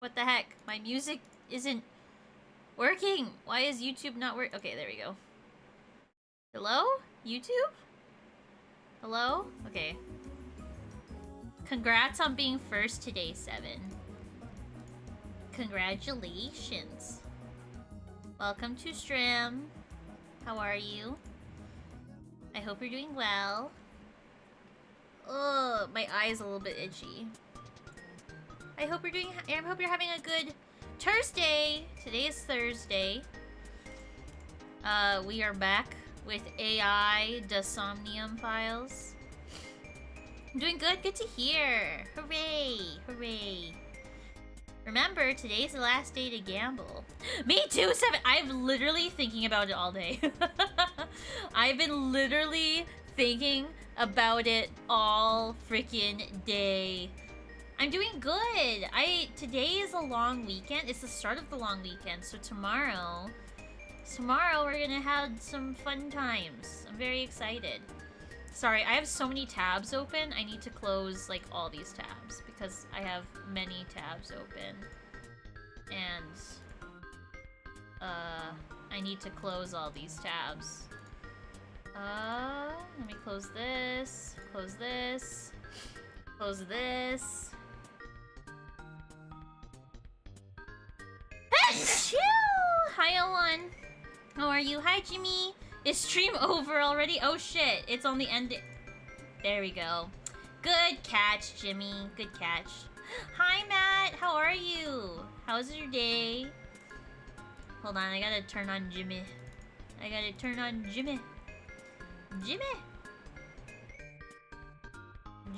What the heck? My music isn't working. Why is YouTube not work? Okay, there we go. Hello? YouTube? Hello? Okay. Congrats on being first today, 7. Congratulations. Welcome to stream. How are you? I hope you're doing well. Oh, my eye is a little bit itchy. I hope you're having a good Thursday. Today is Thursday. We are back with AI Dysomnium files. I'm doing good. Good to hear. Hooray! Hooray! Remember, today's the last day to gamble. Me too, 7. I've literally thinking about it all day. I've been literally thinking about it all freaking day. I'm doing good. Today is a long weekend. It's the start of the long weekend. So tomorrow we're gonna have some fun times. I'm very excited. Sorry, I have so many tabs open. I need to close like all these tabs because I have many tabs open. And I need to close all these tabs. Let me close this. Close this. Close this. Chill! Hi, Owen. How are you? Hi, Jimmy. Is stream over already? Oh shit, it's on the end. There we go. Good catch, Jimmy. Good catch. Hi, Matt. How are you? How's your day? Hold on, I gotta turn on Jimmy. I gotta turn on Jimmy. Jimmy!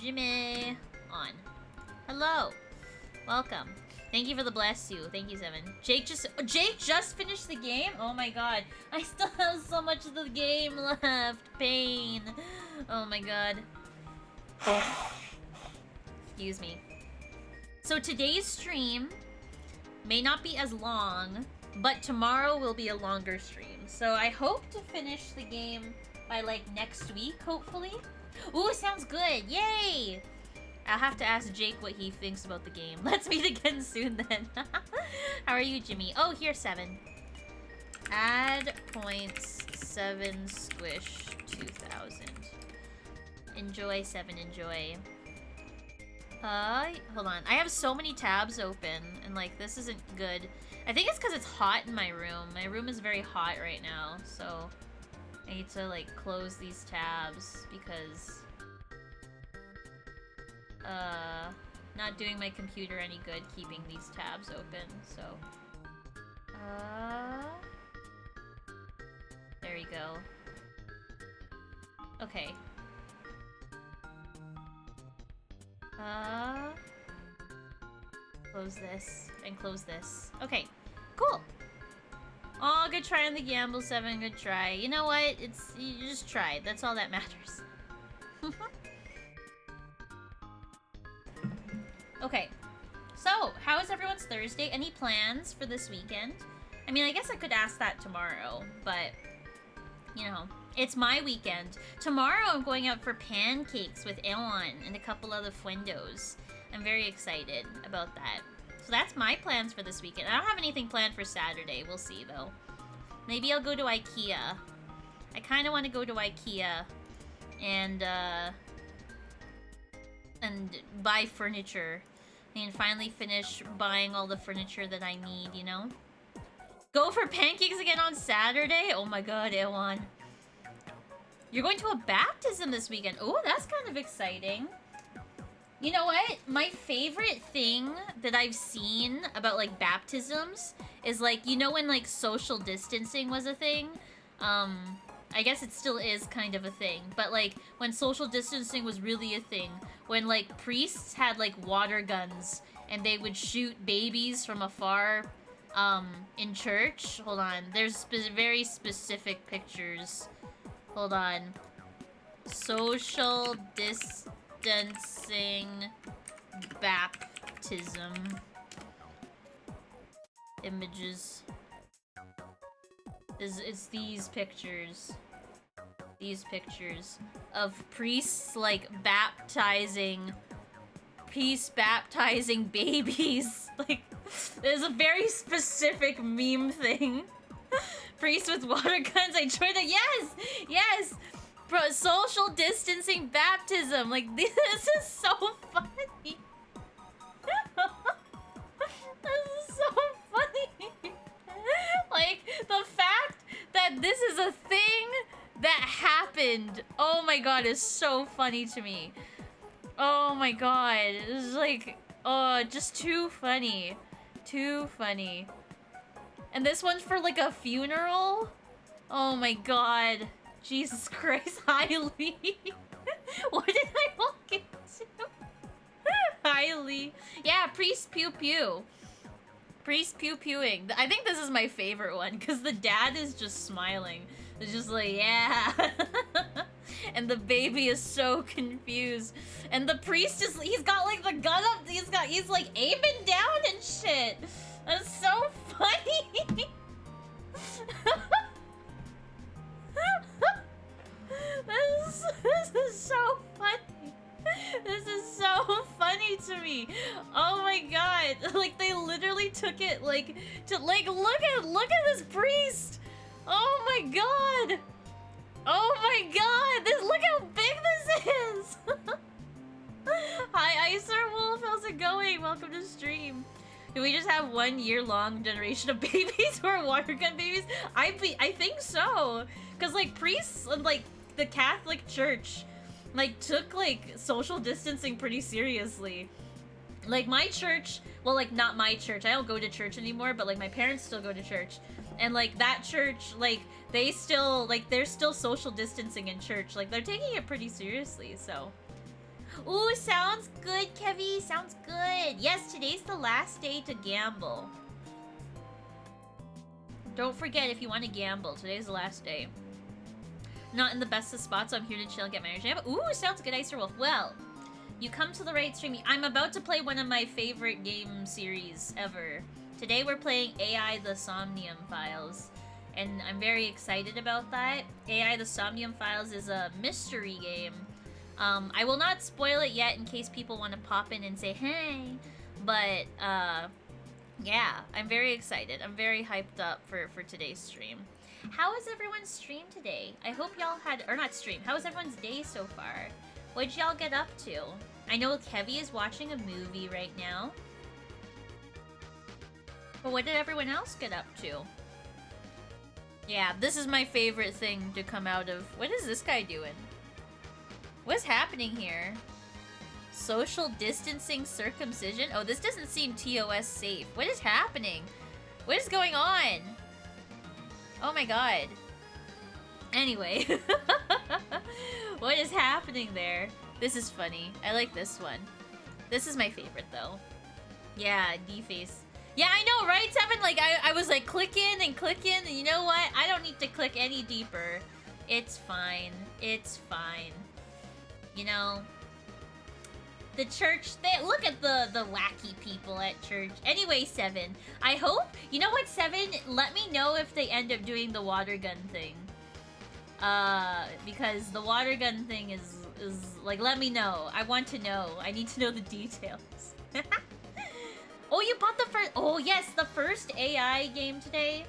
Jimmy! On. Hello! Welcome. Thank you for the bless you. Thank you, 7. Jake just finished the game? Oh my god. I still have so much of the game left. Pain. Oh my god. Excuse me. So today's stream may not be as long, but tomorrow will be a longer stream. So I hope to finish the game by like next week, hopefully. Ooh, sounds good. Yay! I'll have to ask Jake what he thinks about the game. Let's meet again soon then. How are you, Jimmy? Oh, here, 7. Add points 7 squish 2000. Enjoy, 7, enjoy. Hold on. I have so many tabs open and like this isn't good. I think it's because it's hot in my room. My room is very hot right now, so I need to like close these tabs because not doing my computer any good keeping these tabs open, so there we go. Okay. Close this and close this. Okay, cool. Oh, good try on the gamble, 7. Good try. You know what? You just tried. That's all that matters. Okay, so how is everyone's Thursday? Any plans for this weekend? I mean, I guess I could ask that tomorrow, but you know, it's my weekend. Tomorrow I'm going out for pancakes with Ewan and a couple other friendos. I'm very excited about that. So that's my plans for this weekend. I don't have anything planned for Saturday. We'll see, though. Maybe I'll go to IKEA. I kind of want to go to IKEA and buy furniture. And finally finish buying all the furniture that I need, you know? Go for pancakes again on Saturday? Oh my god, Ewan. You're going to a baptism this weekend. Oh, that's kind of exciting. You know what? My favorite thing that I've seen about, like, baptisms is, like, you know when, like, social distancing was a thing? I guess it still is kind of a thing. But, like, when social distancing was really a thing, when, like, priests had, like, water guns and they would shoot babies from afar, in church. Hold on. There's very specific pictures. Hold on. Social distancing baptism images. It's these pictures. These pictures of priests like baptizing babies. Like There's a very specific meme thing. Priest with water guns, I joined it. Yes! Yes! Bro, social distancing baptism. Like, this is so funny. This is so funny. Like, the fact that this is a thing that happened, oh my god, is so funny to me. Oh my god. It's like, oh, just too funny. Too funny. And this one's for like a funeral? Oh my god. Jesus Christ, highly. What did I walk into? Highly. Yeah, priest pew pew. Priest pew pewing. I think this is my favorite one because the dad is just smiling. It's just like, yeah. And the baby is so confused. And the priest is, he's got like the gun up, he's like aiming down and shit. That's so funny. This is so funny. This is so funny to me. Oh my god. Like they literally took it like to like look at this priest. Oh my god. Oh my god. Look how big this is. Hi Icer Wolf, how's it going? Welcome to stream. Do we just have 1 year long generation of babies who are water gun babies? I think so. Cause like priests and like the Catholic Church like took like social distancing pretty seriously. Like my church, well like not my church, I don't go to church anymore, but like my parents still go to church. And like that church, like they still like there's still social distancing in church. Like they're taking it pretty seriously, so. Ooh, sounds good, Kevy. Sounds good. Yes, today's the last day to gamble. Don't forget if you want to gamble, today's the last day. Not in the best of spots, so I'm here to chill and get my energy. Ooh, sounds good, Icer Wolf. Well, you come to the right stream. I'm about to play one of my favorite game series ever. Today we're playing AI the Somnium Files. And I'm very excited about that. AI the Somnium Files is a mystery game. I will not spoil it yet in case people want to pop in and say, hey. But, yeah, I'm very excited. I'm very hyped up for today's stream. How was everyone's stream today? I hope y'all had, or not stream, how was everyone's day so far? What'd y'all get up to? I know Kevy is watching a movie right now. But what did everyone else get up to? Yeah, this is my favorite thing to come out of. What is this guy doing? What's happening here? Social distancing circumcision? Oh, this doesn't seem TOS safe. What is happening? What is going on? Oh my god. Anyway. What is happening there? This is funny. I like this one. This is my favorite though. Yeah, D-face. Yeah, I know, right, Seven? Like, I was like clicking and clicking, and you know what? I don't need to click any deeper. It's fine. It's fine. You know, the church, they look at the wacky people at church. Anyway, Seven, I hope, you know what, Seven, let me know if they end up doing the water gun thing. Because the water gun thing is like, let me know. I want to know. I need to know the details. Oh, you bought the first, oh yes, the first AI game today.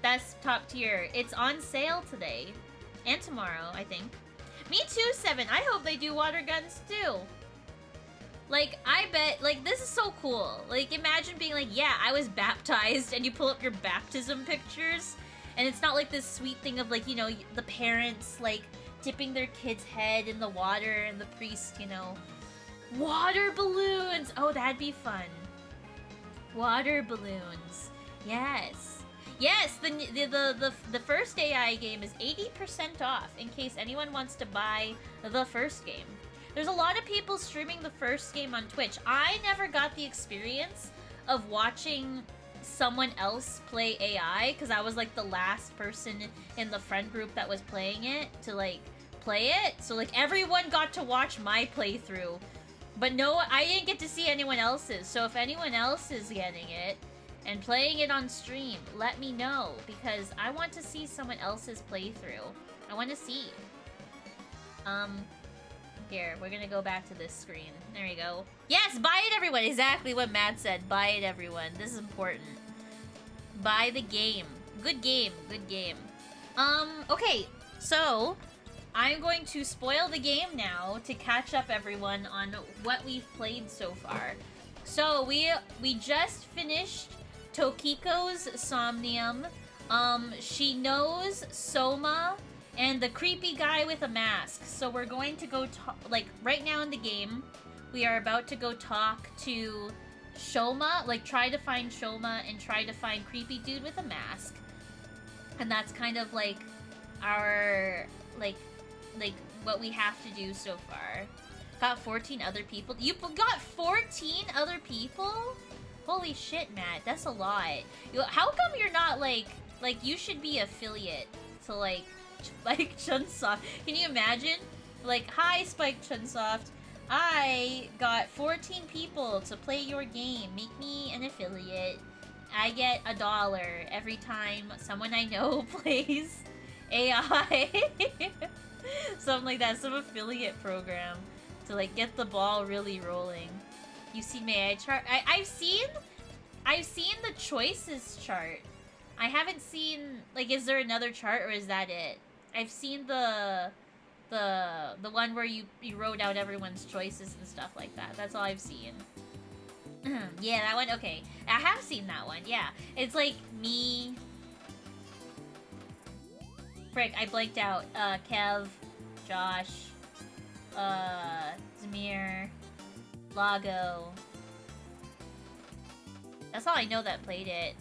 That's top tier. It's on sale today. And tomorrow, I think. Me too, Seven. I hope they do water guns too. Like, I bet, like, this is so cool. Like, imagine being like, yeah, I was baptized, and you pull up your baptism pictures, and it's not like this sweet thing of, like, you know, the parents, like, dipping their kid's head in the water, and the priest, you know. Water balloons! Oh, that'd be fun. Water balloons. Yes. Yes, the first AI game is 80% off in case anyone wants to buy the first game. There's a lot of people streaming the first game on Twitch. I never got the experience of watching someone else play AI because I was like the last person in the friend group that was playing it to like play it. So like everyone got to watch my playthrough. But no, I didn't get to see anyone else's. So if anyone else is getting it and playing it on stream, let me know, because I want to see someone else's playthrough. I want to see. Here, we're gonna go back to this screen. There you go. Yes, buy it, everyone! Exactly what Matt said. Buy it, everyone. This is important. Buy the game. Good game. Good game. Okay. So, I'm going to spoil the game now to catch up everyone on what we've played so far. So, we just finished Tokiko's Somnium. She knows Soma and the creepy guy with a mask. So we're going to go like right now in the game, we are about to go talk to Shoma, like try to find Shoma and try to find creepy dude with a mask. And that's kind of like our like what we have to do so far. Got 14 other people. You got 14 other people? Holy shit, Matt, that's a lot. How come you're not like you should be affiliate to like Chunsoft. Can you imagine? Like, hi Spike Chunsoft. I got 14 people to play your game. Make me an affiliate. I get $1 every time someone I know plays AI. Something like that. Some affiliate program to like get the ball really rolling. You see my AI chart? I've seen the choices chart. I haven't seen, like, is there another chart or is that it? I've seen the one where you wrote out everyone's choices and stuff like that. That's all I've seen. Yeah, that one. Okay, I have seen that one. Yeah, it's like me. Frick, I blanked out. Kev, Josh, Zamir, Lago. That's all I know that played it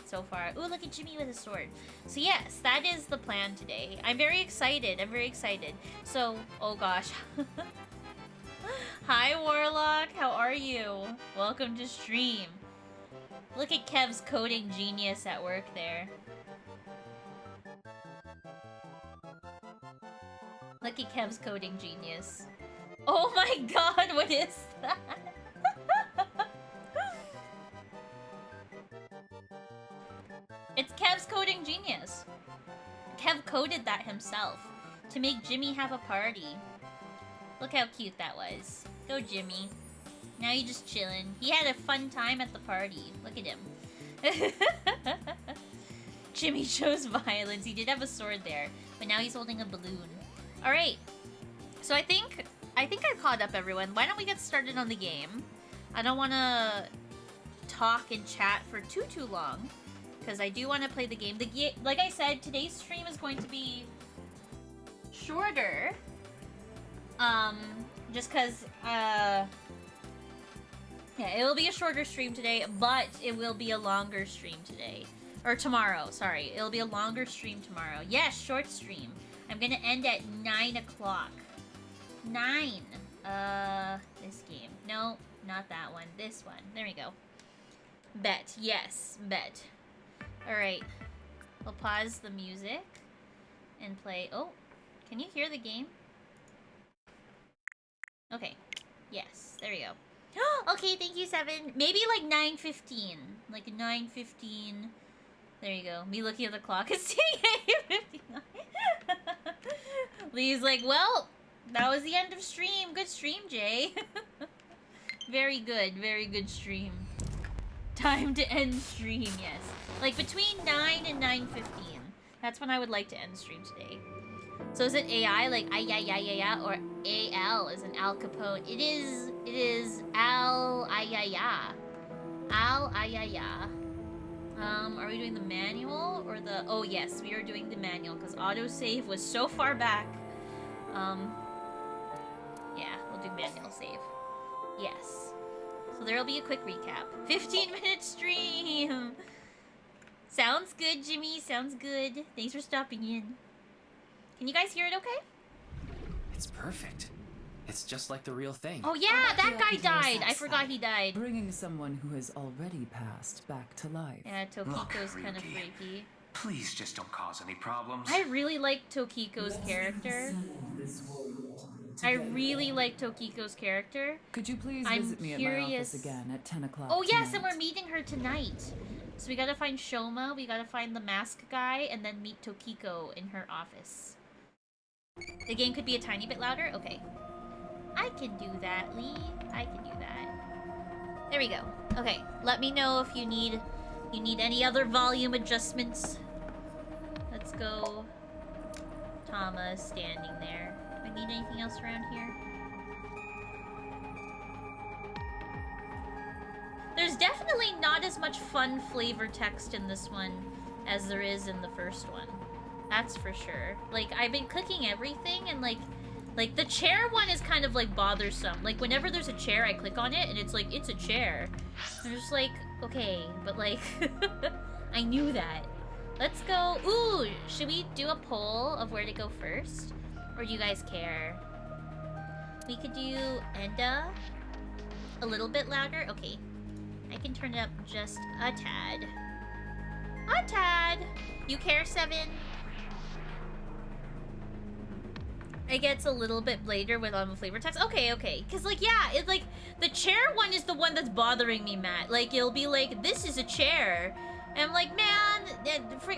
so far. Ooh, look at Jimmy with a sword. So yes, that is the plan today. I'm very excited. I'm very excited. So, oh gosh. Hi, Warlock. How are you? Welcome to stream. Look at Kev's coding genius at work there. Look at Kev's coding genius. Oh my god, what is that? It's Kev's coding genius. Kev coded that himself to make Jimmy have a party. Look how cute that was. Go, Jimmy. Now you're just chilling. He had a fun time at the party. Look at him. Jimmy chose violence. He did have a sword there, but now he's holding a balloon. All right. So I think I caught up, everyone. Why don't we get started on the game? I don't want to talk and chat for too long, because I do want to play the game. Like I said, today's stream is going to be shorter. Just because, yeah, it will be a shorter stream today, but it will be a longer stream today. Or tomorrow, sorry. It'll be a longer stream tomorrow. Yes, short stream. I'm gonna end at 9 o'clock. 9. This game. No, not that one. This one. There we go. Bet. Yes, bet. Alright. We'll pause the music and play. Oh, can you hear the game? Okay. Yes, there we go. Okay, thank you, 7. Maybe like 9:15. Like 9:15. There you go. Me looking at the clock is saying 8:59. Lee's like, well, that was the end of stream. Good stream, Jay. Very good stream. Time to end stream, yes. Like between 9 and 9:15. That's when I would like to end stream today. So is it AI, like ay-ya-ya-ya-ya, or AL as in Al Capone? It is Al ay-ya-ya. Al ay-ya-ya. Are we doing the manual or the... Oh yes, we are doing the manual because autosave was so far back. Yeah, we'll do manual save. Yes. So there'll be a quick recap. 15-minute stream! Sounds good, Jimmy. Sounds good. Thanks for stopping in. Can you guys hear it okay? It's perfect. It's just like the real thing. Oh yeah, that guy died. I forgot he died. Bringing someone who has already passed back to life. Yeah, Tokiko's kind of freaky. Please just don't cause any problems. I really like Tokiko's character. Could you please visit me at my office again at 10 o'clock Oh yes, tonight? and we're meeting her tonight. So we gotta find Shoma, we gotta find the mask guy, and then meet Tokiko in her office. The game could be a tiny bit louder? Okay. I can do that, Lee. I can do that. There we go. Okay, let me know if you need any other volume adjustments. Let's go. Tama is standing there. Do I need anything else around here? There's definitely not as much fun flavor text in this one as there is in the first one. That's for sure. Like, I've been clicking everything and like the chair one is kind of like bothersome. Like whenever there's a chair, I click on it and it's like, it's a chair. I'm just like, okay, but like, I knew that. Let's go. Ooh, should we do a poll of where to go first? Or do you guys care? We could do Enda a little bit louder. Okay. I can turn it up just a tad. A tad! You care, Seven? It gets a little bit later with on the flavor text. Okay, okay. Cause like, yeah, it's like the chair one is the one that's bothering me, Matt. Like it'll be like, this is a chair. And I'm like, man,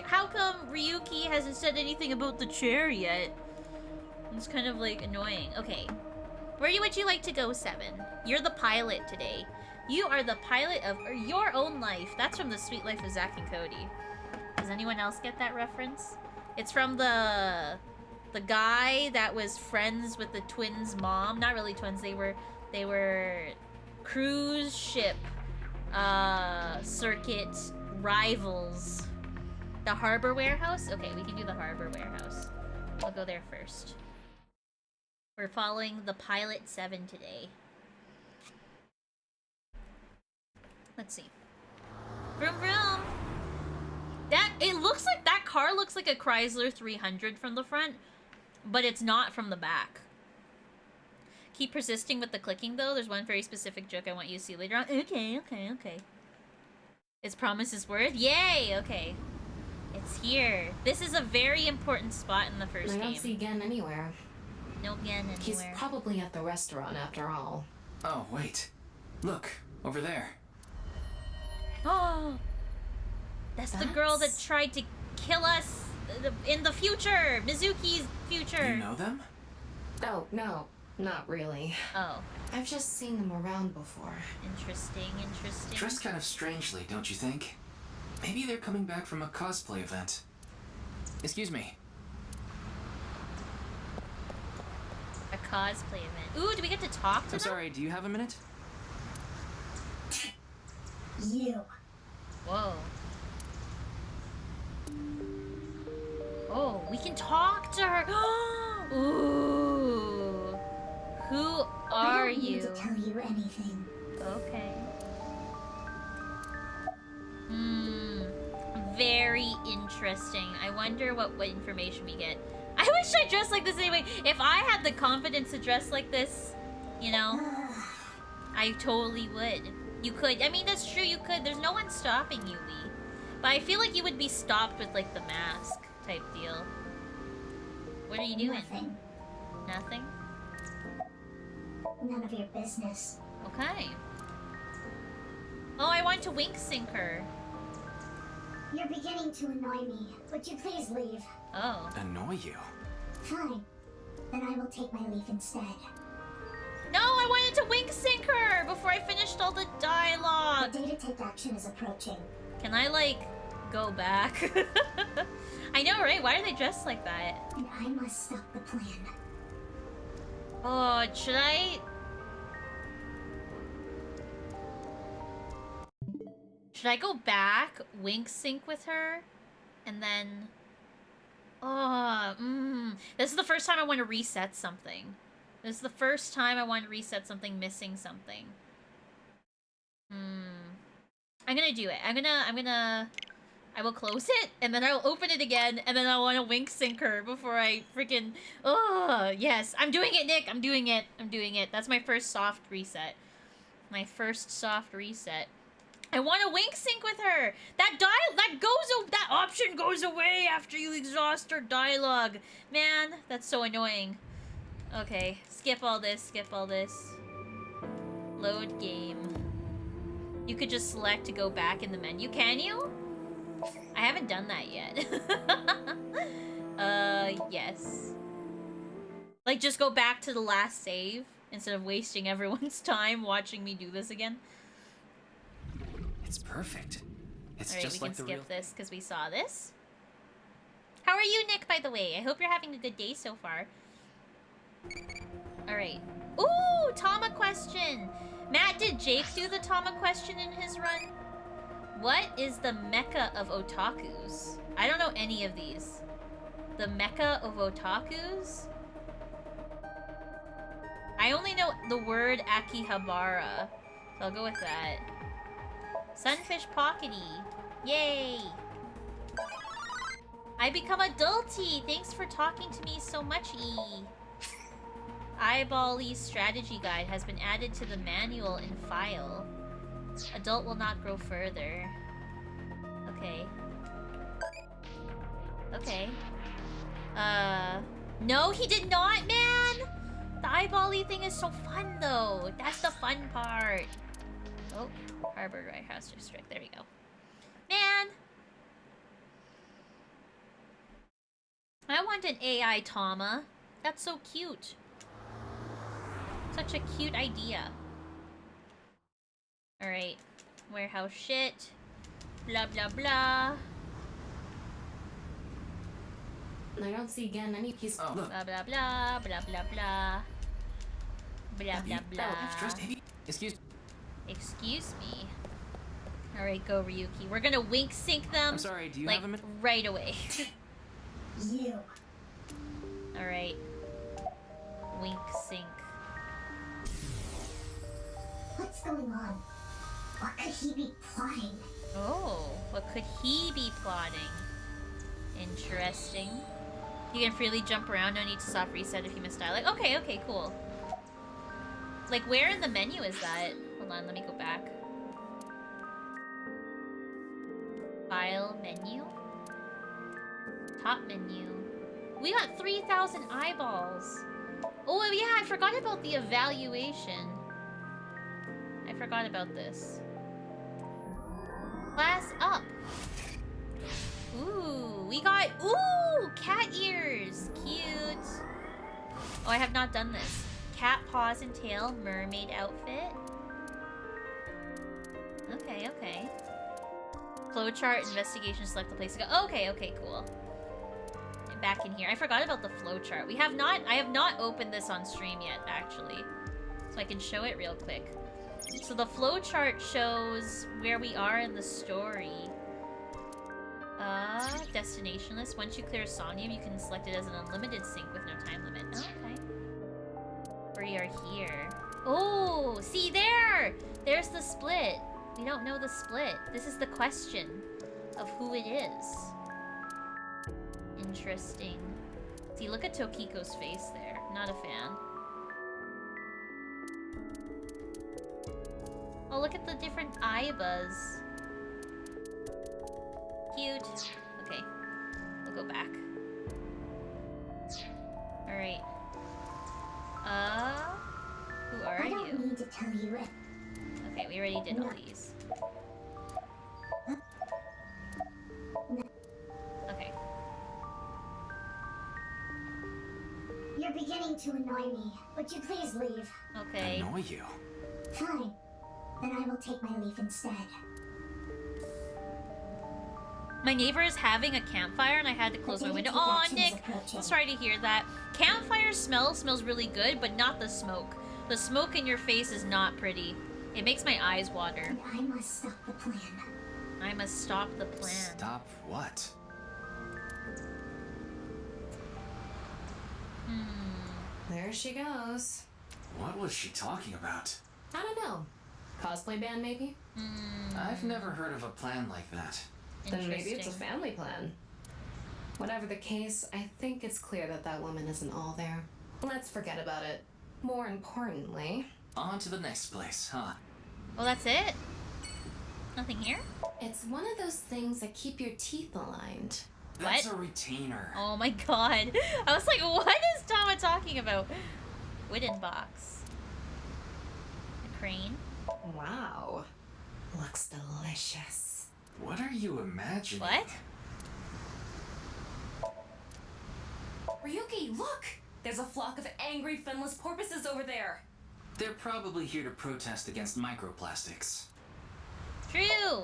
how come Ryuki hasn't said anything about the chair yet? It's kind of like annoying. Okay. Where would you like to go, Seven? You're the pilot today. You are the pilot of your own life. That's from The Sweet Life of Zack and Cody. Does anyone else get that reference? It's from the guy that was friends with the twins' mom. Not really twins. They were cruise ship circuit rivals. The Harbor Warehouse? Okay, we can do the Harbor Warehouse. I'll go there first. We're following the Pilot 7 today. Let's see. Vroom vroom! It looks like that car looks like a Chrysler 300 from the front, but it's not from the back. Keep persisting with the clicking though. There's one very specific joke I want you to see later on. Okay, okay, okay. Its promise is worth? Yay! Okay. It's here. This is a very important spot in the first game. I don't see Gen anywhere. No Gen anywhere. He's probably at the restaurant after all. Oh, wait. Look, over there. Oh! That's the girl that tried to kill us in the future! Mizuki's future! You know them? Oh, no. Not really. Oh. I've just seen them around before. Interesting, interesting. Dressed kind of strangely, don't you think? Maybe they're coming back from a cosplay event. Excuse me. A cosplay event. Ooh, do we get to talk to them? I'm sorry, do you have a minute? You. Whoa. Oh, we can talk to her. Ooh. Who are I don't you? need to tell you anything. Okay. Very interesting. I wonder what information we get. I wish I dressed like this anyway. If I had the confidence to dress like this, you know, I totally would. You could. I mean, that's true, you could. There's no one stopping you, Lee. But I feel like you would be stopped with, like, the mask type deal. What are you doing? Nothing. Nothing? None of your business. Okay. Oh, I want to wink sync her. You're beginning to annoy me. Would you please leave? Oh. Annoy you? Fine. Then I will take my leave instead. No, I wanted to wink sync her before I finished all the dialogue. The day to take action is approaching. Can I, like, go back? I know, right? Why are they dressed like that? And I must stop the plan. Oh, should I... Should I go back, wink sync with her, and then... Oh, This is the first time I want to reset something. This is the first time I want to reset something missing something. I'm gonna do it. I will close it, and then I'll open it again, and then I want to wink sync her before I freaking... Oh, yes. I'm doing it, Nick. I'm doing it. I'm doing it. That's my first soft reset. My first soft reset. I want to wink sync with her. That option goes away after you exhaust her dialogue. Man, that's so annoying. Okay, skip all this, skip all this. Load game. You could just select to go back in the menu, can you? I haven't done that yet. Yes. Like, just go back to the last save instead of wasting everyone's time watching me do this again. It's perfect. It's Alright, just we like can the real. skip this because we saw this. How are you, Nick, by the way? I hope you're having a good day so far. Alright. Ooh, Tama question! Matt, did Jake do the Tama question in his run? What is the mecca of otakus? I don't know any of these. The mecca of otakus? I only know the word Akihabara, so I'll go with that. Sunfish Pockety. Yay! I become adulty! Thanks for talking to me so much, E. Eyeball-y strategy guide has been added to the manual in file. Adult will not grow further. Okay. Okay. No, he did not, man! The eyeball-y thing is so fun, though. That's the fun part. Oh, Harbor House District. There we go. Man! I want an AI Tama. That's so cute. Such a cute idea. Alright. Warehouse shit. Blah, blah, blah. I don't see again any piece. Oh, look. Blah, blah, blah. Blah, blah, blah. Blah, blah, blah. Excuse. Excuse me. Alright, go, Ryuki. We're gonna wink sync them. I'm sorry. Do you like, have a minute? right away. You. Alright. Wink sync. What's going on? What could he be plotting? Oh, what could he be plotting? Interesting. You can freely jump around, no need to soft reset if you miss dialogue. Okay, okay, cool. Like, where in the menu is that? Hold on, let me go back. File, menu. Top menu. We got 3,000 eyeballs. Oh, yeah, I forgot about the evaluation. I forgot about this. Class up. Ooh, we got, ooh, cat ears. Cute. Oh, I have not done this. Cat paws and tail, mermaid outfit. Okay, okay. Flowchart, investigation, select the place to go. Okay, okay, cool. And back in here. I forgot about the flowchart. I have not opened this on stream yet, actually. So I can show it real quick. So the flowchart shows where we are in the story. Destination list. Once you clear Somnium, you can select it as an unlimited sync with no time limit. Oh, okay. We are here. Oh, see there! There's the split. We don't know the split. This is the question of who it is. Interesting. See, look at Tokiko's face there. Not a fan. Oh, look at the different Aibas. Cute. Okay. We'll go back. Alright. Who are I don't you? need to tell you it. Okay, we already did all these. Okay. You're beginning to annoy me. Would you please leave? Okay. Annoy you. Fine. Then I will take my leave instead. My neighbor is having a campfire and I had to close my window. Aw, Nick! I'm sorry to hear that. Campfire smells really good, but not the smoke. The smoke in your face is not pretty. It makes my eyes water. And I must stop the plan. I must stop the plan. Stop what? There she goes. What was she talking about? I don't know. Cosplay band, maybe? I've never heard of a plan like that. Then maybe it's a Interesting. family plan. Whatever the case, I think it's clear that that woman isn't all there. Let's forget about it. More importantly, On to the next place, huh? Well, that's it? Nothing here? it's one of those things that keep your teeth aligned. That's What? a retainer. Oh my god. I was like, what is Tama talking about? Wooden box. A crane. Wow. Looks delicious. What are you imagining? What? Ryuki, look! There's a flock of angry finless porpoises over there. They're probably here to protest against microplastics. True!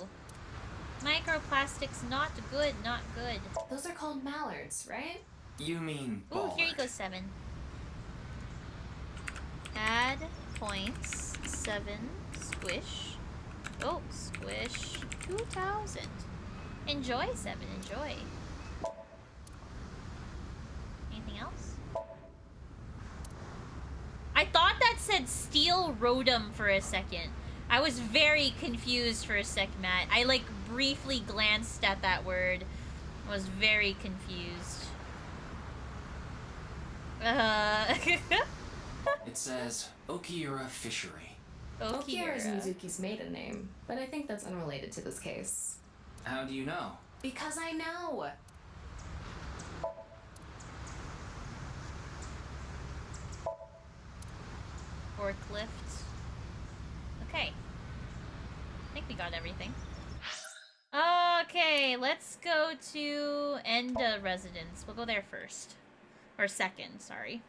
Microplastics, not good, not good. Those are called mallards, right? You mean Ooh, here you Ballard. go, 7. Add points, 7, squish. Oh, squish, 2,000. Enjoy, 7, enjoy. Anything else? I thought that said steel rotom for a second. I was very confused for a sec, Matt. I like briefly glanced at that word. I was very confused. It says Okiura Fishery. Okiura is Okiura. Mizuki's maiden name, but I think that's unrelated to this case. How do you know? Because I know! Forklift. Okay. I think we got everything. Okay, let's go to Enda Residence. We'll go there first. Or second, sorry.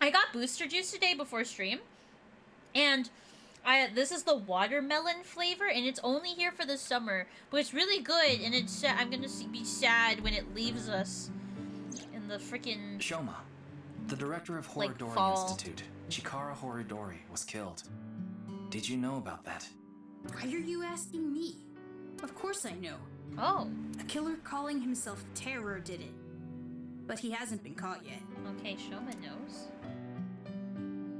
I got booster juice today before stream. And this is the watermelon flavor, and it's only here for the summer. But it's really good, and it's I'm gonna be sad when it leaves us in the freaking... Shoma, the director of Like Horidori fall. Institute, Chikara Horidori, was killed. Did you know about that? Why are you asking me? Of course I know. Oh, A killer calling himself Terror did it. But he hasn't been caught yet. okay, Shoma knows.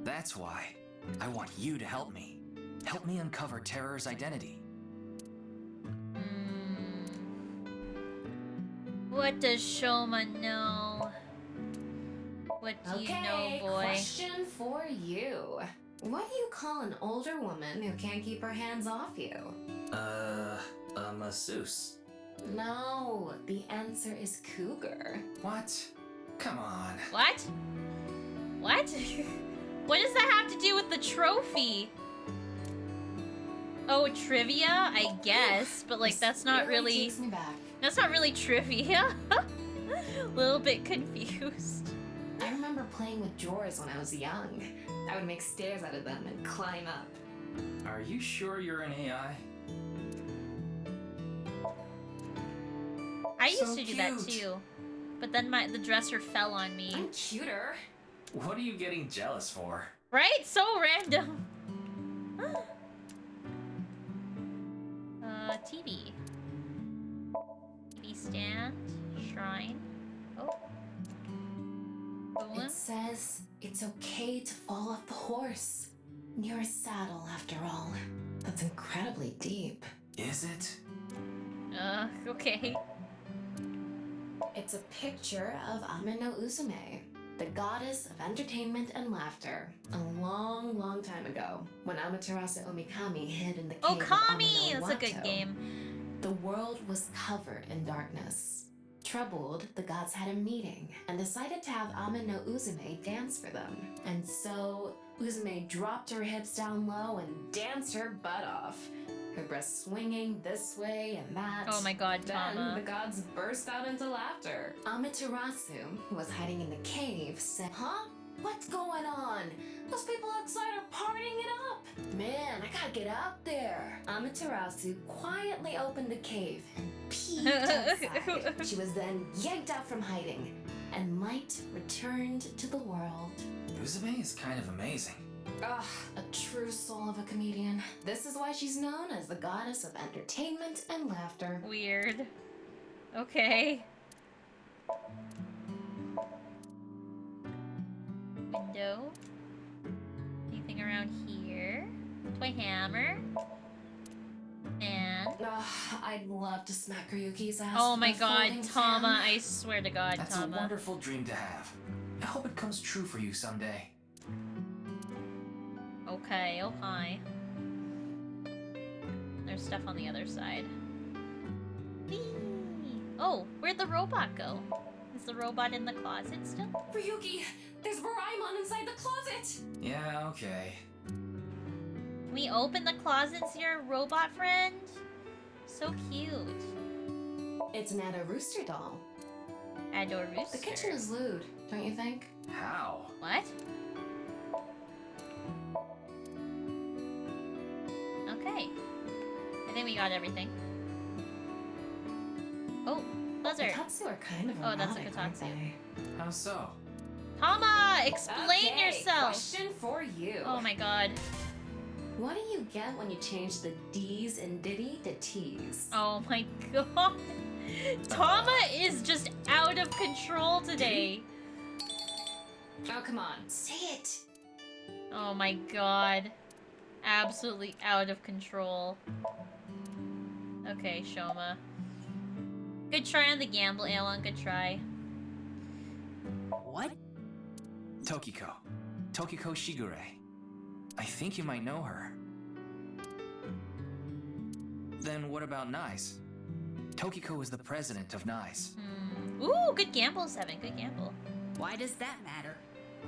That's why. I want you to help me. Help me uncover Terror's identity. What does Shoma know? What do you know, boy? Question for you. What do you call an older woman who can't keep her hands off you? A masseuse. No, the answer is cougar. What? Come on. What? What? What does that have to do with the trophy? Oh, trivia, I guess, but like This that's not really takes me back. that's not really trivia. A little bit confused. I remember playing with drawers when I was young. I would make stairs out of them and climb up. Are you sure you're an AI? I used So to do that cute. too, but then the dresser fell on me. I'm cuter. What are you getting jealous for? Right? So random. TV. TV stand. Shrine. Oh. Boom. It says it's okay to fall off the horse. You're a saddle, after all. That's incredibly deep. Is it? Okay. It's a picture of Ame no Uzume, the goddess of entertainment and laughter, a long, long time ago, when Amaterasu Omikami hid in the cave Oh, of Kami! Ame no That's a good Wato. game. The world was covered in darkness. Troubled, the gods had a meeting and decided to have Ame no Uzume dance for them. And so, Uzume dropped her hips down low and danced her butt off. Her breasts swinging this way and that. Oh my god, Then Tama. the gods burst out into laughter. Amaterasu, who was hiding in the cave, said, "Huh? What's going on? Those people outside are partying it up. Man, I gotta get out there." Amaterasu quietly opened the cave and peeked outside. She was then yanked out from hiding, and light returned to the world. Uzume is kind of amazing. Ugh, a true soul of a comedian. This is why she's known as the goddess of entertainment and laughter. Weird. Okay. Window. Anything around here? Toy hammer. And... Ugh, I'd love to smack Ryuki's ass. Oh with my a god, folding Tama, fan. I swear to god, That's a Tama. wonderful dream to have. I hope it comes true for you someday. Okay, oh hi. There's stuff on the other side. Whee! Oh, where'd the robot go? Is the robot in the closet still? Ryuki, there's Doraemon inside the closet! Yeah, okay. Can we open the closet and see our robot friend? So cute. It's an Ada Rooster doll. Adore Rooster. The kitchen is lewd, don't you think? How? What? Okay. I think we got everything. Oh, buzzer. Kotatsu are kind of Oh, that's a erotic, aren't Kotatsu. they? How so? Tama, explain Okay, yourself. Question for you. Oh my god. What do you get when you change the D's in Diddy to T's? Oh my god. Tama is just out of control today. Oh, come on. Say it. Oh my god. Absolutely out of control. Okay, Shoma. Good try on the gamble, Aelon. Good try. What? Tokiko. Tokiko Shigure. I think you might know her. Then what about NICE? Tokiko is the president of NICE. Ooh, good gamble, Seven. Good gamble. Why does that matter?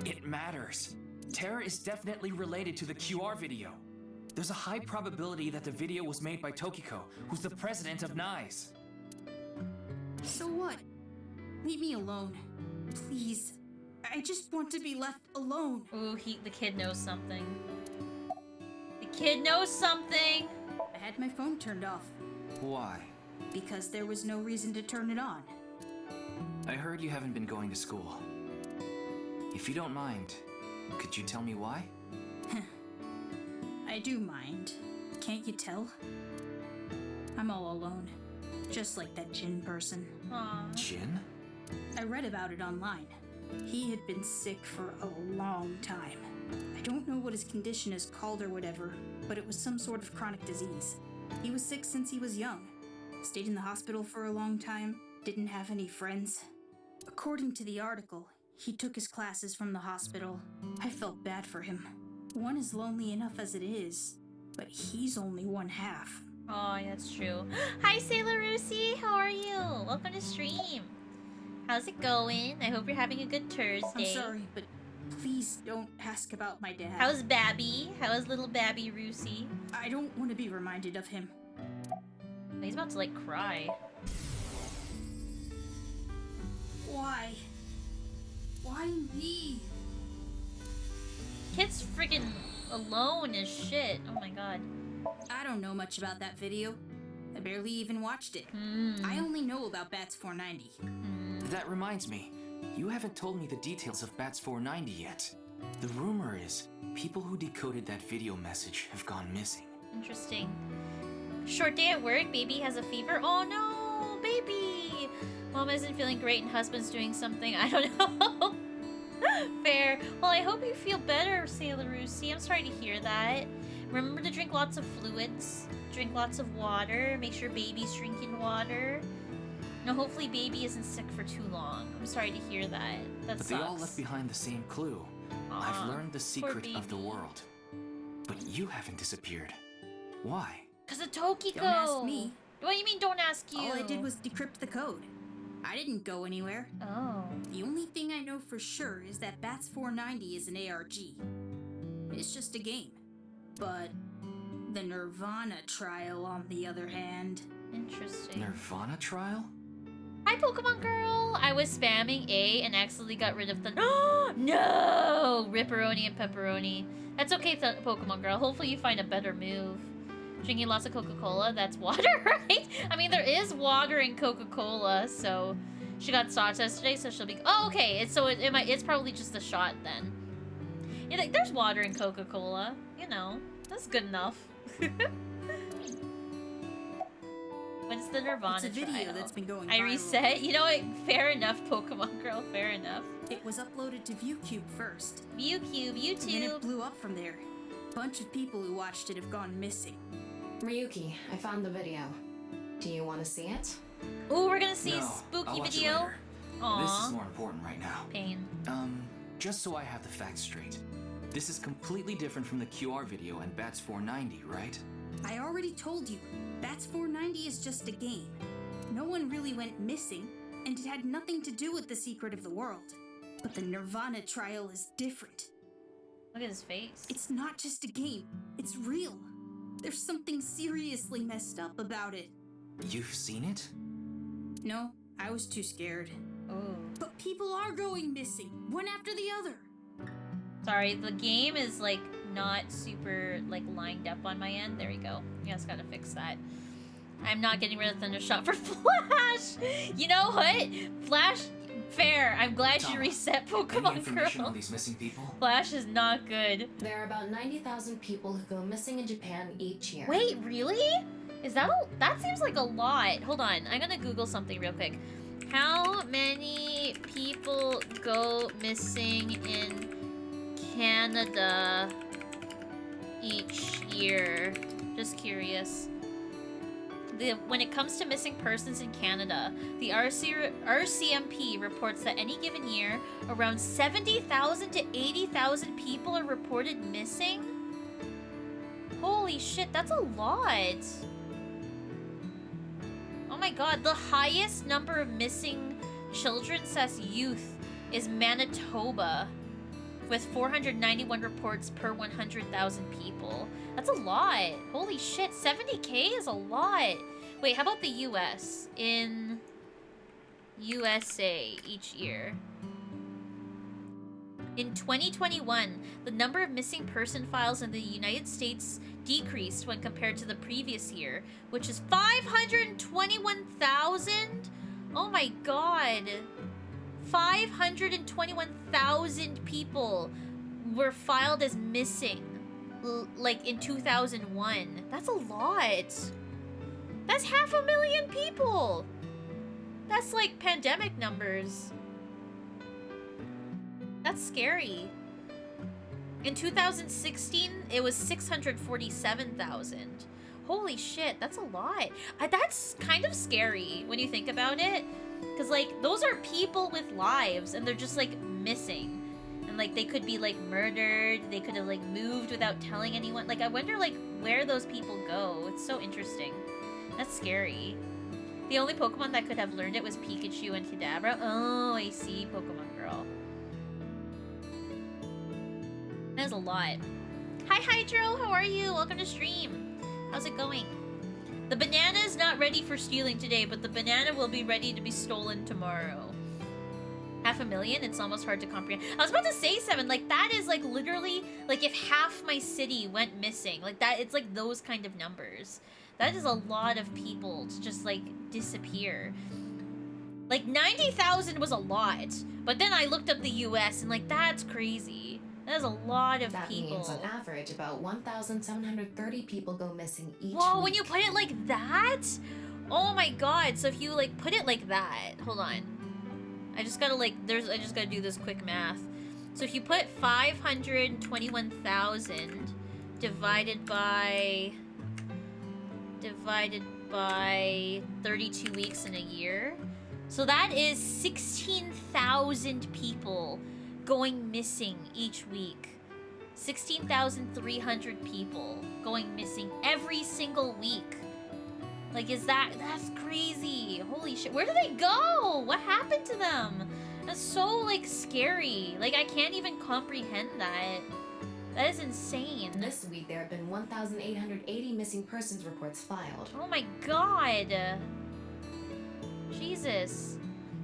It matters. Terra is definitely related to the QR video. There's a high probability that the video was made by Tokiko, who's the president of NICE. So what? Leave me alone. Please. I just want to be left alone. Ooh, the kid knows something. The kid knows something! I had my phone turned off Why? because there was no reason to turn it on. I heard you haven't been going to school. If you don't mind, could you tell me why? I do mind. Can't you tell? I'm all alone. Just like that Jin person. Aw. Jin? I read about it online. He had been sick for a long time. I don't know what his condition is called or whatever, but it was some sort of chronic disease. He was sick since he was young. Stayed in the hospital for a long time, didn't have any friends. According to the article, he took his classes from the hospital. I felt bad for him. One is lonely enough as it is, but he's only one half. Oh, that's true. Hi, Sailor Lucy. How are you? Welcome to stream. How's it going? I hope you're having a good Thursday. I'm sorry, but please don't ask about my dad. How's Babby? How is little Babby Rusey? I don't want to be reminded of him. He's about to, like, cry. Why? Why me? Kid's freaking alone as shit. Oh my god. I don't know much about that video. I barely even watched it. I only know about Bats 490. That reminds me, you haven't told me the details of Bats 490 yet. The rumor is, people who decoded that video message have gone missing. Interesting. Short day at work. Baby has a fever. Oh no, baby. Mom isn't feeling great and husband's doing something. I don't know. Fair. Well, I hope you feel better, Sailor Lucy. I'm sorry to hear that. Remember to drink lots of fluids. Drink lots of water. Make sure baby's drinking water. No, hopefully baby isn't sick for too long. I'm sorry to hear that. That But sucks. they all left behind the same clue. Aw, I've learned the secret of the baby. world. But you haven't disappeared. Why? Cause of Tokiko. Don't ask me. What do you mean don't ask you? All I did was decrypt the code. I didn't go anywhere. Oh. The only thing I know for sure is that Bats 490 is an ARG. It's just a game. But the Nirvana trial, on the other hand... Interesting. Nirvana trial? Hi, Pokemon Girl! I was spamming A and accidentally got rid of the... No! Ripperoni and Pepperoni. That's okay, Pokemon Girl. Hopefully you find a better move. Drinking lots of Coca-Cola, that's water, right? I mean, there is water in Coca-Cola, so... She got shots yesterday, so she'll be... Oh, okay. It's probably just a shot, then. Yeah, like, there's water in Coca-Cola. You know, that's good enough. What's the Nirvana It's a video trial? that's been going I viral. reset. You know what? Fair enough, Pokemon Girl. Fair enough. It was uploaded to ViewCube first. ViewCube, And then it YouTube. blew up from there. A bunch of people who watched it have gone missing. Ryuki, I found the video. Do you want to see it? Ooh, we're gonna see a No, spooky I'll watch it video. later. This is Aww. more important right now. Pain. Just so I have the facts straight. This is completely different from the QR video and Bats 490, right? I already told you, Bats 490 is just a game. No one really went missing, and it had nothing to do with the secret of the world. But the Nirvana trial is different. Look at his face. It's not just a game, it's real. There's something seriously messed up about it. You've seen it? No, I was too scared. Ooh. But people are going missing, one after the other. Sorry, the game is like not super like lined up on my end. There we go. You guys gotta fix that. I'm not getting rid of Thundershot for Flash. You know what? Flash, fair. I'm glad you reset Any Pokemon information Girl. on these missing people? Flash is not good. There are about 90,000 people who go missing in Japan each year. Wait, really? Is that that seems like a lot. Hold on, I'm gonna Google something real quick. How many people go missing in Canada each year? Just curious. When it comes to missing persons in Canada, the RCMP reports that any given year, around 70,000 to 80,000 people are reported missing. Holy shit, that's a lot. Oh my god, the highest number of missing children / youth is Manitoba, with 491 reports per 100,000 people. That's a lot. Holy shit, 70K is a lot. Wait, how about the US? In USA each year. In 2021, the number of missing person files in the United States decreased when compared to the previous year, which is 521,000? Oh my god. 521,000 people were filed as missing, like in 2001. That's a lot. That's 500,000 people. That's like pandemic numbers. That's scary. In 2016, it was 647,000. Holy shit, that's a lot. That's kind of scary when you think about it. Because, like, those are people with lives, and they're just, like, missing. And, like, they could be, like, murdered. They could have, like, moved without telling anyone. Like, I wonder, like, where those people go. It's so interesting. That's scary. The only Pokemon that could have learned it was Pikachu and Kadabra. Oh, I see, Pokemon Girl. That is a lot. Hi, Hydro! How are you? Welcome to stream. How's it going? The banana is not ready for stealing today, but the banana will be ready to be stolen tomorrow. 500,000? It's almost hard to comprehend. I was about to say 7. Like, that is, like, literally, like, if half my city went missing. Like, that, it's, like, those kind of numbers. That is a lot of people to just, like, disappear. Like, 90,000 was a lot. But then I looked up the US, and, like, that's crazy. That is a lot of people. That means, on average, about 1,730 people go missing each Whoa, week. when you put it like that? Oh my god, so if you, like, put it like that... Hold on. I just gotta, like, I just gotta do this quick math. So if you put 521,000 divided by 32 weeks in a year. So that is 16,000 people going missing each week. 16,300 people going missing every single week. Like, that's crazy. Holy shit. Where do they go? What happened to them? That's so, like, scary. Like, I can't even comprehend that. That is insane. This week, there have been 1,880 missing persons reports filed. Oh my god. Jesus.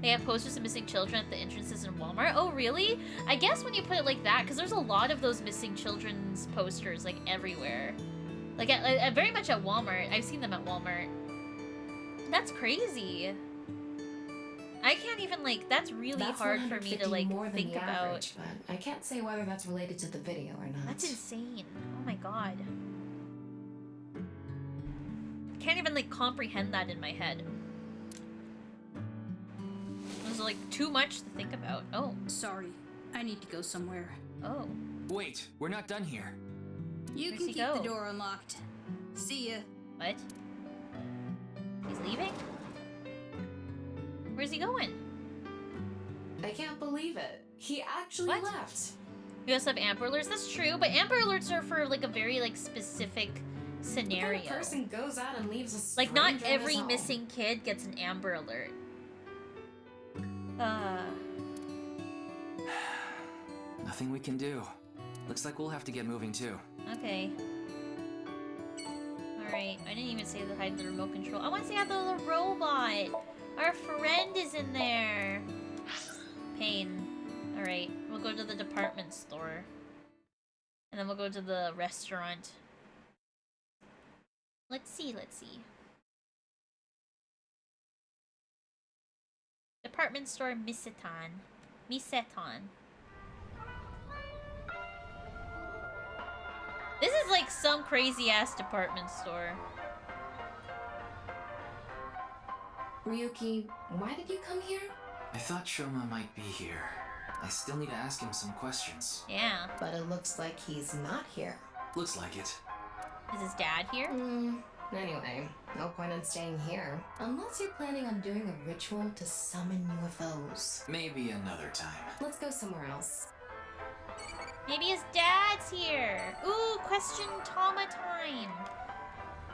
They have posters of missing children at the entrances in Walmart. Oh, really? I guess when you put it like that, because there's a lot of those missing children's posters, like, everywhere. Like, very much at Walmart. I've seen them at Walmart. That's crazy. I can't even, like, that's really hard for me to, like, more than think the about. average, but I can't say whether that's related to the video or not. That's insane. Oh my god. I can't even, like, comprehend that in my head. It was, like, too much to think about. Oh. Sorry, I need to go somewhere. Oh. Wait, we're not done here. You Where's can he keep go? the door unlocked. See ya. What? He's leaving? Where's he going? I can't believe it. He actually What? left. We also have Amber Alerts. That's true, but Amber Alerts are for, like, a very, like, specific scenario. What kind of person goes out and leaves a Like, not stranger in his every home? missing kid gets an Amber Alert. Nothing we can do. Looks like we'll have to get moving too. Okay. Alright, I didn't even say to hide the remote control. I want to say hi to the robot! Our friend is in there! pain. Alright, we'll go to the department store. And then we'll go to the restaurant. Let's see. Department store Miseton. This is like some crazy ass department store. Ryuki, why did you come here? I thought Shoma might be here. I still need to ask him some questions. Yeah. But it looks like he's not here. Looks like it. Is his dad here? Anyway, no point in staying here. Unless you're planning on doing a ritual to summon UFOs. Maybe another time. Let's go somewhere else. Maybe his dad's here. Ooh, question Tama time.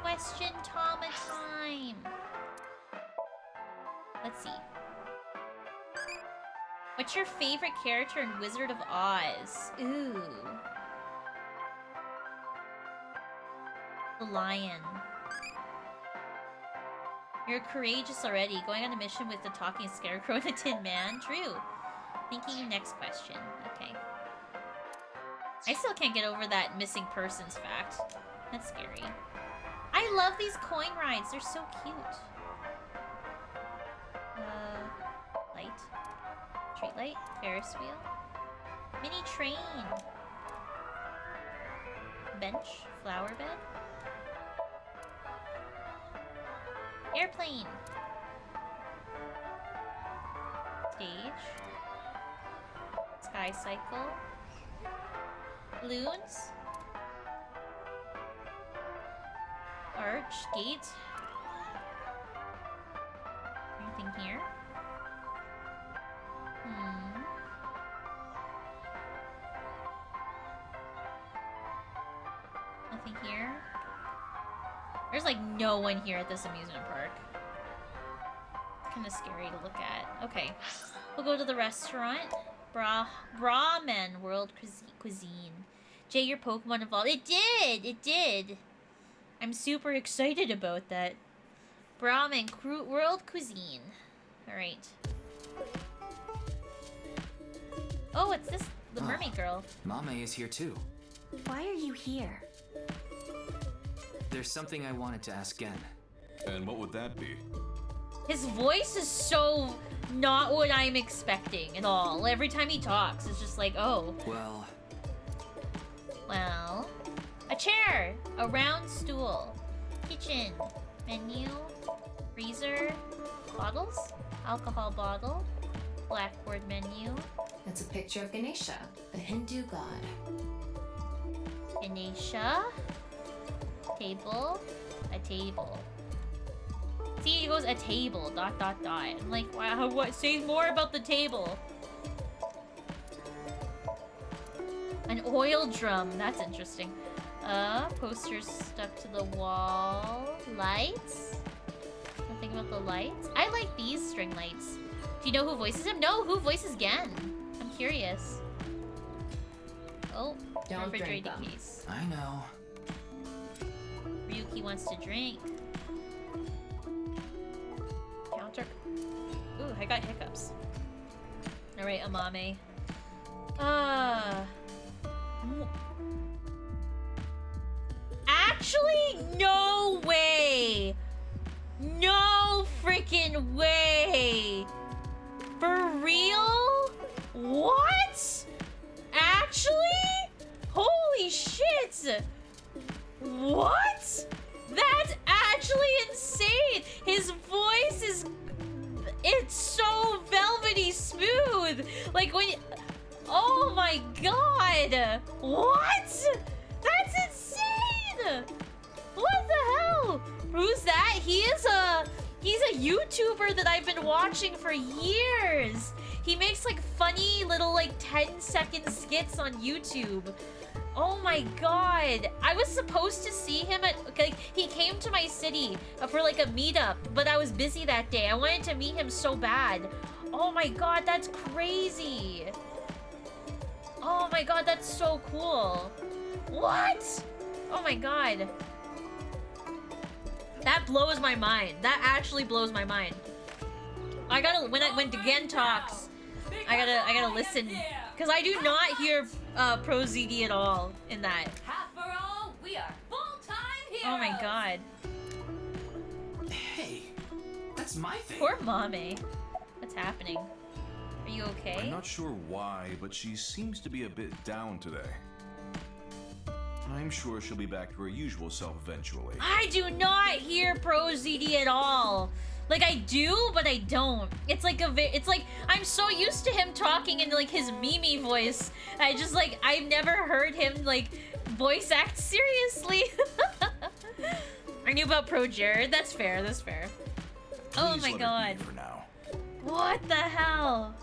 Question Tama time. Let's see. What's your favorite character in Wizard of Oz? Ooh. The lion. You're courageous already, going on a mission with the talking scarecrow and the Tin Man. True. Thinking next question. Okay. I still can't get over that missing persons fact. That's scary. I love these coin rides. They're so cute. Light. Street light. Ferris wheel. Mini train. Bench. Flower bed. Airplane. Stage. Sky cycle. Balloons. Arch. Gate. Anything here? Nothing here. There's like no one here at this amusement park. It's kind of scary to look at. Okay. We'll go to the restaurant. Brahman World Cuisine. Jay, your Pokemon evolved. It did! It did! I'm super excited about that. Brahman World Cuisine. Alright. Oh, it's this, the mermaid girl. Mame is here too. Why are you here? There's something I wanted to ask Gen. And what would that be? His voice is so not what I'm expecting at all. Every time he talks, it's just like, oh. Well, a chair, a round stool, kitchen, menu, freezer, bottles, alcohol bottle, blackboard menu. It's a picture of Ganesha, the Hindu god. Ganesha, table, a table. See, he goes a table, ... I'm like, wow, what? Say more about the table. An oil drum, that's interesting. Posters stuck to the wall. Lights? Something about the lights? I like these string lights. Do you know who voices him? No, who voices Gen? I'm curious. Oh, Don't drink refrigerated them. case. I know. Ryuki wants to drink. Counter. Ooh, I got hiccups. Alright, Amame. Actually, no way! No freaking way! For real? What? Actually? Holy shit! What? That's actually insane! His voice is... It's so velvety smooth! Like when... Oh my god! What? That's insane! What the hell? Who's that? He's a YouTuber that I've been watching for years. He makes like funny little like 10-second skits on YouTube. Oh my god. I was supposed to see him at... Like, he came to my city for like a meetup, but I was busy that day. I wanted to meet him so bad. Oh my god, that's crazy. Oh my god, that's so cool. What? Oh my god. That blows my mind. That actually blows my mind. I gotta... When Gen talks... I gotta listen. Because I do not hear Pro ZD at all in that. Half for all, we are full-time heroes. Oh my god. Hey, that's my thing. Poor Mame. What's happening? Are you okay? I'm not sure why, but she seems to be a bit down today. I'm sure she'll be back to her usual self eventually. I do not hear Pro ZD at all. Like I do, but I don't. It's like it's like I'm so used to him talking in like his Mimi voice. I've never heard him like voice act seriously. I knew about Pro Jared. That's fair. That's fair. Oh Please my let her god. be for now. What the hell?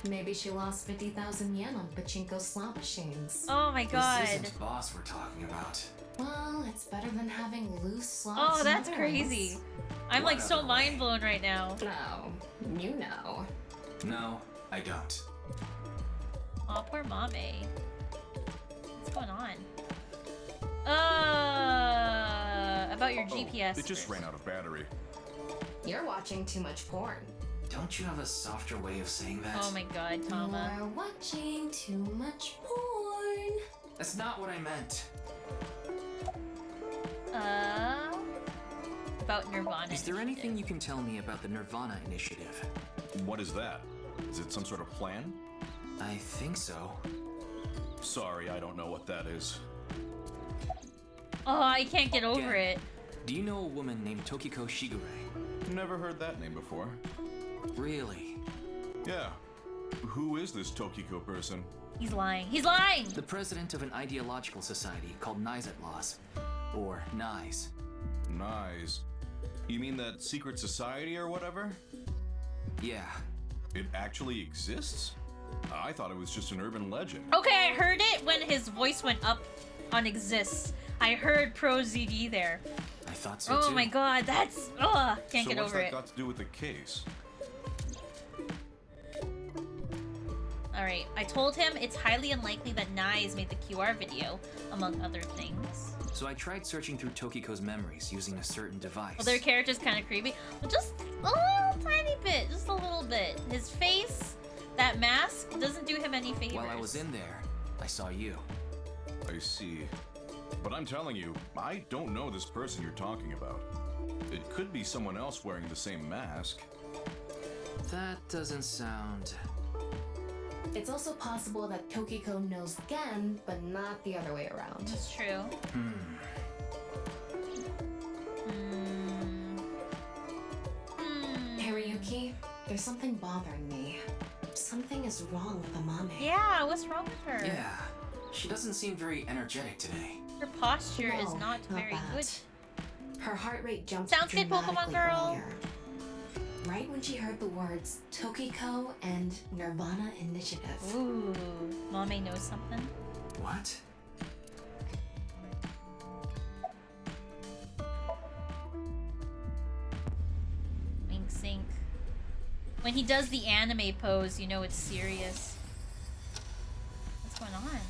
Maybe she lost 50,000 yen on pachinko slot machines. Oh my god. This isn't boss we're talking about. Well, it's better than having loose slots. Oh, and that's others. crazy. I'm like so Whatever. mind blown right now. No, you know. No, I don't. Oh, poor Mame. What's going on? About your GPS. It just first. ran out of battery. You're watching too much porn. Don't you have a softer way of saying that? Oh my god, Tama. You're watching too much porn. That's not what I meant. About Nirvana. Is there anything you can tell me about the Nirvana initiative? What is that? Is it some sort of plan? I think so. Sorry, I don't know what that is. Oh, I can't get over Yeah. it. Do you know a woman named Tokiko Shigure? Never heard that name before. Really? Yeah. Who is this Tokiko person? He's lying. He's lying! The president of an ideological society called Nizet Laws. Or NISE. Nice. You mean that secret society or whatever? Yeah. It actually exists? I thought it was just an urban legend. Okay, I heard it when his voice went up on exists. I heard Pro ZD there. I thought so Oh too. my god, that's... Ugh, can't So get what's over that it. got to do with the case? Alright, I told him it's highly unlikely that Nyes made the QR video, among other things. So I tried searching through Tokiko's memories using a certain device. Well, their character's kind of creepy. But just a little tiny bit. Just a little bit. His face, that mask, doesn't do him any favors. While I was in there, I saw you. I see. But I'm telling you, I don't know this person you're talking about. It could be someone else wearing the same mask. That doesn't sound... It's also possible that Tokiko knows Gen, but not the other way around. That's true. Hariyuki, there's something bothering me. Something is wrong with Amame. Yeah, what's wrong with her? Yeah. She doesn't seem very energetic today. Her posture is No, not very bad. good. Her heart rate jumped Sounds good, Pokemon dramatically girl. earlier. Right when she heard the words Tokiko and Nirvana Initiative. Ooh, Mame knows something. What? Wink sync. When he does the anime pose, you know it's serious. What's going on?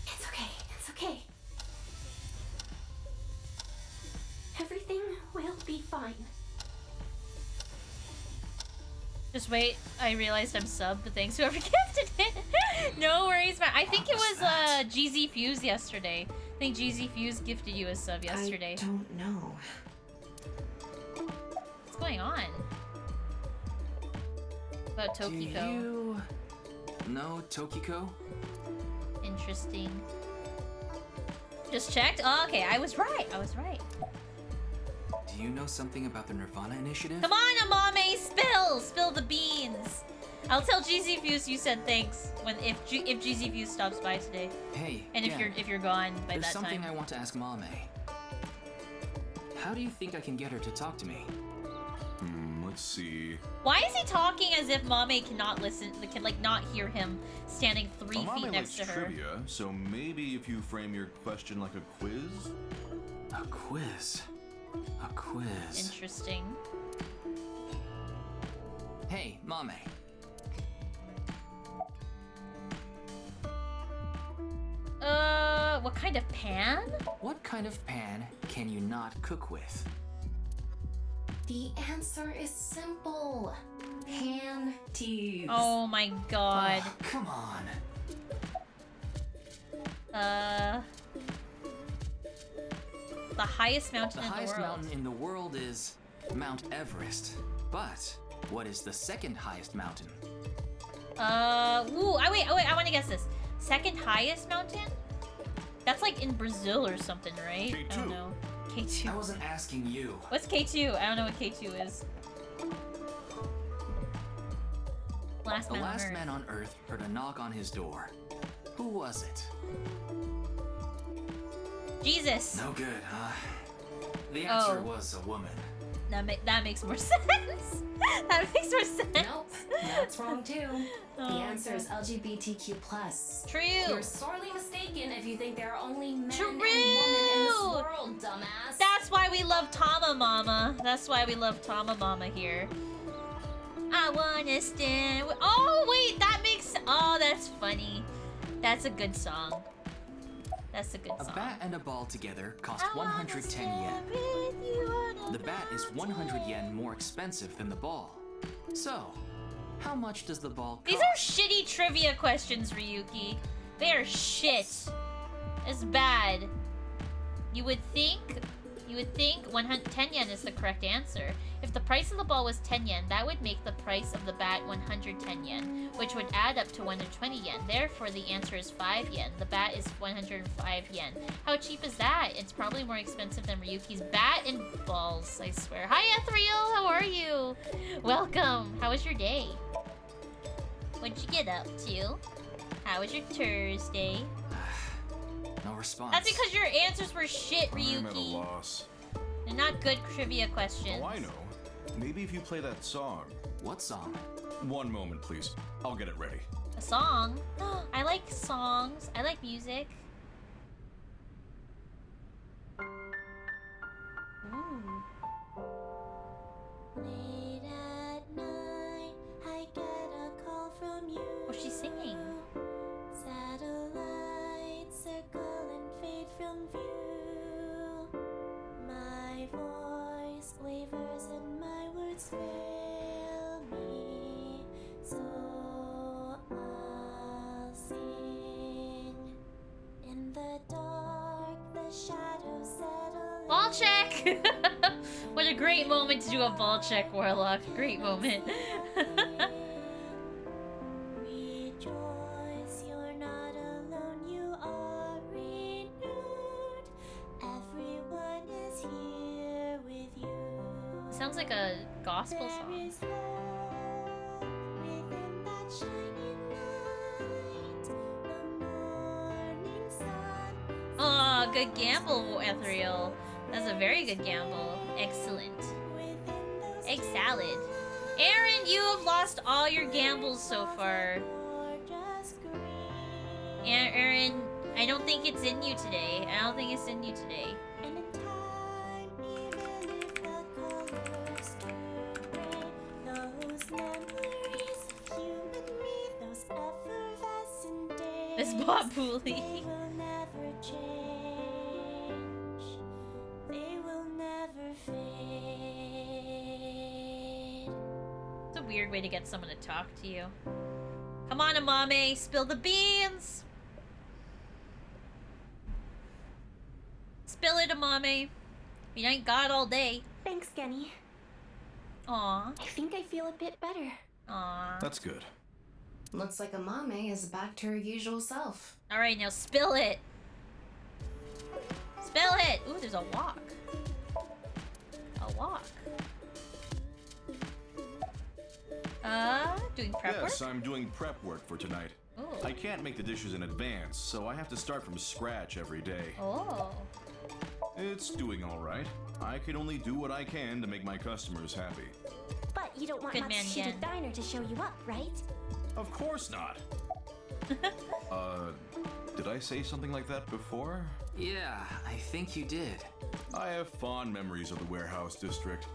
It's okay. It's okay. Everything will be fine. Just wait, I realized I'm subbed, but thanks whoever gifted it. No worries, man. I think it was GZ Fuse yesterday. I think GZ Fuse gifted you a sub yesterday. I don't know. What's going on? About Do Tokiko. you know Tokiko? Interesting. Just checked? Oh, okay, I was right. I was right. Do you know something about the Nirvana initiative? Come on, Amame, spill! Spill the beans. I'll tell GZ Fuse you said thanks when if GZ Fuse stops by today. Hey, And yeah, if you're gone by there's that something time. I want to ask Mame. How do you think I can get her to talk to me? Let's see. Why is he talking as if Mame cannot listen, can like not hear him standing 3 feet Amame next likes to her? trivia, so maybe if you frame your question like a quiz? A quiz. A quiz. Interesting. Hey, Mame. What kind of pan? What kind of pan can you not cook with? The answer is simple. Panties. Oh my god. Oh, come on. The highest mountain The in the highest world. mountain in the world is Mount Everest. But what is the second highest mountain? Wait, I want to guess this. Second highest mountain? That's like in Brazil or something, right? I don't K2. know. K2. I wasn't asking you. What's K2? I don't know what K2 is. Last The man last on Earth. man on Earth heard a knock on his door. Who was it? Jesus. No good, huh? The answer Oh. was a woman. That makes more sense. That makes more sense. Nope, that's wrong too. The Oh, answer is LGBTQ+. True. You're sorely mistaken if you think there are only men True. and women in this world, dumbass. That's why we love Tama Mama. That's why we love Tama Mama here. I wanna stand. Oh wait, that makes. Oh, that's funny. That's a good song. That's a good A song. bat and a ball together cost I wanna 110 stand yen. with you on a The bat is 100 yen more expensive than the ball. So, how much does the ball cost? These are shitty trivia questions, Ryuki. They are shit. It's bad. You would think 10 yen is the correct answer. If the price of the ball was 10 yen, that would make the price of the bat 110 yen, which would add up to 120 yen. Therefore, the answer is 5 yen. The bat is 105 yen. How cheap is that? It's probably more expensive than Ryuki's bat and balls, I swear. Hi, Ethereal! How are you? Welcome! How was your day? What'd you get up to? How was your Thursday? No response. That's because your answers were shit, I'm at a Ryuki. loss. They're not good trivia questions. Oh, I know. Maybe if you play that song. What song? One moment, please. I'll get it ready. A song? I like songs. I like music. Ooh. Late at night, I get a call from you. What's she singing? Satellites circle and fade from view. My voice wavers and my words fail me. So I'll sing. In the dark, the shadows settle. Ball check! What a great moment to do a ball check, Warlock. Great moment. Rejoice, you're not alone, you are renewed. Everyone is here with you. Sounds like a gospel There song. is hope within that shining light. The morning sun. Aw, good gamble, Ethereal. That's a very good gamble. Excellent. Within those Egg salad. Aaron, you have lost all your gambles so far. gorgeous green. Aaron, I don't think it's in you today. I don't think it's in you today. And in time, even if the colors turn gray, those memories of you and me, those effervescent days, This bot they bully. will never change. They will never fade. It's a weird way to get someone to talk to you. Come on, Amame, spill the beans! Spill it, Amame. You ain't got all day. Thanks, Genny. Aw. I think I feel a bit better. Aw. That's good. Looks like Amame is back to her usual self. Alright, now spill it. Spill it! Ooh, there's a walk. A walk. Doing prep Yes, work? I'm doing prep work for tonight. Ooh. I can't make the dishes in advance, so I have to start from scratch every day. Oh. It's doing all right. I can only do what I can to make my customers happy. But you don't want Good man, Matsushita Gen. Diner to show you up, right? Of course not. Did I say something like that before? Yeah, I think you did. I have fond memories of the warehouse district.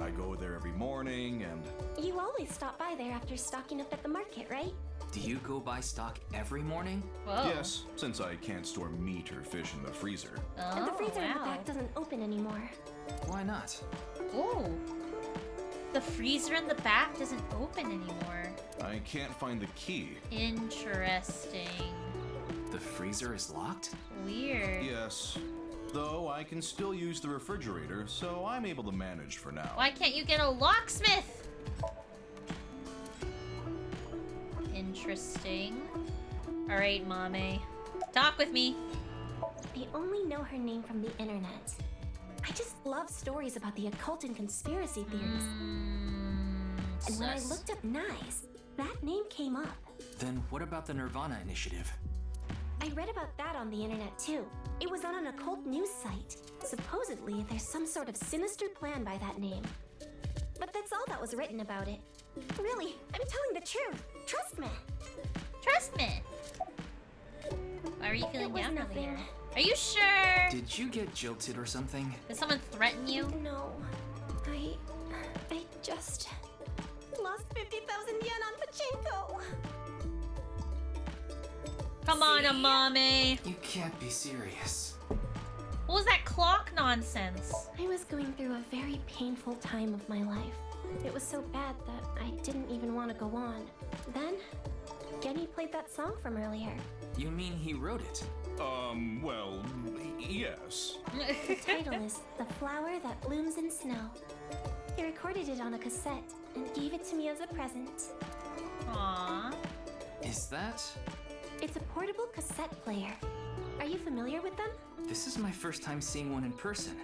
I go there every morning and... You always stop by there after stocking up at the market, right? Do you go buy stock every morning? Whoa. Yes, since I can't store meat or fish in the freezer. Oh, And the freezer in the wow. back doesn't open anymore. Why not? Ooh. The freezer in the back doesn't open anymore. I can't find the key. Interesting. The freezer is locked? Weird. Yes. Though I can still use the refrigerator, so I'm able to manage for now. Why can't you get a locksmith? Interesting. Alright, Mame. Talk with me. I only know her name from the internet. I just love stories about the occult and conspiracy theories. And when I Sus. looked up Nice, that name came up. Then what about the Nirvana Initiative? I read about that on the internet too. It was on an occult news site. Supposedly, there's some sort of sinister plan by that name. But that's all that was written about it. Really, I'm telling the truth. Trust me. Trust me. Why are you feeling was down nothing. earlier? Are you sure? Did you get jilted or something? Did someone threaten you? No, I just lost 50,000 yen on pachinko. Come on, Amame. You can't be serious. What was that clock nonsense? I was going through a very painful time of my life. It was so bad that I didn't even want to go on. Then, Genny played that song from earlier. You mean he wrote it? Well, yes. The title is The Flower That Blooms in Snow. He recorded it on a cassette and gave it to me as a present. Aww. Is that? It's a portable cassette player. Are you familiar with them? This is my first time seeing one in person.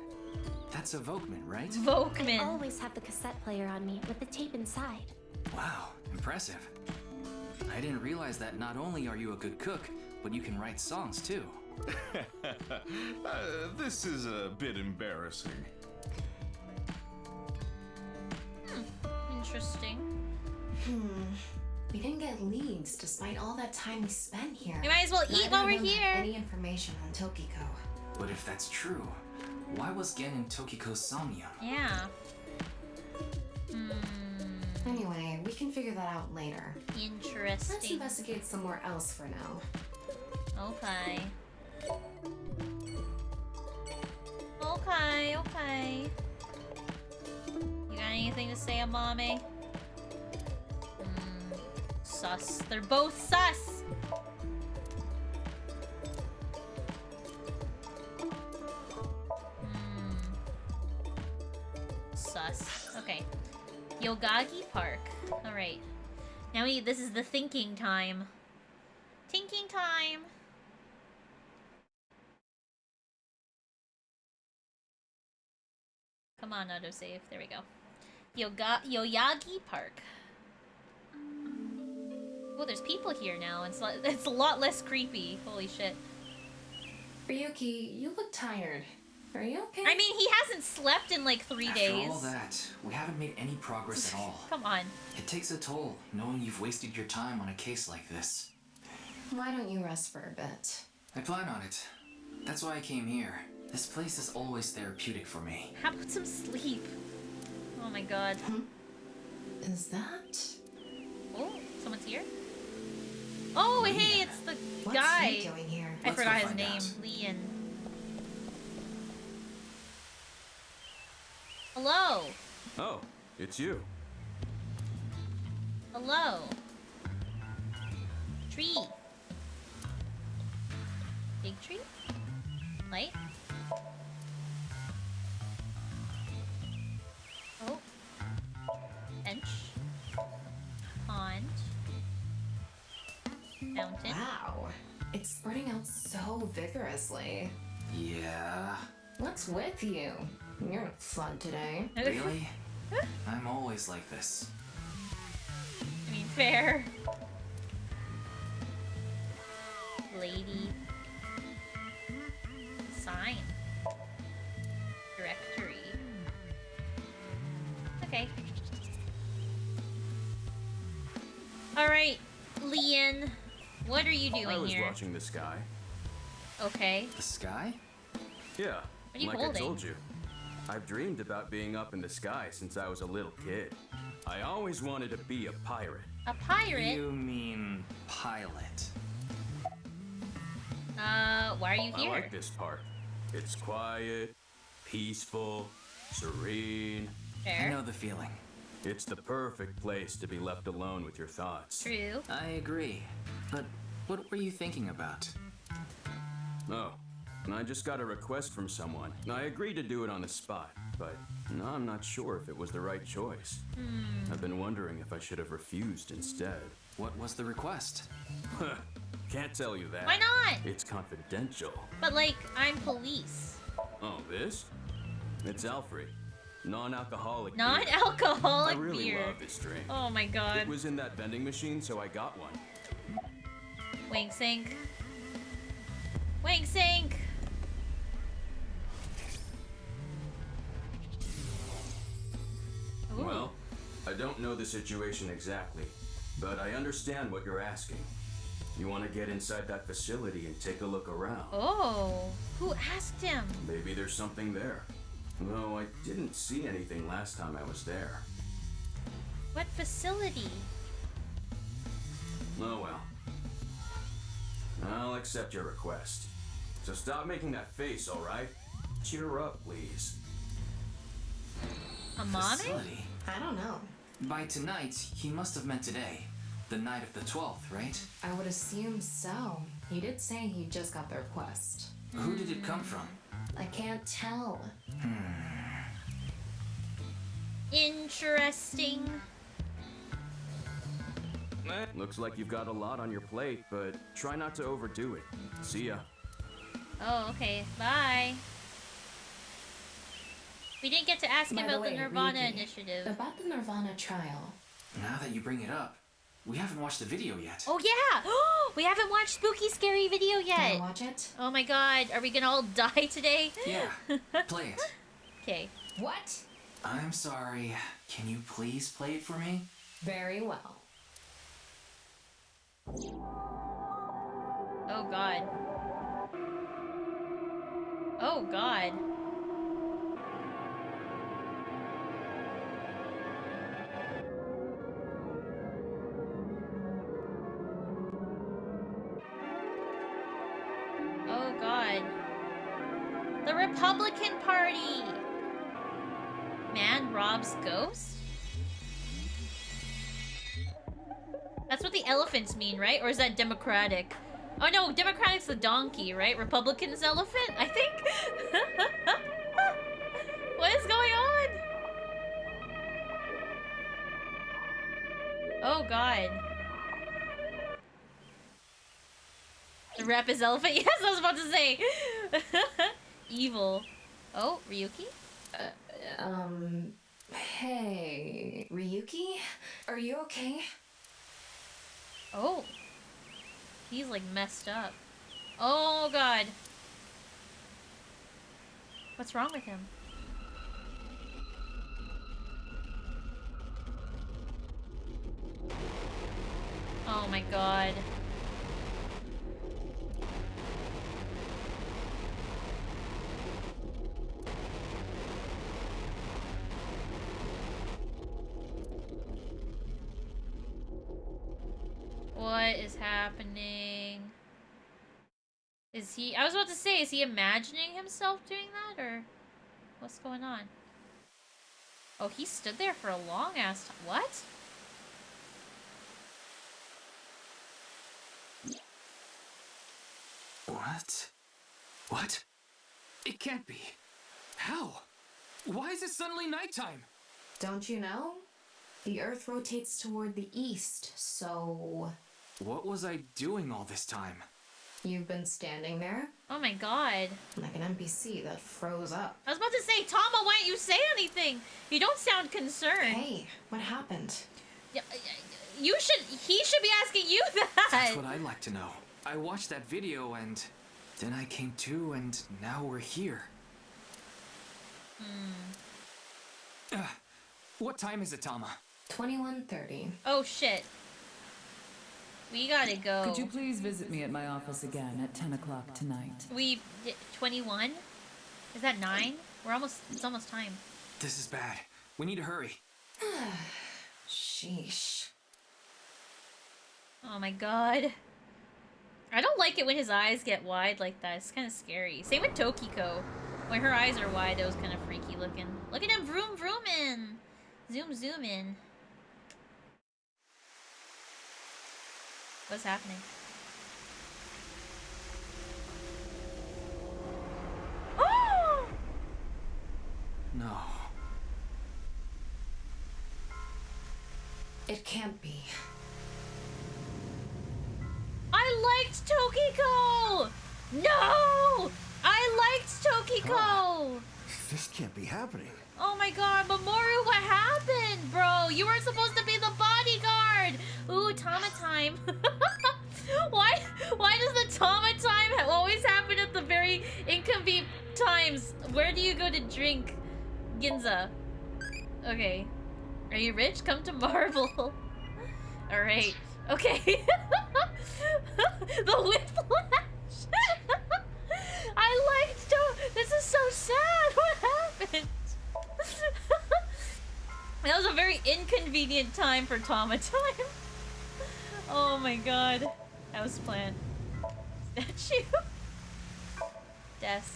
That's a Volkman, right? I Volkman. always have the cassette player on me with the tape inside. Wow, impressive. I didn't realize that not only are you a good cook, but you can write songs too. This is a bit embarrassing. Interesting. We didn't get leads despite all that time we spent here. We might as well eat Neither while of we're them here. had any information on Tokiko. But if that's true, why was Gen in Tokiko's Somnium? Yeah. Anyway, we can figure that out later. Let's Interesting. investigate somewhere else for now. Okay. Okay. You got anything to say, Amame? Sus. They're both sus! Sus. Okay. Yogagi Park. Alright. Now this is the thinking time. Thinking time! Come on, autosave. There we go. Yoyagi Park. Oh, there's people here now. It's a lot less creepy. Holy shit. Ryuki, you look tired. Are you okay? I mean, he hasn't slept in like 3 After days. all that, we haven't made any progress at all. Come on. It takes a toll, knowing you've wasted your time on a case like this. Why don't you rest for a bit? I plan on it. That's why I came here. This place is always therapeutic for me. How about some sleep? Oh my god. Is that? Oh, someone's here? Oh, hey, it's the What's guy. he doing here? I Let's forgot go his find name. out. Leon. Hello. Oh, it's you. Hello. Tree. Big tree? Light? Oh. Bench. Pond. Fountain. Wow. It's spreading out so vigorously. Yeah. What's with you? You're not fun today. Really? I'm always like this. I mean, fair. Lady. Sign. Directory. Okay. Alright, Leon. What are you doing I was here? watching the sky. Okay. The sky? Yeah, are you like holding? I told you. I've dreamed about being up in the sky since I was a little kid. I always wanted to be a pirate. A pirate? You mean pilot? Why are you here? I like this part. It's quiet, peaceful, serene. Fair. I know the feeling. It's the perfect place to be left alone with your thoughts. True. I agree. But what were you thinking about? Oh, and I just got a request from someone. I agreed to do it on the spot, but no, I'm not sure if it was the right choice. I've been wondering if I should have refused instead. What was the request? Can't tell you that. Why not? It's confidential. But like, I'm police. Oh, this? It's Alfred. Non-alcoholic beer. Non-alcoholic I really beer. love this drink. Oh my god. It was in that vending machine, so I got one. Wink sink. Wink sink. Ooh. Well, I don't know the situation exactly, but I understand what you're asking. You want to get inside that facility and take a look around. Oh, who asked him? Maybe there's something there. Though I didn't see anything last time I was there. What facility? Oh well. I'll accept your request. So stop making that face, alright? Cheer up, please. A mommy? Facility? I don't know. By tonight, he must have meant today. The night of the 12th, right? I would assume so. He did say he just got the request. Who did it come from? I can't tell. Interesting. Looks like you've got a lot on your plate, but try not to overdo it. See ya. Oh, okay. Bye. We didn't get to ask him By about the way, Nirvana Ryuki, initiative. About the Nirvana trial. Now that you bring it up, we haven't watched the video yet. Oh yeah! We haven't watched Spooky Scary Video Can I yet. watch it? Oh my god, are we gonna all die today? Yeah, play it. Okay. What? I'm sorry. Can you please play it for me? Very well. Oh god. Oh god. Oh god. The Republican Party! Man robs ghost? That's what the elephants mean, right? Or is that Democratic? Oh no, Democratic's the donkey, right? Republican's elephant, I think? What is going on? Oh god. The rep is elephant? Yes, I was about to say! Evil. Oh, Ryuki? Hey, Ryuki? Are you okay? Oh. He's like messed up. Oh god. What's wrong with him? Oh my god. What is happening? Is he... I was about to say, is he imagining himself doing that, or... What's going on? Oh, he stood there for a long-ass time. What? What? What? It can't be. How? Why is it suddenly nighttime? Don't you know? The Earth rotates toward the east, so... What was I doing all this time? You've been standing there? Oh my god. Like an NPC that froze up. I was about to say, Tama, why didn't you say anything? You don't sound concerned. Hey, what happened? You should... He should be asking you that! That's what I'd like to know. I watched that video and... then I came to and now we're here. What time is it, Tama? 21:30. Oh shit. We gotta go. Could you please visit me at my office again at 10 o'clock tonight? 21? Is that 9? It's almost time. This is bad. We need to hurry. Sheesh. Oh my god. I don't like it when his eyes get wide like that. It's kind of scary. Same with Tokiko. When her eyes are wide, it was kind of freaky looking. Look at him vroom vroomin'. Zoom in. What's happening? Oh! No. It can't be. I liked Tokiko! No! I liked Tokiko! This can't be happening. Oh my god, Mamoru, what happened, bro? You were supposed to be the bodyguard! Ooh, Tama time. Why does the Tama time always happen at the very inconvenient times? Where do you go to drink? Ginza. Okay. Are you rich? Come to Marvel. Alright. Okay. The whiplash. I liked this is so sad. What happened? That was a very inconvenient time for Tama time. Oh my god. That was planned. Statue. Desk.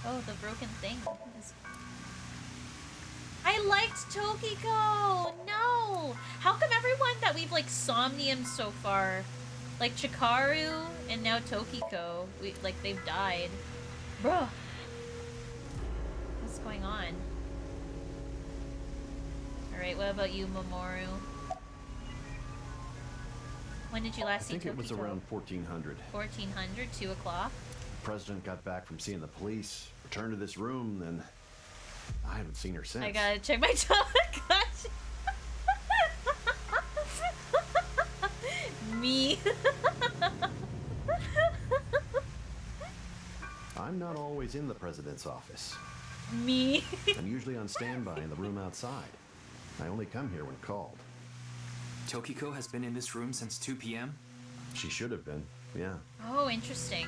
Oh, the broken thing. I liked Tokiko! No! How come everyone that we've like somniumed so far, like Chikaru and now Tokiko, they've died? Bruh. What's going on? Alright, what about you, Mamoru? When did you last see Tokiko? I think it was around 1400. 1400, 2 o'clock. The president got back from seeing the police, returned to this room, then I haven't seen her since. I gotta check my Gotcha. Me. I'm not always in the president's office. Me. I'm usually on standby in the room outside. I only come here when called. Tokiko has been in this room since 2 p.m.? She should have been, yeah. Oh, interesting.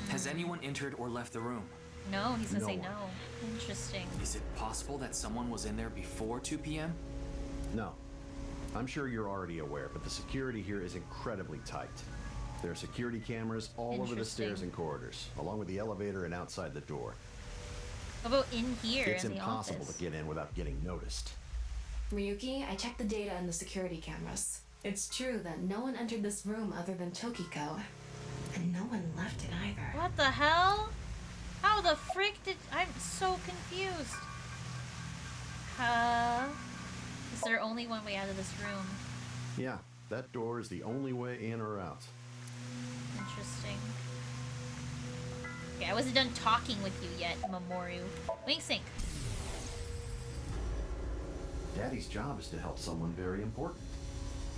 Has anyone entered or left the room? No, he's gonna say one. no. Interesting. Is it possible that someone was in there before 2 p.m.? No. I'm sure you're already aware, but the security here is incredibly tight. There are security cameras all over the stairs and corridors, along with the elevator and outside the door. How about in here It's in the impossible office? to get in without getting noticed. Ryuki, I checked the data in the security cameras. It's true that no one entered this room other than Tokiko. And no one left it either. What the hell? How the frick did... I'm so confused. Is there only one way out of this room? Yeah, that door is the only way in or out. Interesting. Okay, I wasn't done talking with you yet, Mamoru. Wink sync. Daddy's job is to help someone very important.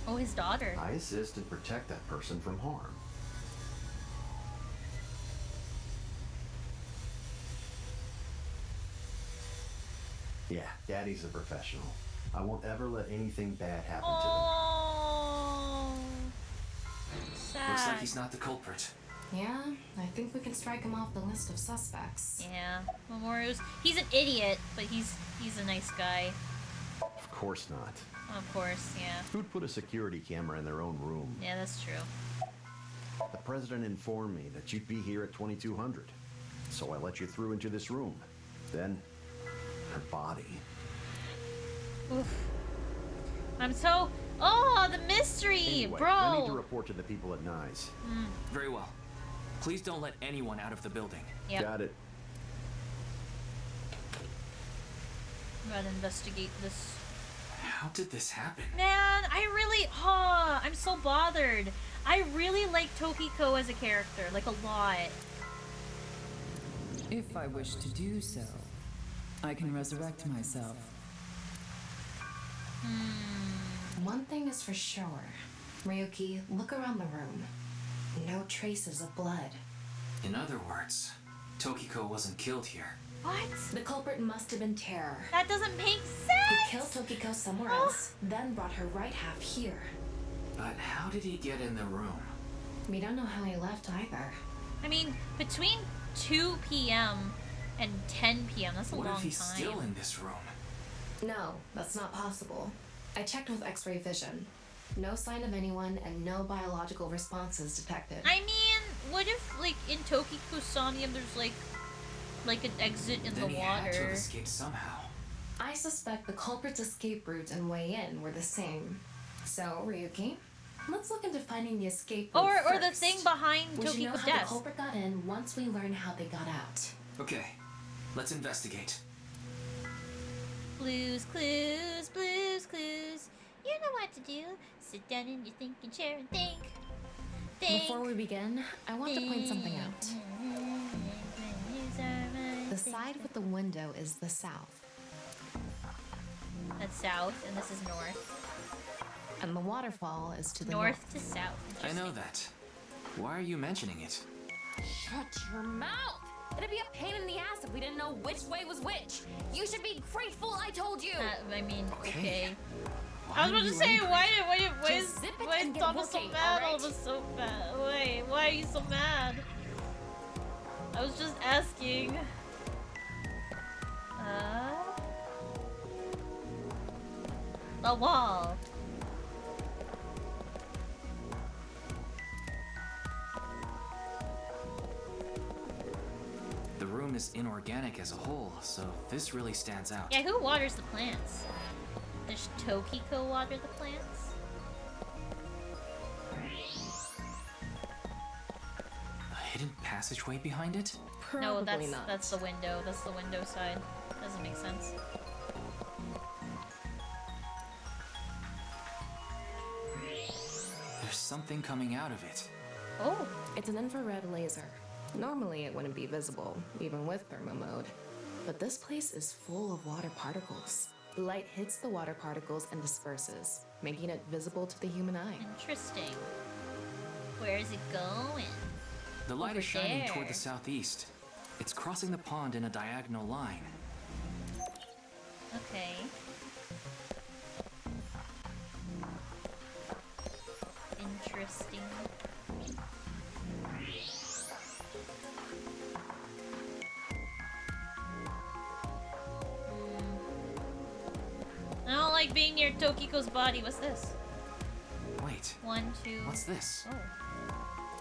Oh, his daughter. I assist and protect that person from harm. Yeah, Daddy's a professional. I won't ever let anything bad happen Oh, sad. Looks like he's not the culprit. Yeah, I think we can strike him off the list of suspects. Yeah, Mamoru's... He's an idiot, but he's a nice guy. to them. Of course not. Of course, yeah. Who'd put a security camera in their own room? Yeah, that's true. The president informed me that you'd be here at 2200. So I let you through into this room. Then, her body. Oof. I'm so... Oh, the mystery, Anyway, bro! I need to report to the people at Nyes. Very well. Please don't let anyone out of the building. Yep. Got it. I'm gonna investigate this. How did this happen? Man, I'm so bothered. I really like Tokiko as a character, like a lot. If I wish to do so, I can resurrect myself. One thing is for sure. Ryuki, look around the room. No traces of blood. In other words, Tokiko wasn't killed here. What? The culprit must have been Terror. That doesn't make He sense! killed Tokiko somewhere else, then brought her right half here. But how did he get in the room? We don't know how he left either. I mean, between 2 p.m. And 10 p.m. That's a What long if he's time. still in this room? No, that's not possible. I checked with X-ray vision. No sign of anyone and no biological responses detected. I mean, what if, like, in Tokiko Somnium there's, like an exit in Then the he had to have water? escaped somehow. I suspect the culprit's escape route and way in were the same. So, Ryuki, let's look into finding the escape route Or the first. thing behind We should know Tokiko's how the desk. culprit got in once we learn how they got out. Okay, let's investigate. Blues Clues, Blues Clues. You know what to do. Sit down in your thinking chair and think. Before we begin, I want to point something out. The side with the window is the south. That's south, and this is north. And the waterfall is to the North to south. I know that. Why are you mentioning it? Shut your mouth! It'd be a pain in the ass if we didn't know which way was which. You should be grateful I told you. I mean, Okay. okay. Why I was about are to you say, angry? why Just zip it is and get Thomas so working, mad? alright? All of us so mad. Wait, why are you so mad? I was just asking. The wall. The room is inorganic as a whole, so this really stands out. Yeah, who waters the plants? Does Tokiko water the plants? A hidden passageway behind it? No, Probably not. that's the window. That's the window side. Doesn't make sense. There's something coming out of it. Oh, It's an infrared laser. Normally it wouldn't be visible, even with thermo mode. But this place is full of water particles. The light hits the water particles and disperses, making it visible to the human eye. interesting. Where is it going? The light Over is shining there. toward the southeast. It's crossing the pond in a diagonal line. Okay. Interesting. I don't like being near Tokiko's body. What's this? Wait, 1, 2. what's this? Oh.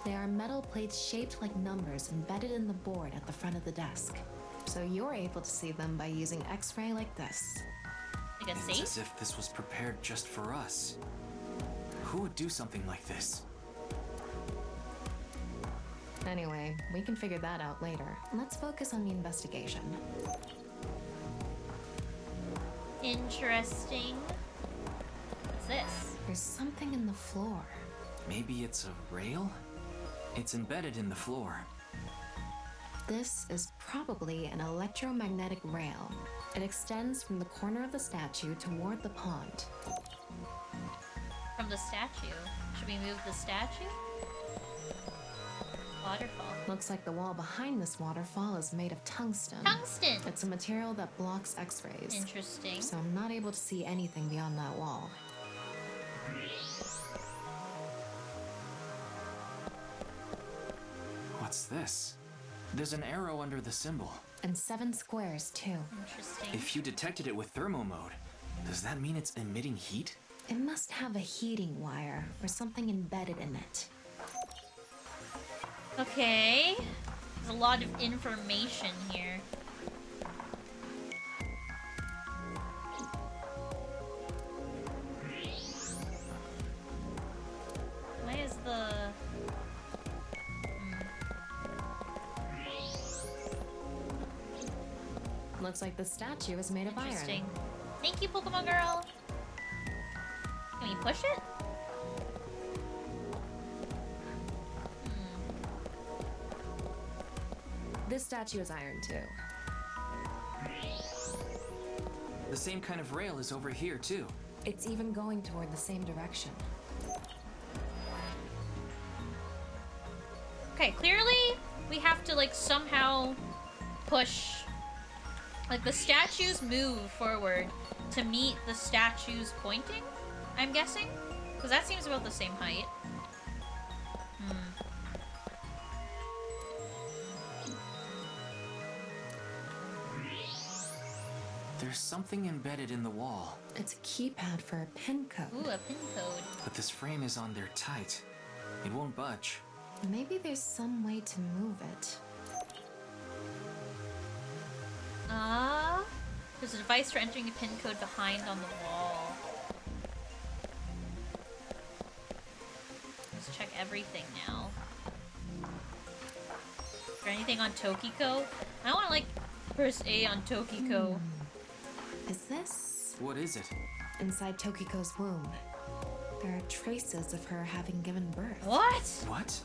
They are metal plates shaped like numbers embedded in the board at the front of the desk. So you're able to see them by using X-ray like this. Like a It's safe? as if this was prepared just for us. Who would do something like this? Anyway, we can figure that out later. Let's focus on the investigation. Interesting. What's this? There's something in the floor. Maybe it's a rail? It's embedded in the floor. This is probably an electromagnetic rail. It extends from the corner of the statue toward the pond. From the statue. Should we move the statue? Waterfall. Looks like the wall behind this waterfall is made of tungsten. Tungsten! It's a material that blocks X-rays. Interesting. So I'm not able to see anything beyond that wall. What's this? There's an arrow under the symbol. And 7 squares, too. Interesting. If you detected it with thermo mode, does that mean it's emitting heat? It must have a heating wire or something embedded in it. Okay. There's a lot of information here. Why is the... Looks like the statue is made of iron. Interesting. Thank you, Pokemon Girl. Can we push it? This statue is iron, too. The same kind of rail is over here, too. It's even going toward the same direction. Okay, clearly we have to like somehow push, like the statues move forward to meet the statues pointing, I'm guessing? Because that seems about the same height. There's something embedded in the wall. It's a keypad for a pin code. Ooh, a pin code. But this frame is on there tight. It won't budge. Maybe there's some way to move it. There's a device for entering a pin code behind on the wall. Let's check everything now. Is there anything on Tokiko? I want to like press A on Tokiko. Is this? What is it? Inside Tokiko's womb. There are traces of her having given birth. What? What?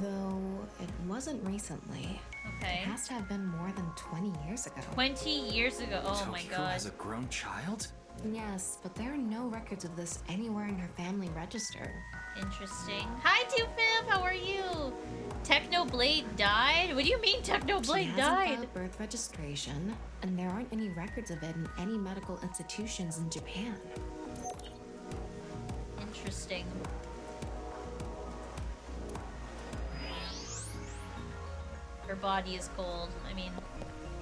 Though it wasn't recently. Okay. It has to have been more than 20 years ago. 20 years ago. Oh my Tokiko god. has a grown child? Yes, but there are no records of this anywhere in her family register. Interesting. Hi, Doofib. How are you? Technoblade died? What do you mean Technoblade She hasn't died? filed birth registration, and there aren't any records of it in any medical institutions in Japan. Interesting. Her body is cold. I mean,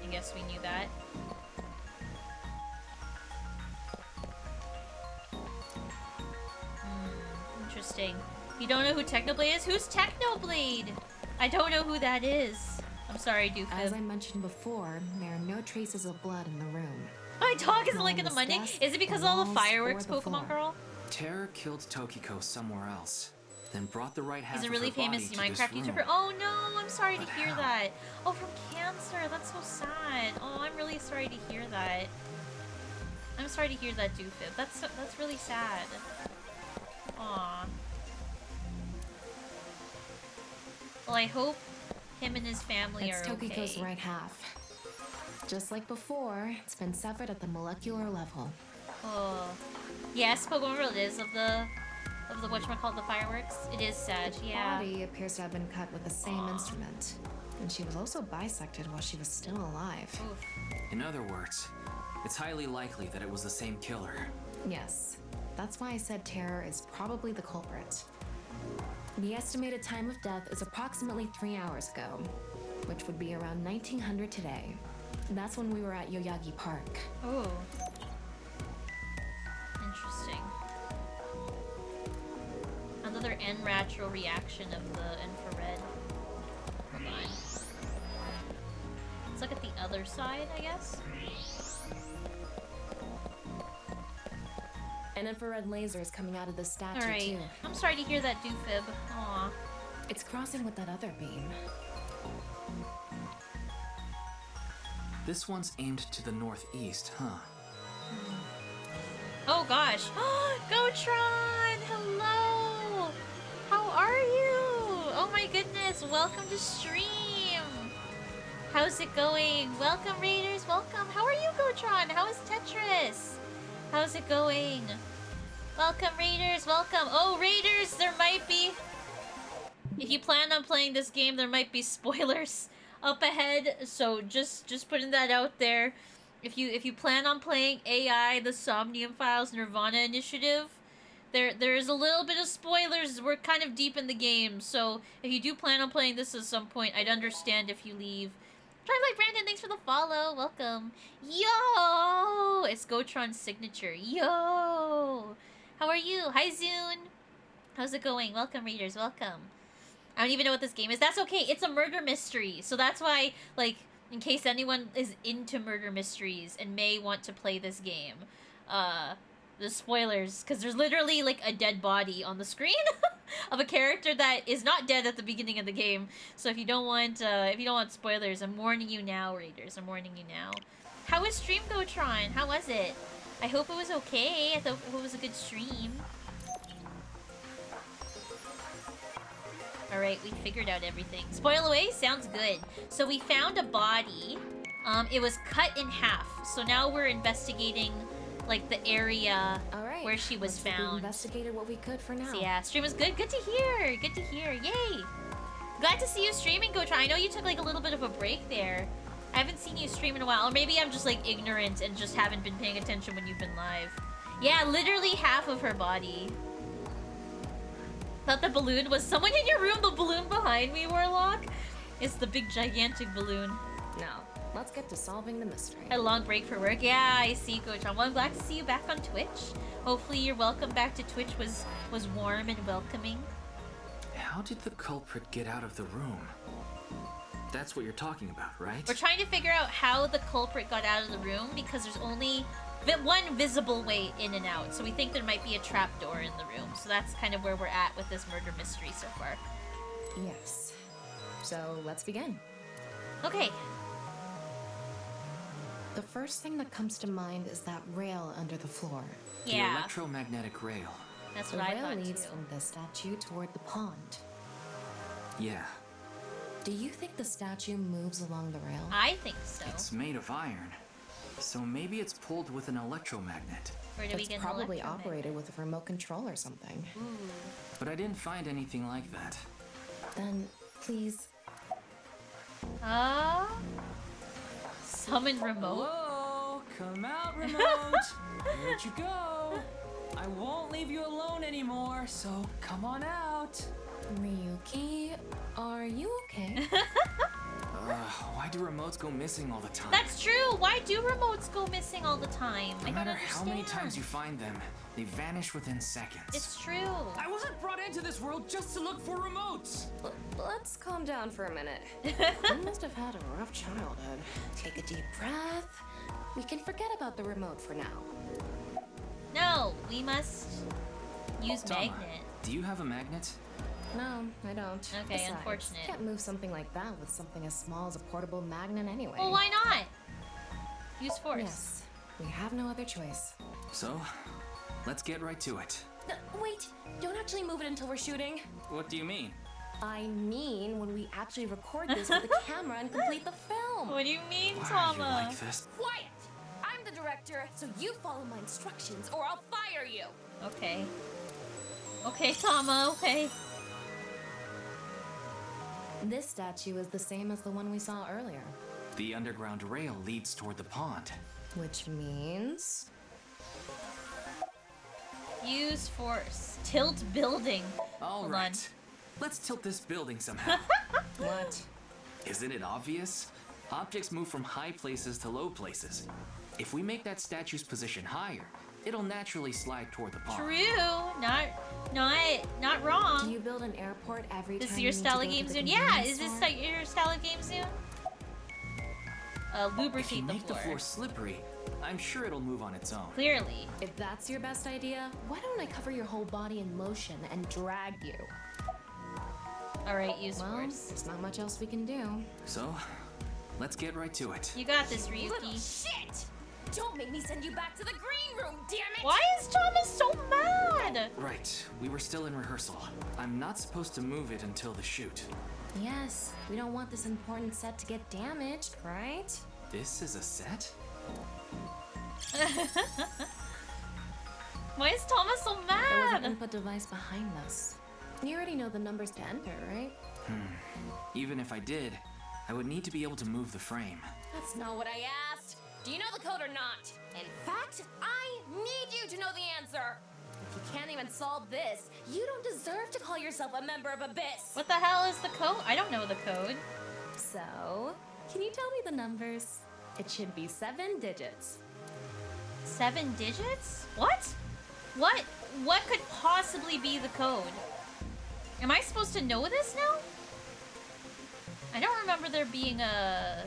I guess we knew that. Interesting. You don't know who Technoblade is? Who's Technoblade? I don't know who that is. I'm sorry, Doofib. As I mentioned before, there are no traces of blood in the room. My dog isn't No liking the on money. desk, Is it because the of all the walls, fireworks, or the Pokemon floor. Girl? Terror killed Tokiko somewhere else, then brought the right half He's a of really her body famous to Minecraft this room. YouTuber. Oh no, I'm sorry But to hear how? that. Oh, from cancer. That's so sad. Oh, I'm really sorry to hear that. I'm sorry to hear that, Doofib. That's really sad. Aw. Well, I hope him and his family It's are Tokiko's okay. right half. Just like before, it's been severed at the molecular level. Oh. Yes, Pokemon World is of the whatchamacallit, the fireworks. It is sad, yeah. Body appears to have been cut with the same instrument. And she was also bisected while she was still alive. Oof. In other words, it's highly likely that it was the same killer. Yes. That's why I said Terror is probably the culprit. The estimated time of death is approximately 3 hours ago, which would be around 1900 today. That's when we were at Yoyagi Park. Oh. Interesting. Another natural reaction of the infrared. Hold on. Let's look at the other side, I guess. An infrared laser is coming out of the statue, Alright. too. I'm sorry to hear that, Doofib. Aw. It's crossing with that other beam. This one's aimed to the northeast, huh? Oh gosh. Gotron! Hello! How are you? Oh my goodness, welcome to stream! How's it going? Welcome, Raiders, welcome. How are you, Gotron? How is Tetris? How's it going? Welcome, Raiders, welcome. Oh, Raiders, there might be... If you plan on playing this game, there might be spoilers up ahead, so just putting that out there. If you plan on playing AI, the Somnium Files Nirvana Initiative, there is a little bit of spoilers. We're kind of deep in the game, so if you do plan on playing this at some point, I'd understand if you leave. Twilight Brandon, thanks for the follow. Welcome. Yo! It's Gotron's signature. Yo! How are you? Hi, Zune. How's it going? Welcome, readers. Welcome. I don't even know what this game is. That's okay. It's a murder mystery. So that's why, like, in case anyone is into murder mysteries and may want to play this game, the spoilers, because there's literally, like, a dead body on the screen of a character that is not dead at the beginning of the game. So if you don't want spoilers, I'm warning you now, Raiders. I'm warning you now. How was stream, Gotron? How was it? I hope it was okay. I hope it was a good stream. Alright, we figured out everything. Spoil away? Sounds good. So we found a body. It was cut in half. So now we're investigating, like, the area where she was Looks like we found. investigated what we could for now. So yeah, stream was good. Good to hear. Good to hear. Yay! Glad to see you streaming, Gotron. I know you took, like, a little bit of a break there. I haven't seen you stream in a while. Or maybe I'm just, like, ignorant and just haven't been paying attention when you've been live. Yeah, literally half of her body. Thought the balloon was someone in your room. The balloon behind me, Warlock. It's the big gigantic balloon. Now, let's get to solving the mystery. A long break for work. Yeah, I see, Coach. Well, I'm glad to see you back on Twitch. Hopefully your welcome back to Twitch was warm and welcoming. How did the culprit get out of the room? That's what you're talking about, right? We're trying to figure out how the culprit got out of the room because there's only one visible way in and out. So we think there might be a trapdoor in the room. So that's kind of where we're at with this murder mystery so far. Yes. So let's begin. Okay. The first thing that comes to mind is that rail under the floor. Yeah. The electromagnetic rail. That's The what I rail thought leads too. from the statue toward the pond. Yeah. Do you think the statue moves along the rail? I think so. It's made of iron. So maybe it's pulled with an electromagnet. Where do we It's get an probably electromagnet? operated with a remote control or something. Ooh. But I didn't find anything like that. Then, please. Summon remote. Hello? Come out, remote. Where'd you go? I won't leave you alone anymore, so come on out. Ryuki, are you okay? Why do remotes go missing all the time? That's true. Why do remotes go missing all the time? No I don't matter understand. how many times you find them, they vanish within seconds. It's true. I wasn't brought into this world just to look for remotes. Let's calm down for a minute. You must have had a rough childhood. Take a deep breath. We can forget about the remote for now. No, we must use Tama, magnet. do you have a magnet? No, I don't. Okay, Besides, unfortunate. You can't move something like that with something as small as a portable magnet anyway. Well, why not? Use force. Yes, we have no other choice. So, let's get right to it. Wait, don't actually move it until we're shooting. What do you mean? I mean when we actually record this with a camera and complete the film. What do you mean, Why Tama? are you like this? Quiet! I'm the director, so you follow my instructions or I'll fire you! Okay. Okay, Tama, okay. This statue is the same as the one we saw earlier. The underground rail leads toward the pond. Which means... Use force. Tilt building. All Hold right. on. Let's tilt this building somehow. What? Isn't it obvious? Objects move from high places to low places. If we make that statue's position higher, it'll naturally slide toward the pond. True. Not wrong. Do you build an airport every This time is you your need to style go of to game the soon? Yeah, convenience is this store? your style of game soon? If you Lubricate make the the floor slippery, I'm sure it'll move on its own. Clearly. If that's your best idea, why don't I cover your whole body in motion and drag you? Alright, use Well, force. there's not much else we can do. So, let's get right to it. You got this, Little Ryuki. shit! Don't make me send you back to the green room, damn it! Why is Thomas so mad? Right, we were still in rehearsal. I'm not supposed to move it until the shoot. Yes, we don't want this important set to get damaged, right? This is a set? Why is Thomas so There was an mad? input device behind this. You already know the numbers to enter, right? Even if I did, I would need to be able to move the frame. That's not what I asked. Do you know the code or not? In fact, I need you to know the answer. If you can't even solve this, you don't deserve to call yourself a member of Abyss. What the hell is the code? I don't know the code. So, can you tell me the numbers? It should be 7 digits. 7 digits? What? What could possibly be the code? Am I supposed to know this now? I don't remember there being a...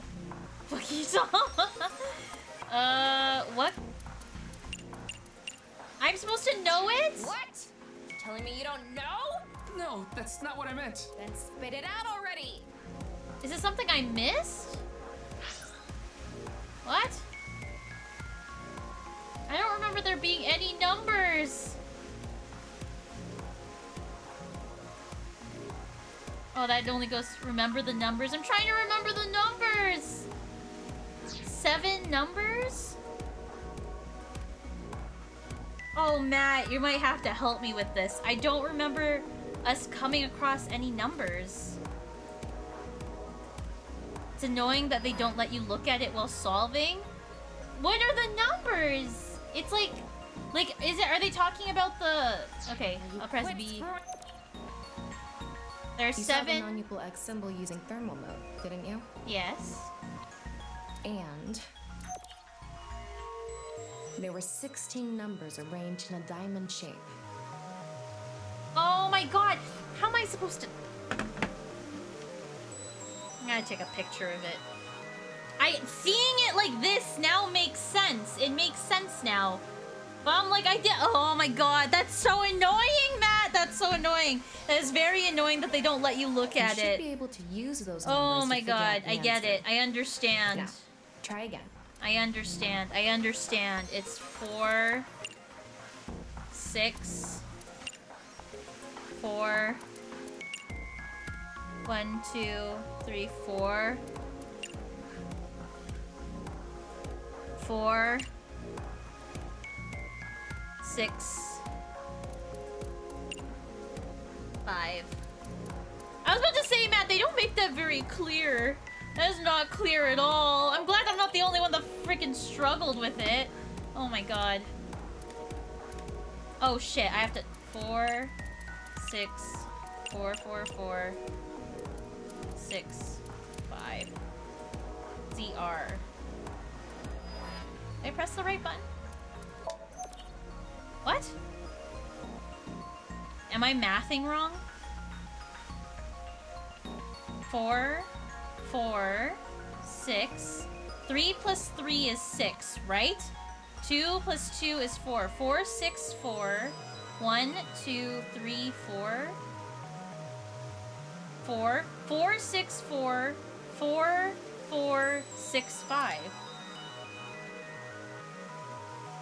what? I'm supposed to know it? What? You telling me you don't know? No, that's not what I meant. Then spit it out already. Is it something I missed? What? I don't remember there being any numbers. Oh, that only goes to remember the numbers. I'm trying to remember the numbers. 7 numbers? Oh, Matt, you might have to help me with this. I don't remember us coming across any numbers. It's annoying that they don't let you look at it while solving. What are the numbers? It's like, are they talking about the, okay, I'll press B. There's You saw the 7. non-equal X symbol using thermal mode, didn't you? Yes. And there were 16 numbers arranged in a diamond shape. Oh my god! How am I supposed to... I gotta take a picture of it. Seeing it like this now makes sense. It makes sense now. But I'm like, oh my god, that's so annoying, Matt! That's so annoying. That is very annoying that they don't let you look at You it. should be able to use those numbers Oh my to figure out god, the I get answer. it. I understand. Now, try again. I understand. I understand. It's 4, 6, 4, 1, 2, 3, 4, 4, 6, 5. I was about to say, Matt, they don't make that very clear. That is not clear at all. I'm glad I'm not the only one that freaking struggled with it. Oh my god. Oh shit, I have to... 4, 6, 4, 4, 4, 6, 5. ZR. Did I press the right button? What? Am I mathing wrong? 4, 4, 6. 3 plus 3 is 6, right? 2 plus 2 is 4. 4, 6, 4. 1, 2, 3, 4. 4. 4, 6, 4. 4, 4, 6, 5.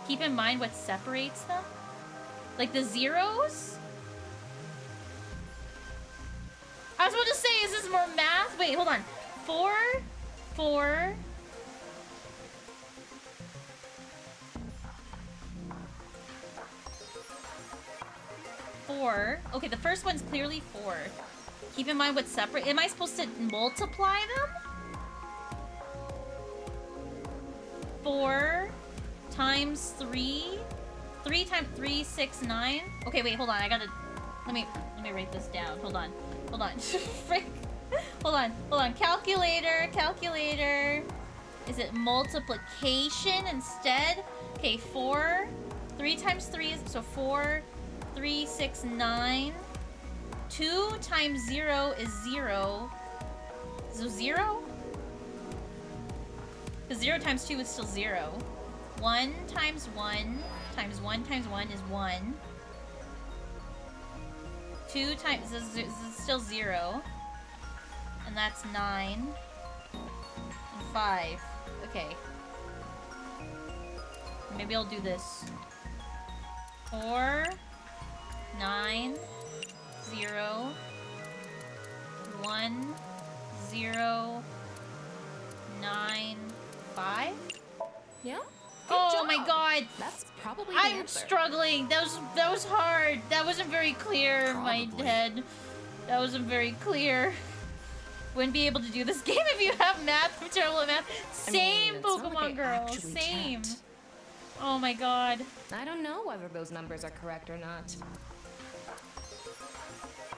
Keep in mind what separates them? Like the zeros? I was about to say, is this more math? Wait, hold on. 4, 4. Okay, the first one's clearly 4. Keep in mind what's separate. Am I supposed to multiply them? 4 times 3. 3 times 3, 6, 9. Okay, wait, hold on. I gotta... Let me write this down. Hold on. Hold on. Frick. Hold on. Calculator. Is it multiplication instead? Okay, 4. 3 times 3 is... So 4, 3, 6, 9. 2 times 0 is 0. So 0? Because 0 times 2 is still 0. 1 times 1 times 1 times 1 is 1. 2 times... This is still 0. And that's 9. And 5. Okay. Maybe I'll do this. 4, 9, 0, 1, 0, 9, 5? Yeah? Oh my god! That's probably the I'm answer. struggling. That was hard. That wasn't very clear in my head. That wasn't very clear. Wouldn't be able to do this game if you have math. I'm terrible at math. Same it's not like I Pokemon girl. actually Same. checked. Oh my god. I don't know whether those numbers are correct or not.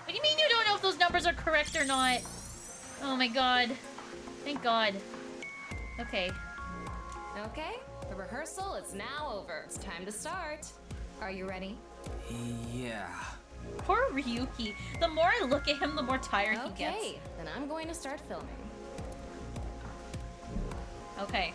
What do you mean you don't know if those numbers are correct or not? Oh my god. Thank god. Okay. Okay, the rehearsal is now over. It's time to start. Are you ready? Yeah. Poor Ryuki. The more I look at him, the more tired he gets. Okay, then I'm going to start filming. Okay.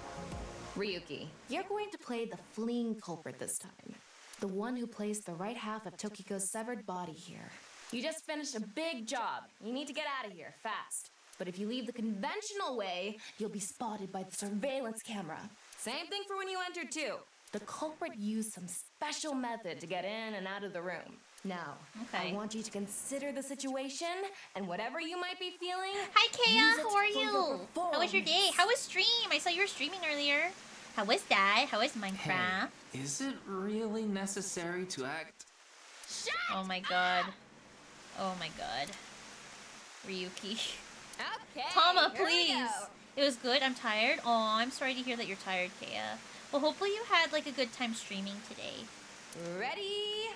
Ryuki, you're going to play the fleeing culprit this time. The one who placed the right half of Tokiko's severed body here. You just finished a big job. You need to get out of here, fast. But if you leave the conventional way, you'll be spotted by the surveillance camera. Same thing for when you entered, too. The culprit used some special method to get in and out of the room. Now, Okay. I want you to consider the situation, and whatever you might be feeling... Hi, use Kea. it How are for your you? How was your day? How was stream? I saw you were streaming earlier. How was that? How was Minecraft? Hey, is it really necessary to act? Oh my god. Oh my god. Ryuki. Okay. Tama, here we please. go. It was good. I'm tired. Oh, I'm sorry to hear that you're tired, Kea. Well, hopefully you had like a good time streaming today. Ready?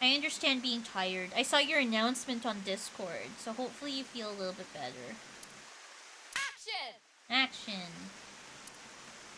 I understand being tired. I saw your announcement on Discord, so hopefully you feel a little bit better. Action! Action.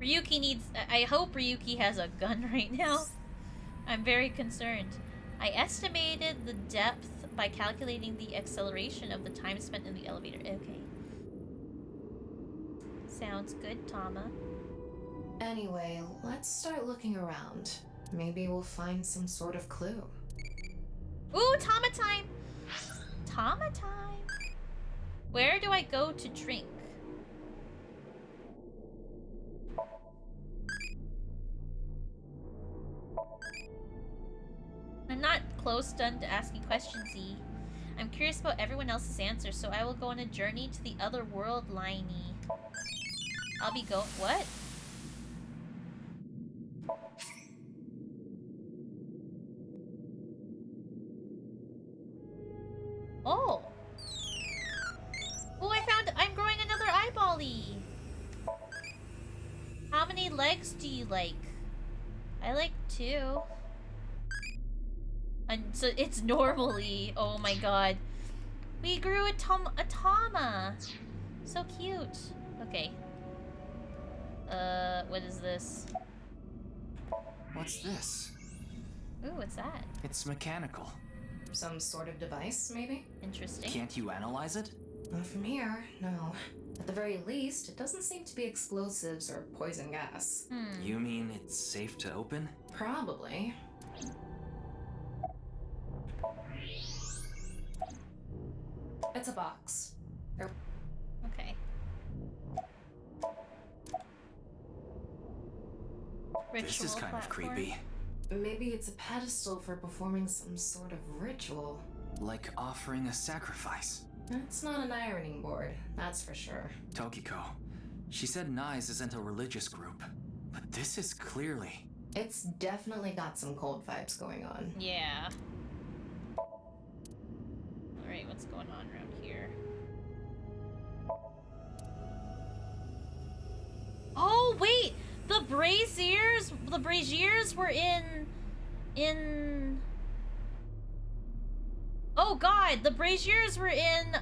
Ryuki needs... I hope Ryuki has a gun right now. I'm very concerned. I estimated the depth by calculating the acceleration of the time spent in the elevator. Okay. Sounds good, Tama. Anyway, let's start looking around. Maybe we'll find some sort of clue. Ooh, Tama time! Tama time! Where do I go to drink? I'm not close done to asking questions, Z. I'm curious about everyone else's answers, so I will go on a journey to the other world, Liney. I'll be what? Oh! Oh, I'm growing another eyeball-y! How many legs do you like? I like 2. And so it's normally, oh my god. We grew a Tama! So cute. Okay. What is this? What's this? Ooh, what's that? It's mechanical. Some sort of device, maybe? Interesting. Can't you analyze it? Not from here, no. At the very least, it doesn't seem to be explosives or poison gas. You mean it's safe to open? Probably. It's a box. Okay. This is kind of creepy. Maybe it's a pedestal for performing some sort of ritual. Like offering a sacrifice. It's not an ironing board, that's for sure. Tokiko. She said Nyes isn't a religious group. But this is clearly... It's definitely got some cold vibes going on. Yeah. Alright, what's going on around here? Oh, wait! The Braziers were in... Oh god, the Braziers were in,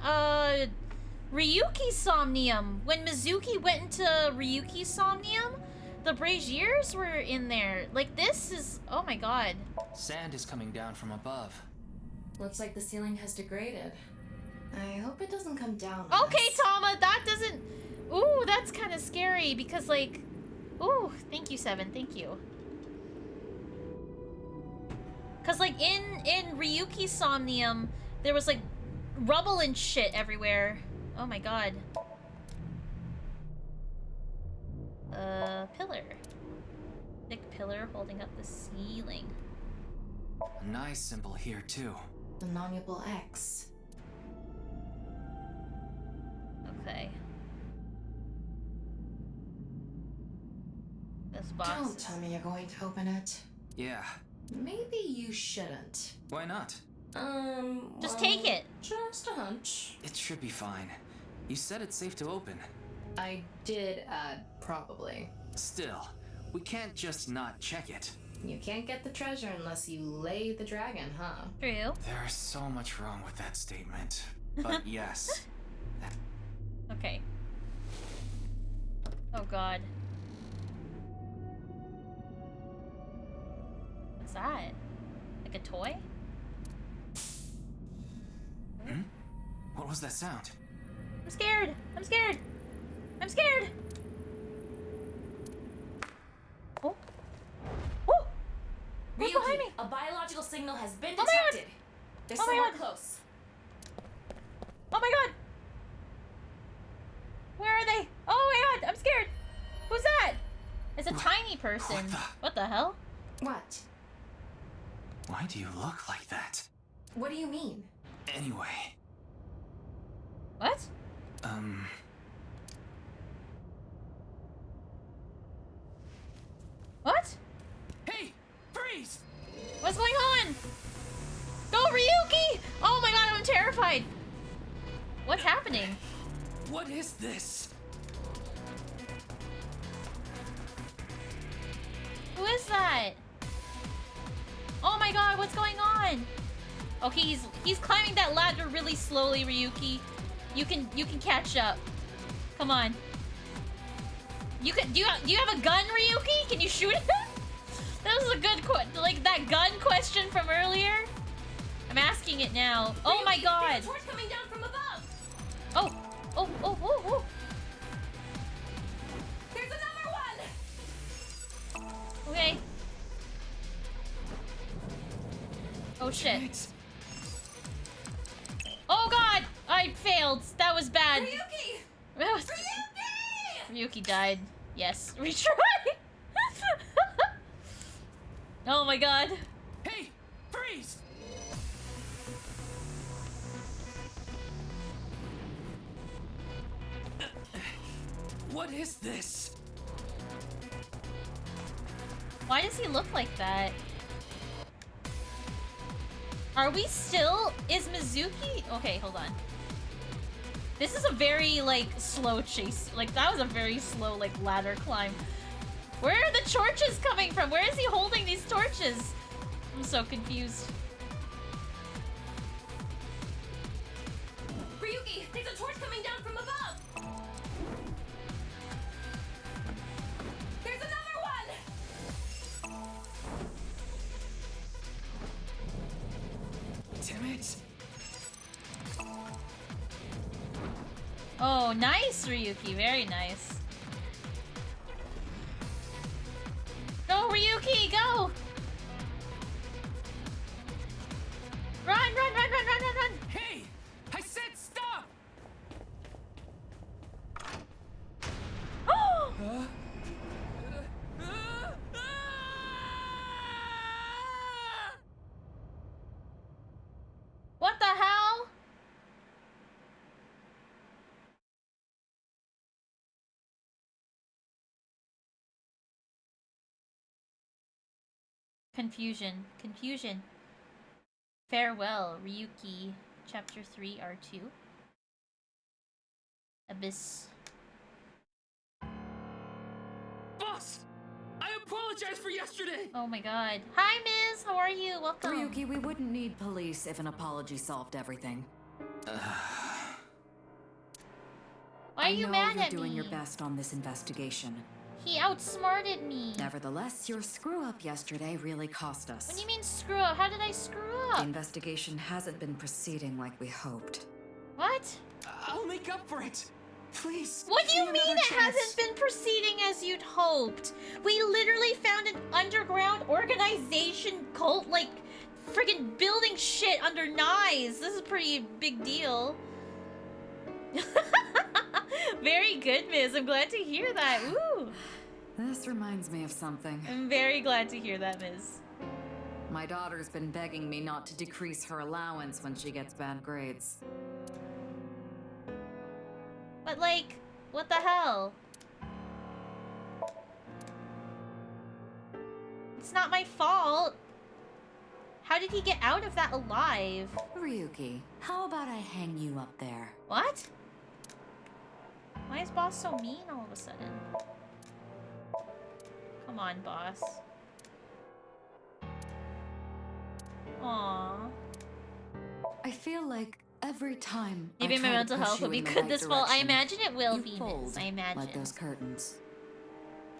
Ryuki Somnium. When Mizuki went into Ryuki Somnium, the Braziers were in there. Like, this is... Oh my god. Sand is coming down from above. Looks like the ceiling has degraded. I hope it doesn't come down. Okay, Tama, that doesn't... Ooh, that's kind of scary because, like... Ooh, thank you, Seven. Thank you. Cause like in Ryuki Somnium, there was like rubble and shit everywhere. Oh my god. Pillar. Thick pillar holding up the ceiling. A nice symbol here too. The non-able X. Okay. This box. Don't tell me you're going to open it. Yeah. Maybe you shouldn't. Why not? Just take it. Just a hunch. It should be fine. You said it's safe to open. I did add probably. Still, we can't just not check it. You can't get the treasure unless you lay the dragon, huh? True. There's so much wrong with that statement. But yes. Okay. Oh god. What's that? Like a toy? Hmm? What was that sound? I'm scared! I'm scared! I'm scared! Oh. Oh! What's behind me? A biological signal has been Oh my God! detected. There's Oh my someone God! close. Oh my god! Where are they? Oh my god! I'm scared! Who's that? It's a tiny person. What the hell? What? Why do you look like that? What do you mean? Anyway. What? What? Hey! Freeze! What's going on? Go, Ryuki! Oh my god, I'm terrified. What's happening? What is this? Who is that? Oh my god, what's going on? Okay, he's climbing that ladder really slowly, Ryuki. You can catch up. Come on. You could. Do you have a gun, Ryuki? Can you shoot it? That was a good like that gun question from earlier. I'm asking it now. Oh my god. There's a torch coming down from above. Oh. Oh. Oh. Oh. Oh. There's another one. Okay. Oh shit. Oh god! I failed. That was bad. Ryuki! Ryuki died. Yes. Retry! Oh my god. Hey! Freeze! What is this? Why does he look like that? Are we still... Is Mizuki... Okay, hold on. This is a very, like, slow chase. Like, that was a very slow, like, ladder climb. Where are the torches coming from? Where is he holding these torches? I'm so confused. Ryuki, there's a torch coming down from above. There's another one. Damn it. Oh, nice, Ryuki. Very nice. Go, Ryuki, go! Run, run, run, run, run, run, run! Hey! I said stop! Oh! What the hell? Confusion. Confusion. Farewell, Ryuki. Chapter 3, R2. Abyss. Boss! I apologize for yesterday! Oh my god. Hi, Miz! How are you? Welcome. Ryuki, we wouldn't need police if an apology solved everything. Why are you mad at me? You're doing your best on this investigation. He outsmarted me. Nevertheless, your screw-up yesterday really cost us. What do you mean screw up? How did I screw up? The investigation hasn't been proceeding like we hoped. What? I'll make up for it. Please. What do you give me mean another it chance. hasn't been proceeding as you'd hoped? We literally found an underground organization cult, like, friggin' building shit under Nyes. This is a pretty big deal. Very good, Miz. I'm glad to hear that. Ooh. This reminds me of something. I'm very glad to hear that, Miz. My daughter's been begging me not to decrease her allowance when she gets bad grades. But, like, what the hell? It's not my fault. How did he get out of that alive? Ryuki, how about I hang you up there? What? Why is boss so mean all of a sudden? Come on, boss. Aww. I feel like every time Maybe I my try to mental push health you will be in the good right this fall. I direction, imagine it will you be, fold Miz. I imagine. like those curtains.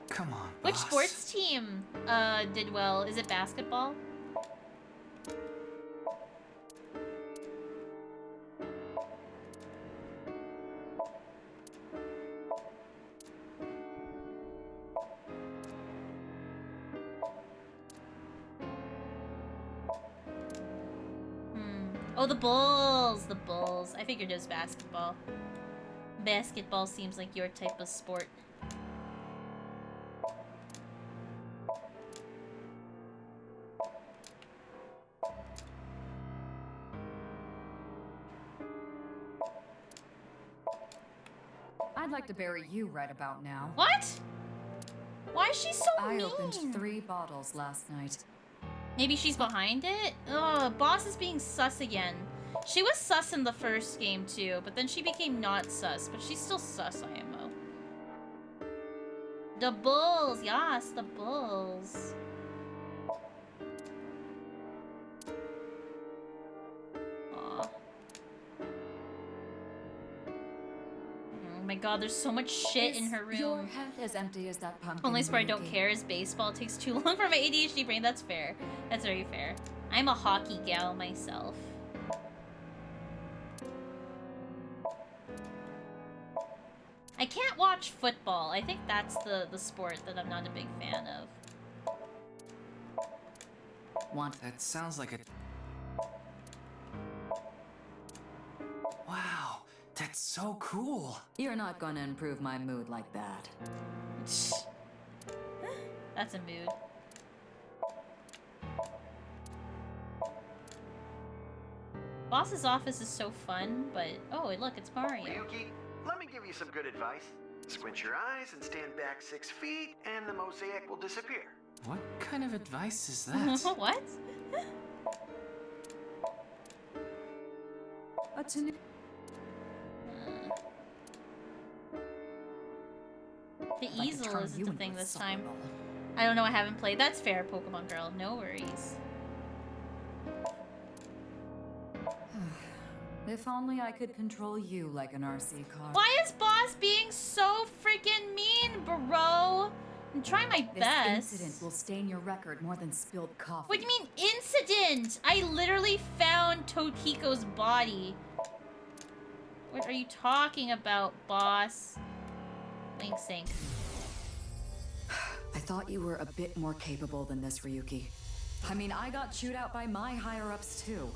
Come on, Which boss. sports team did well? Is it basketball? Oh, the Bulls! The Bulls. I figured it was basketball. Basketball seems like your type of sport. I'd like to bury you right about now. What? Why is she so I mean? opened 3 bottles last night. Maybe she's behind it? Ugh, boss is being sus again. She was sus in the first game too, but then she became not sus, but she's still sus IMO. The Bulls, yes, the Bulls. Aw. Oh my god, there's so much shit in her room. Your head as empty as that pumpkin. Only sport I don't Ryuki? care is baseball. It takes too long for my ADHD brain. That's fair. That's very fair. I'm a hockey gal myself. I can't watch football. I think that's the sport that I'm not a big fan of. That sounds like a... Wow, that's so cool. You're not gonna improve my mood like that. That's a mood. Boss's office is so fun, but oh, look, it's Mario. Ryuki, let me give you some good advice. Squint your eyes and stand back 6 feet, and the mosaic will disappear. What kind of advice is that? What? What's new? The easel isn't the thing this time. I don't know, I haven't played. That's fair, Pokemon Girl. No worries. If only I could control you like an RC car. Why is Boss being so freaking mean, bro? I'm trying my best. This incident will stain your record more than spilled coffee. What do you mean, incident? I literally found Totiko's body. What are you talking about, Boss? Link sync. I thought you were a bit more capable than this, Ryuki. I mean, I got chewed out by my higher-ups, too.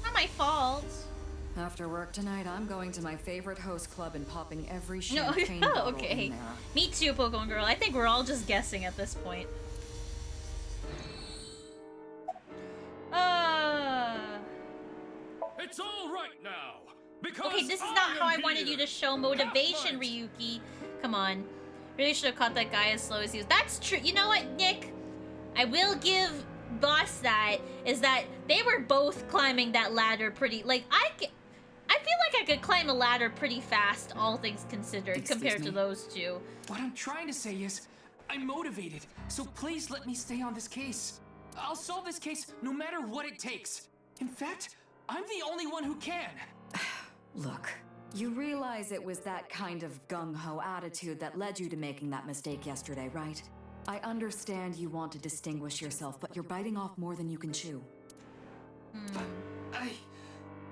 Not my fault. After work tonight, I'm going to my favorite host club and popping every champagne No, bottle okay. in there. Me too, Pokemon Girl. I think we're all just guessing at this point. It's all right now. Because okay, this is not how I wanted you to show motivation, Ryuki. Come on. Really should have caught that guy as slow as he was. That's true. You know what, Nick? I will give Boss that, is that they were both climbing that ladder pretty... Like, I feel like I could climb a ladder pretty fast, all things considered, compared to those two. What I'm trying to say is, I'm motivated, so please let me stay on this case. I'll solve this case no matter what it takes. In fact, I'm the only one who can. Look, you realize it was that kind of gung-ho attitude that led you to making that mistake yesterday, right? I understand you want to distinguish yourself, but you're biting off more than you can chew. But I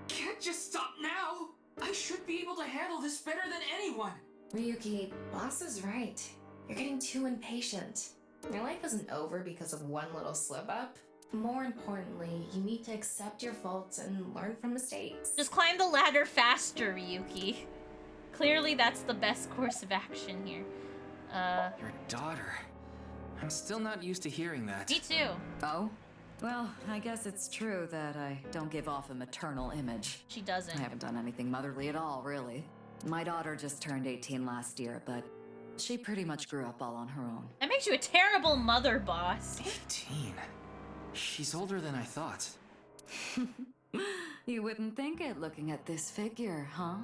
can't just stop now. I should be able to handle this better than anyone. Ryuki, Boss is right. You're getting too impatient. Your life isn't over because of one little slip-up. More importantly, you need to accept your faults and learn from mistakes. Just climb the ladder faster, Ryuki. Clearly that's the best course of action here. Your daughter. I'm still not used to hearing that. Me too. Oh? Well, I guess it's true that I don't give off a maternal image. She doesn't. I haven't done anything motherly at all, really. My daughter just turned 18 last year, but she pretty much grew up all on her own. That makes you a terrible mother, Boss. 18? She's older than I thought. You wouldn't think it looking at this figure, huh?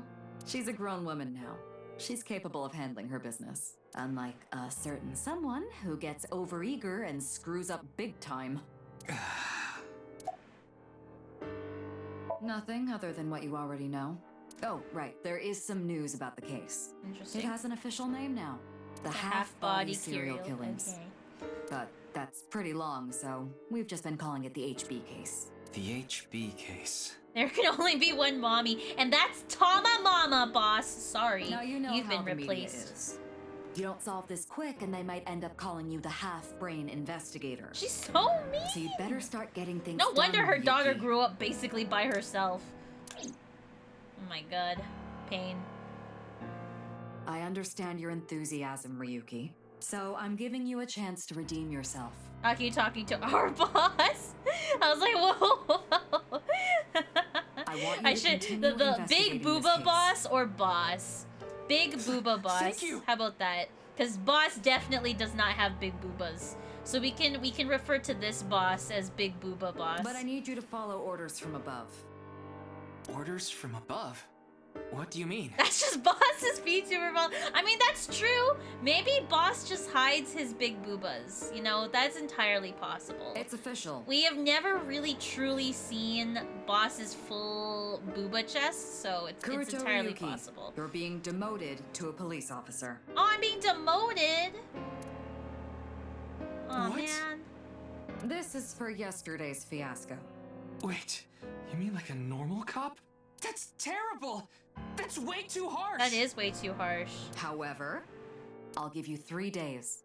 She's a grown woman now. She's capable of handling her business. Unlike a certain someone who gets overeager and screws up big time. Nothing other than what you already know. Oh, right. There is some news about the case. Interesting. It has an official name now. The half-body serial killings. Okay. But that's pretty long, so we've just been calling it the HB case. The HB case. There can only be one mommy, and that's Tama Mama, Boss. Sorry, Now you know you've how been the media replaced. is. You don't solve this quick, and they might end up calling you the half-brain investigator. She's so mean. So you better start getting things No done, wonder her daughter Ryuki. grew up basically by herself. Oh my god. Pain. I understand your enthusiasm, Ryuki. So I'm giving you a chance to redeem yourself. Aki talking to our boss. I was like, whoa. I want you I to should continue the investigating big this booba case. boss or boss. Big booba boss. Thank you. How about that? Because boss definitely does not have big boobas. So we can refer to this boss as big booba boss. But I need you to follow orders from above. Orders from above? What do you mean? That's just Boss's VTuber fault. I mean, that's true. Maybe Boss just hides his big boobas. You know, that's entirely possible. It's official. We have never really truly seen Boss's full booba chest, so it's entirely Ryuki, possible. You're being demoted to a police officer. Oh, I'm being demoted? Oh, What? man. This is for yesterday's fiasco. Wait, you mean like a normal cop? That's terrible! That's way too harsh! That is way too harsh. However, I'll give you 3 days.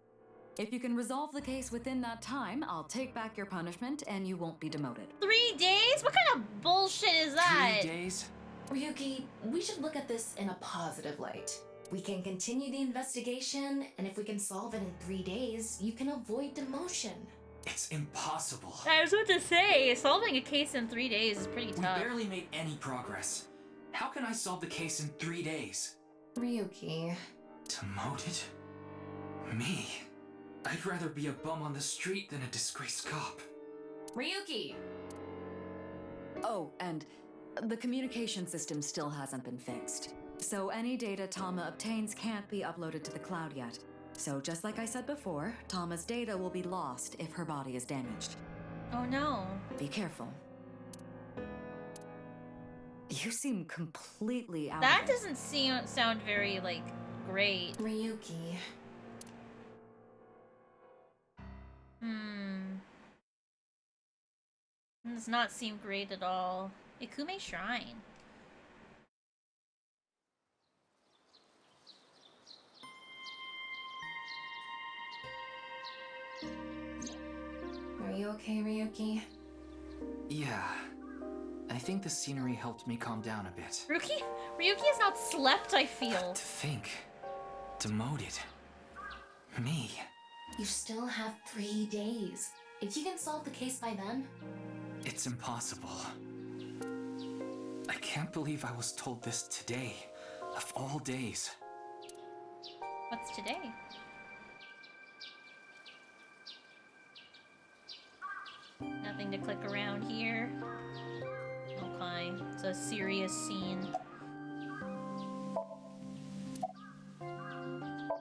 If you can resolve the case within that time, I'll take back your punishment and you won't be demoted. 3 days? What kind of bullshit is that? 3 days? Ryuki, we should look at this in a positive light. We can continue the investigation, and if we can solve it in 3 days, you can avoid demotion. It's impossible. I was about to say, solving a case in 3 days is pretty We tough. barely made any progress. How can I solve the case in 3 days? Ryuki. Demoted? Me? I'd rather be a bum on the street than a disgraced cop. Ryuki! Oh, and the communication system still hasn't been fixed. So any data Tama obtains can't be uploaded to the cloud yet. So just like I said before, Tama's data will be lost if her body is damaged. Oh no. Be careful. You seem completely out That of it. doesn't sound very, like, great. Ryuki. Does not seem great at all. Ikume Shrine. Are you okay, Ryuki? Yeah. I think the scenery helped me calm down a bit. Ryuki has not slept, I feel. To think. Demoted. Me. You still have 3 days. If you can solve the case by then... It's impossible. I can't believe I was told this today, of all days. What's today? Nothing to click around here. Okay, it's a serious scene.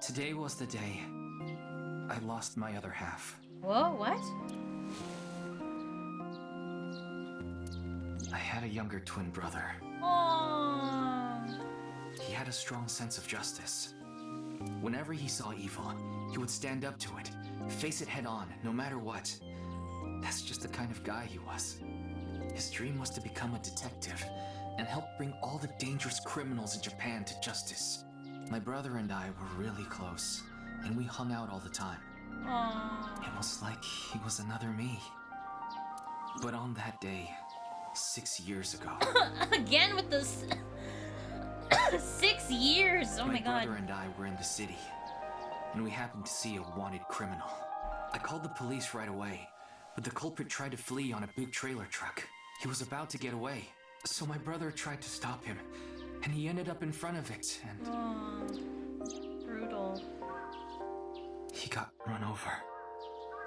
Today was the day I lost my other half. Whoa, what? I had a younger twin brother. Aww. He had a strong sense of justice. Whenever he saw evil, he would stand up to it, face it head on, no matter what. That's just the kind of guy he was. His dream was to become a detective and help bring all the dangerous criminals in Japan to justice. My brother and I were really close, and we hung out all the time. Aww. It was like he was another me. But on that day, 6 years ago... Again with this... 6 years! Oh my god. My brother and I were in the city, and we happened to see a wanted criminal. I called the police right away, but the culprit tried to flee on a big trailer truck. He was about to get away, so my brother tried to stop him, and he ended up in front of it, and... Aww. Brutal. He got run over.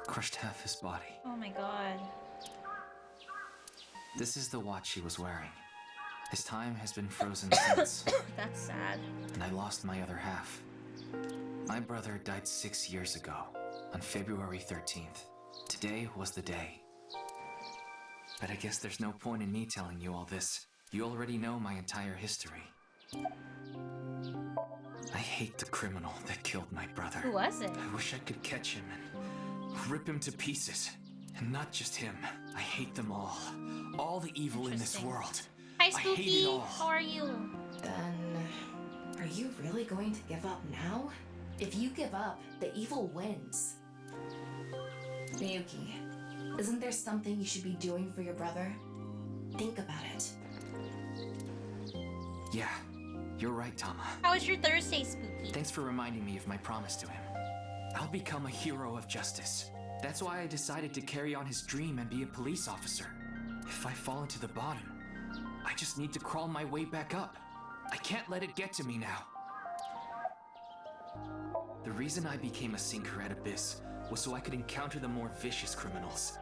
Crushed half his body. Oh my god. This is the watch he was wearing. His time has been frozen since. That's sad. And I lost my other half. My brother died 6 years ago, on February 13th. Today was the day. But I guess there's no point in me telling you all this. You already know my entire history. I hate the criminal that killed my brother. Who was it? I wish I could catch him and rip him to pieces. And not just him. I hate them all. All the evil in this world. Hi, I hate it Spooky. all. How are you? Then... Are you really going to give up now? If you give up, the evil wins. Miyuki, isn't there something you should be doing for your brother? Think about it. Yeah, you're right, Tama. How was your Thursday, Spooky? Thanks for reminding me of my promise to him. I'll become a hero of justice. That's why I decided to carry on his dream and be a police officer. If I fall into the bottom, I just need to crawl my way back up. I can't let it get to me now. The reason I became a sinker at Abyss was so I could encounter the more vicious criminals.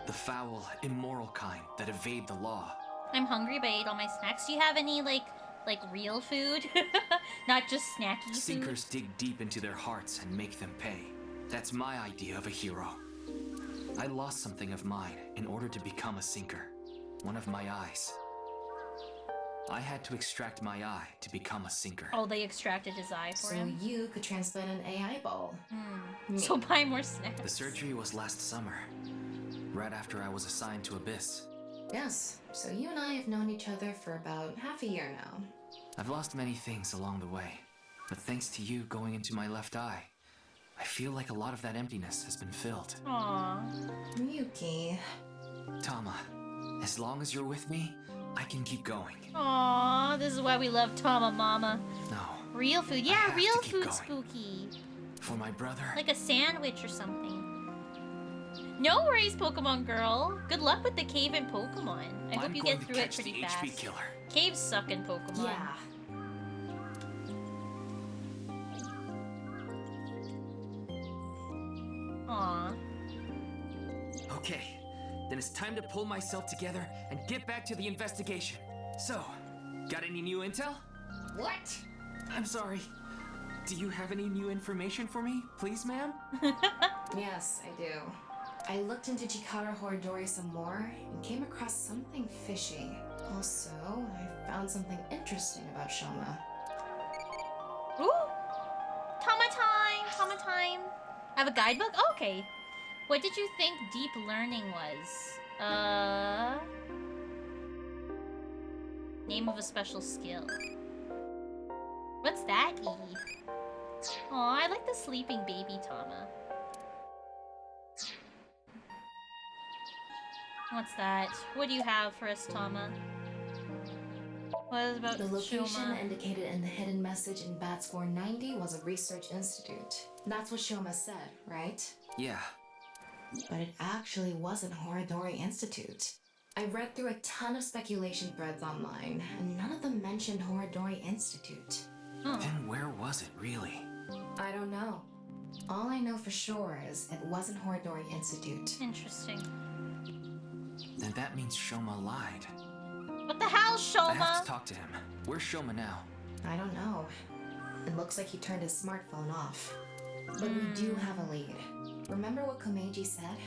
The foul, immoral kind that evade the law. I'm hungry, but I ate all my snacks. Do you have any, like, Like real food, not just snacky food. Sinkers dig deep into their hearts and make them pay. That's my idea of a hero. I lost something of mine in order to become a sinker. One of my eyes. I had to extract my eye to become a sinker. Oh, they extracted his eye for So him. you could transplant an AI ball. So buy more snacks. The surgery was last summer, right after I was assigned to Abyss. Yes, so you and I have known each other for about half a year now. I've lost many things along the way, but thanks to you going into my left eye, I feel like a lot of that emptiness has been filled. Aww. Yuki. Tama, as long as you're with me, I can keep going. Aww, this is why we love Tama Mama. No. Real food. Yeah, have real to keep food going. spooky. For my brother. Like a sandwich or something. No worries, Pokemon girl. Good luck with the cave in Pokemon. I hope you get through it pretty fast. HB killer. Caves suck in Pokemon. Yeah. Aww. Okay, then it's time to pull myself together and get back to the investigation. So, got any new intel? What? I'm sorry. Do you have any new information for me, please, ma'am? Yes, I do. I looked into Chikara Horidori some more and came across something fishy. Also, I found something interesting about Shoma. Ooh! Tama time! Tama time! I have a guidebook? Oh, okay. What did you think deep learning was? Name of a special skill. What's that, E? Aw, I like the sleeping baby Tama. What's that? What do you have for us, Tama? What is about The location Shoma? indicated in the hidden message in bat score 90 was a research institute. That's what Shoma said, right? Yeah. But it actually wasn't Horidori Institute. I read through a ton of speculation threads online, and none of them mentioned Horidori Institute. Then where was it, really? I don't know. All I know for sure is it wasn't Horidori Institute. Interesting. Then that means Shoma lied. What the hell, I have Shoma? to talk to him. Where's Shoma now? I don't know. It looks like he turned his smartphone off. But we do have a lead. Remember what Komeiji said?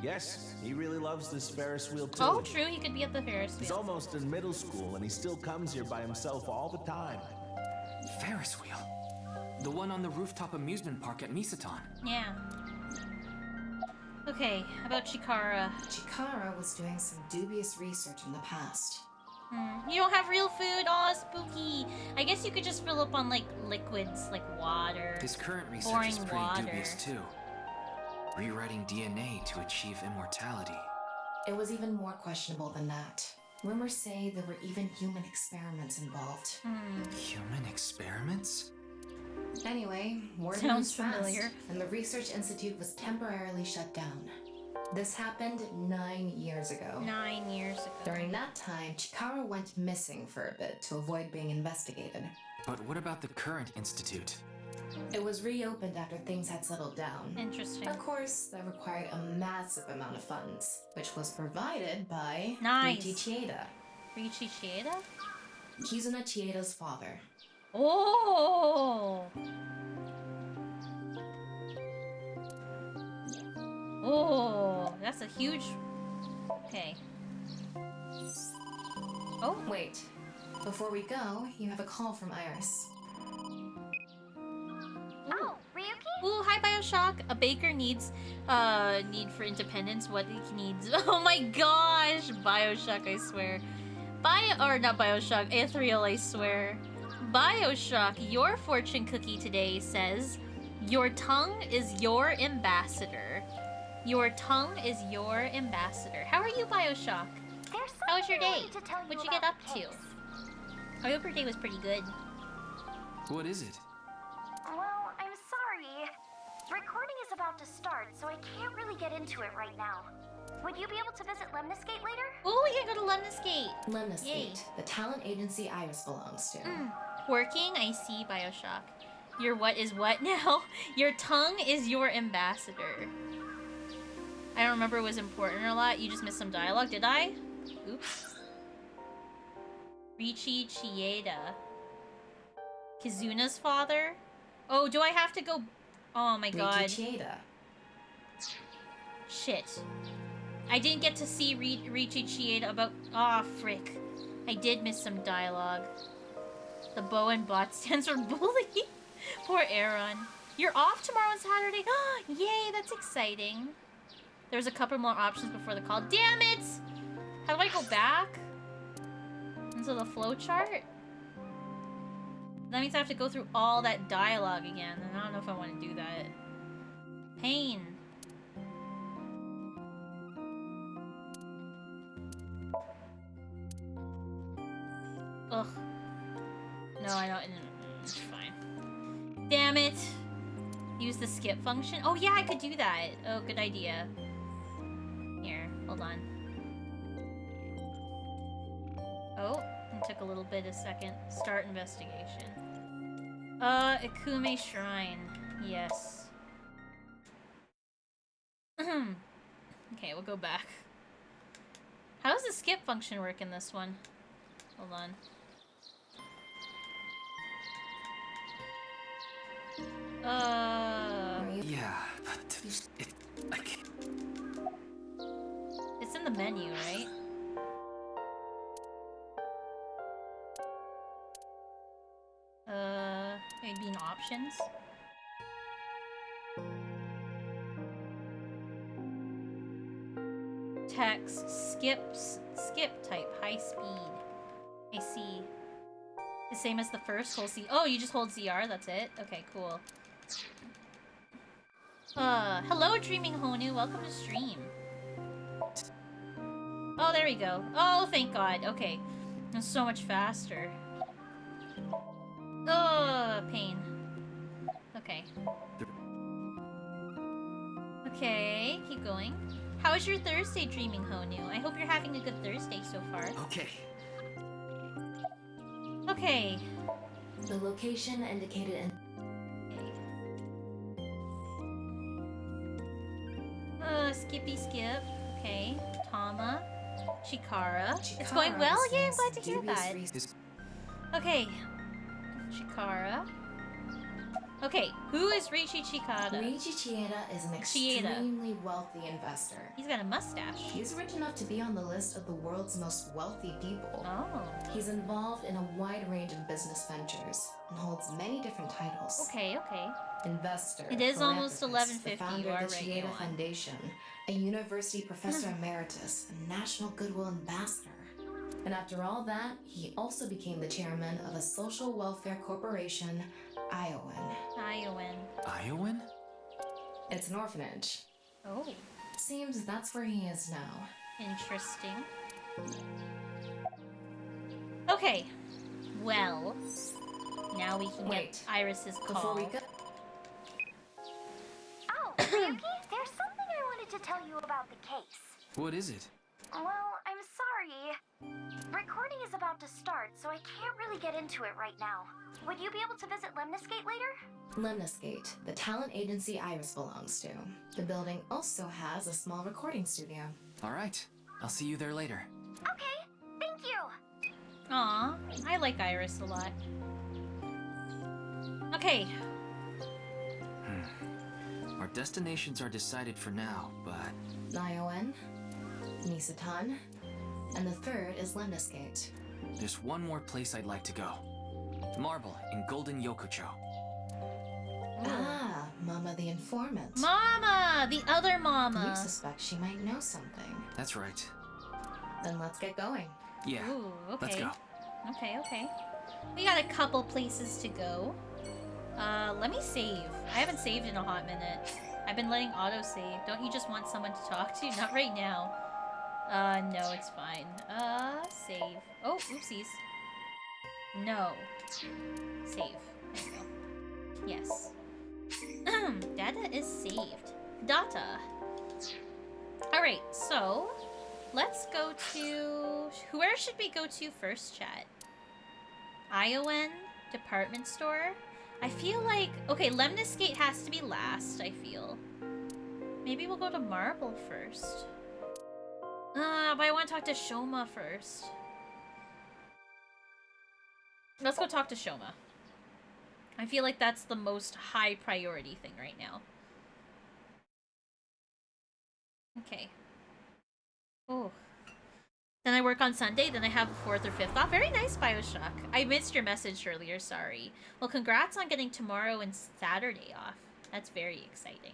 Yes, he really loves this Ferris wheel too. Oh, true. He could be at the Ferris He's wheel. almost in middle school and he still comes here by himself all the time. Ferris wheel? The one on the rooftop amusement park at Misaton. Yeah. Okay, about Chikara. Chikara was doing some dubious research in the past. You don't have real food? Aw, spooky. I guess you could just fill up on, like, liquids, like water. His current research boring is pretty water. dubious too. Rewriting DNA to achieve immortality. It was even more questionable than that. Rumors say there were even human experiments involved. Human experiments? Anyway, word Sounds moves fast, familiar. and the research institute was temporarily shut down. This happened 9 years ago. 9 years ago. During that time, Chikara went missing for a bit to avoid being investigated. But what about the current institute? It was reopened after things had settled down. Interesting. Of course, that required a massive amount of funds, which was provided by Nice. Riichi Chieda. Riichi Chieda? Kizuna Chieda's father. Oh! Oh, that's a huge... Okay. Oh, Wait, before we go, you have a call from Iris. Oh, Ryuki? Ooh, hi Bioshock. A baker needs need for independence. What he needs. Oh my gosh, Bioshock, I swear. Or not Bioshock, Ethereal, I swear. Bioshock, your fortune cookie today says, your tongue is your ambassador. Your tongue is your ambassador. How are you, Bioshock? How was your day? What'd you get up to? I hope your day was pretty good. What is it? Well, I'm sorry. Recording is about to start, so I can't really get into it right now. Would you be able to visit Lemniscate later? Oh, we can go to Lemniscate. Yay. Lemniscate, the talent agency Iris belongs to. Working, I see, Bioshock. Your what is what now? Your tongue is your ambassador. I don't remember it was important or a lot. You just missed some dialogue, did I? Oops. Richi Chieda. Kizuna's father? Oh, do I have to go? Oh my god. Richi Chieda. Shit. I didn't get to see Richi Chieda about... Aw, frick. I did miss some dialogue. The bow and bot stands for bully. Poor Aaron. You're off tomorrow on Saturday? Yay, that's exciting. There's a couple more options before the call. Damn it! How do I go back? Into the flowchart? That means I have to go through all that dialogue again, and I don't know if I want to do that. Pain. Ugh. No, I don't. It's fine. Damn it! Use the skip function. Oh yeah, I could do that. Oh, good idea. Here, hold on. Oh, it took a little bit a second. Start investigation. Ikume Shrine. Yes. Okay, we'll go back. How does the skip function work in this one? Hold on. Yeah, but I can't. It's in the menu, right? Maybe in options? Text, skip type, high speed. I see. The same as the first, hold Z. Oh, you just hold ZR, that's it? Okay, cool. Hello Dreaming Honu, welcome to stream. Oh, there we go. Oh, thank God, okay. It's so much faster. Oh, pain. Okay. Okay, keep going. How was your Thursday, Dreaming Honu? I hope you're having a good Thursday so far. Okay. Okay. The location indicated in... Skippy skip. Okay. Tama. Chikara. It's going well? Yeah, I'm glad to hear that. Okay. Chikara. Okay, who is Richi Chikara? Richi Chieda is an extremely wealthy investor. He's got a mustache. He's rich enough to be on the list of the world's most wealthy people. Oh. He's involved in a wide range of business ventures and holds many different titles. Okay, okay. Investor. It is almost philanthropist, 11:50. The founder You are of the right, Chieda Yoan. Foundation, a university professor emeritus, a national goodwill ambassador. And after all that, he also became the chairman of a social welfare corporation, Iowan. Iowan? It's an orphanage. Oh. Seems that's where he is now. Interesting. Okay. Well, now we can get Iris's call. Before we go... Oh, Ryuki, there's something I wanted to tell you about the case. What is it? Well, I'm sorry. Recording is about to start, so I can't really get into it right now. Would you be able to visit Lemniscate later? Lemniscate, the talent agency Iris belongs to. The building also has a small recording studio. All right. I'll see you there later. Okay, thank you. Aw, I like Iris a lot. Okay. Our destinations are decided for now, but... Iowan, Nisatan, and the third is Lemniscate. There's one more place I'd like to go. Marble in Golden Yokocho. Ah, Mama the informant. Mama! The other Mama! You suspect she might know something. That's right. Then let's get going. Yeah, Ooh, okay. let's go. Okay, okay. We got a couple places to go. Let me save. I haven't saved in a hot minute. I've been letting auto-save. Don't you just want someone to talk to? Not right now. No, it's fine. Save. Oh, oopsies. No. Save. There you go. Yes. Data is saved. Data. Alright, so... let's go to... where should we go to first, chat? Iowan? Department store? I feel like... okay, Lemniscate has to be last, I feel. Maybe we'll go to Marble first. But I want to talk to Shoma first. Let's go talk to Shoma. I feel like that's the most high priority thing right now. Okay. Oh. Then I work on Sunday, then I have 4th or 5th off. Very nice, Bioshock. I missed your message earlier, sorry. Well, congrats on getting tomorrow and Saturday off. That's very exciting.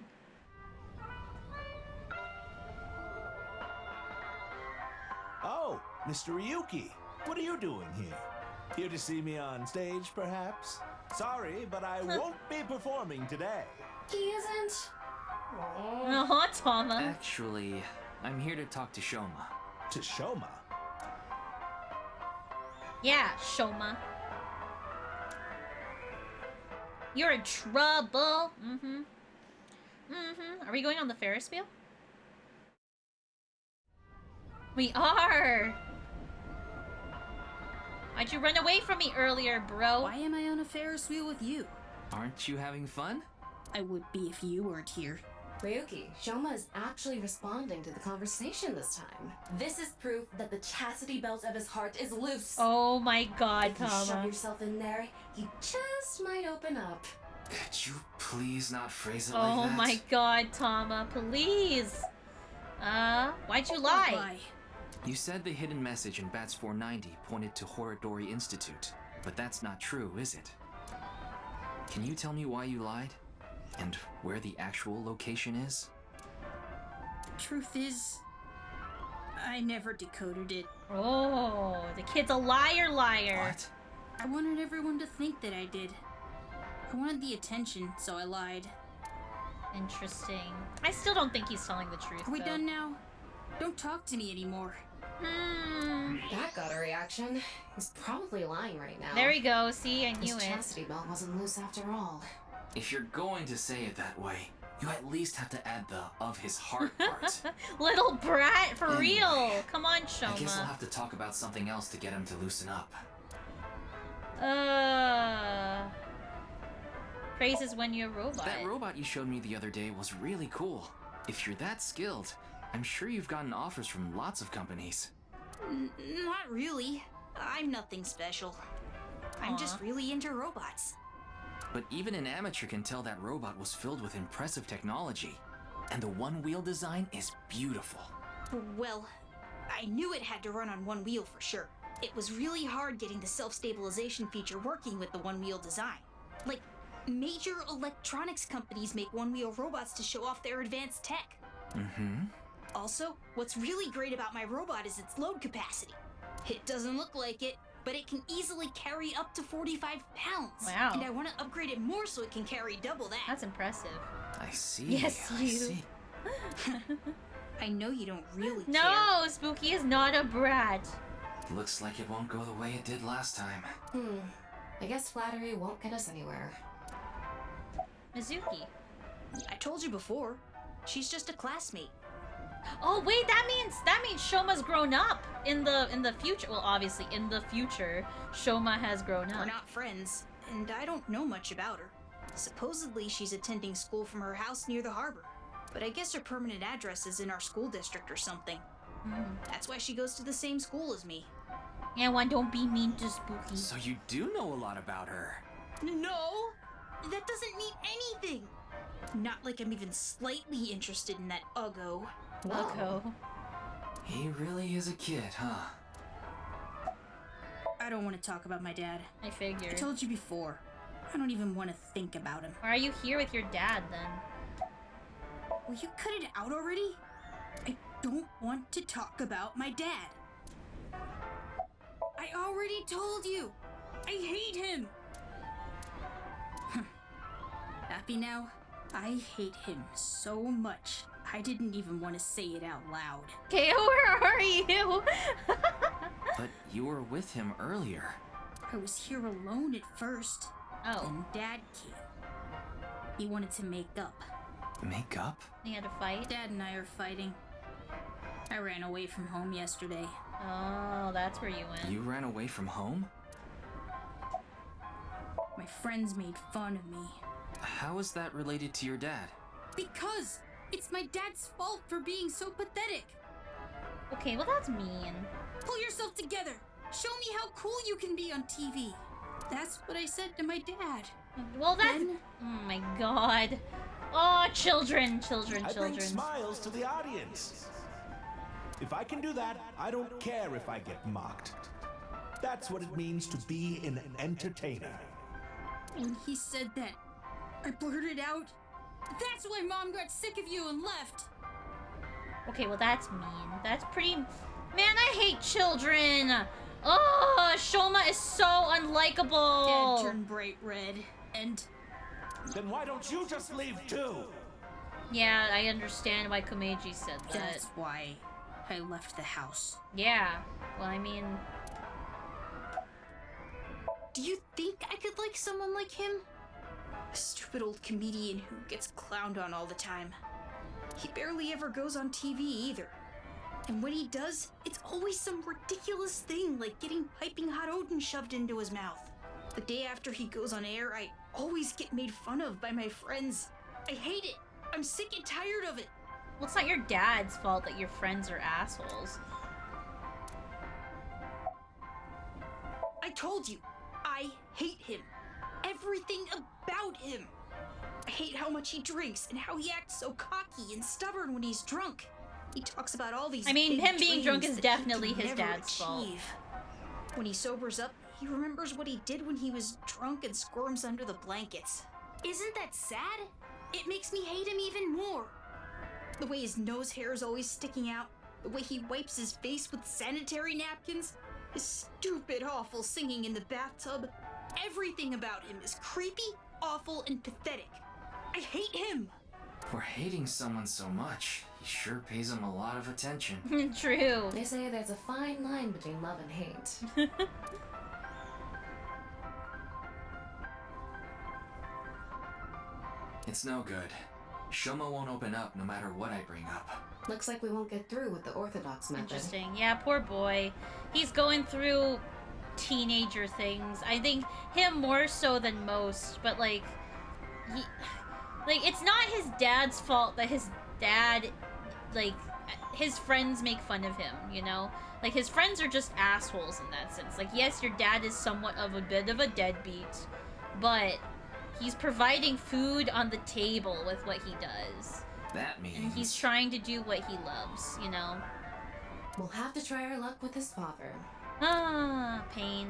Oh, Mr. Ryuki, what are you doing here? Here to see me on stage, perhaps? Sorry, but I won't be performing today. He isn't. Oh, Tama. Actually, I'm here to talk to Shoma. To Shoma? Yeah, Shoma. You're in trouble. Are we going on the Ferris wheel? We are. Why'd you run away from me earlier, bro? Why am I on a Ferris wheel with you? Aren't you having fun? I would be if you weren't here. Ryuki, Shoma is actually responding to the conversation this time. This is proof that the chastity belt of his heart is loose. Oh my god, If you shove Tama. yourself in there, you just might open up. Could you please not phrase it like Oh that? my god, Tama, please. Why'd you lie? You said the hidden message in Bats 490 pointed to Horodori Institute, but that's not true, is it? Can you tell me why you lied? And where the actual location is? Truth is, I never decoded it. Oh, the kid's a liar. What? I wanted everyone to think that I did. I wanted the attention, so I lied. Interesting. I still don't think he's telling the truth, Are we though. done now? Don't talk to me anymore. That got a reaction. He's probably lying right now. There we go. See, I knew His it. chastity belt wasn't loose after all. If you're going to say it that way, you at least have to add the of his heart part. Little brat, for Anyway, real. Come on, I guess I'll Shoma. have to talk about something else to get him to loosen up. Praises when you're a robot. That robot you showed me the other day was really cool. If you're that skilled, I'm sure you've gotten offers from lots of companies. Not really. I'm nothing special. I'm just really into robots. But even an amateur can tell that robot was filled with impressive technology. And the one-wheel design is beautiful. Well, I knew it had to run on one wheel for sure. It was really hard getting the self-stabilization feature working with the one-wheel design. Like, major electronics companies make one-wheel robots to show off their advanced tech. Also, what's really great about my robot is its load capacity. It doesn't look like it, but it can easily carry up to 45 pounds. Wow. And I want to upgrade it more so it can carry double that. That's impressive. I see. Yes, I you. see. I know you don't really care. No, Spooky is not a brat. Looks like it won't go the way it did last time. I guess flattery won't get us anywhere. Mizuki. I told you before. She's just a classmate. Oh wait, that means Shoma's grown up in the future. Well, obviously in the future, Shoma has grown up. We're not friends, and I don't know much about her. Supposedly she's attending school from her house near the harbor, but I guess her permanent address is in our school district or something. That's why she goes to the same school as me. Yeah, one, don't be mean to Spooky. So you do know a lot about her. No! That doesn't mean anything! Not like I'm even slightly interested in that Uggo. Uggo. He really is a kid, huh? I don't want to talk about my dad. I figured. I told you before. I don't even want to think about him. Why are you here with your dad then? Will you cut it out already? I don't want to talk about my dad. I already told you. I hate him. Happy now? I hate him so much. I didn't even want to say it out loud. Okay, where are you? But you were with him earlier. I was here alone at first. Oh. Then Dad came. He wanted to make up. Make up? You had to fight? Dad and I are fighting. I ran away from home yesterday. Oh, that's where you went. You ran away from home? My friends made fun of me. How is that related to your dad? Because it's my dad's fault for being so pathetic. Okay, well that's mean. Pull yourself together. Show me how cool you can be on TV. That's what I said to my dad. Well, that's... Oh my god. Oh, children. I bring smiles to the audience. If I can do that, I don't care if I get mocked. That's what it means to be an entertainer. When he said that, I blurted out, "That's why Mom got sick of you and left." Okay, well that's mean. That's pretty... Man, I hate children! Oh, Shoma is so unlikable! Dad turned bright red, and... Then why don't you just leave too? Yeah, I understand why Komeiji said that. That's why I left the house. Yeah, well I mean... Do you think I could like someone like him? A stupid old comedian who gets clowned on all the time. He barely ever goes on TV either. And when he does, it's always some ridiculous thing like getting piping hot Odin shoved into his mouth. The day after he goes on air, I always get made fun of by my friends. I hate it. I'm sick and tired of it. Well, it's not your dad's fault that your friends are assholes. I told you, I hate him. Everything about him. I hate how much he drinks and how he acts so cocky and stubborn when he's drunk. He talks about all these I mean, big him being drunk dreams is that he definitely can his never dad's fault. achieve. When he sobers up, he remembers what he did when he was drunk and squirms under the blankets. Isn't that sad? It makes me hate him even more. The way his nose hair is always sticking out, the way he wipes his face with sanitary napkins, his stupid, awful singing in the bathtub. Everything about him is creepy, awful, and pathetic. I hate him! For hating someone so much, he sure pays him a lot of attention. True. They say there's a fine line between love and hate. It's no good. Shoma won't open up no matter what I bring up. Looks like we won't get through with the orthodox method. Interesting. Yeah, poor boy. He's going through teenager things. I think him more so than most, but like it's not his dad's fault that his dad, like, his friends make fun of him, you know? Like, his friends are just assholes in that sense. Like, yes, your dad is somewhat of a bit of a deadbeat, but he's providing food on the table with what he does. That means... And he's trying to do what he loves, you know? We'll have to try our luck with his father. Ah, pain.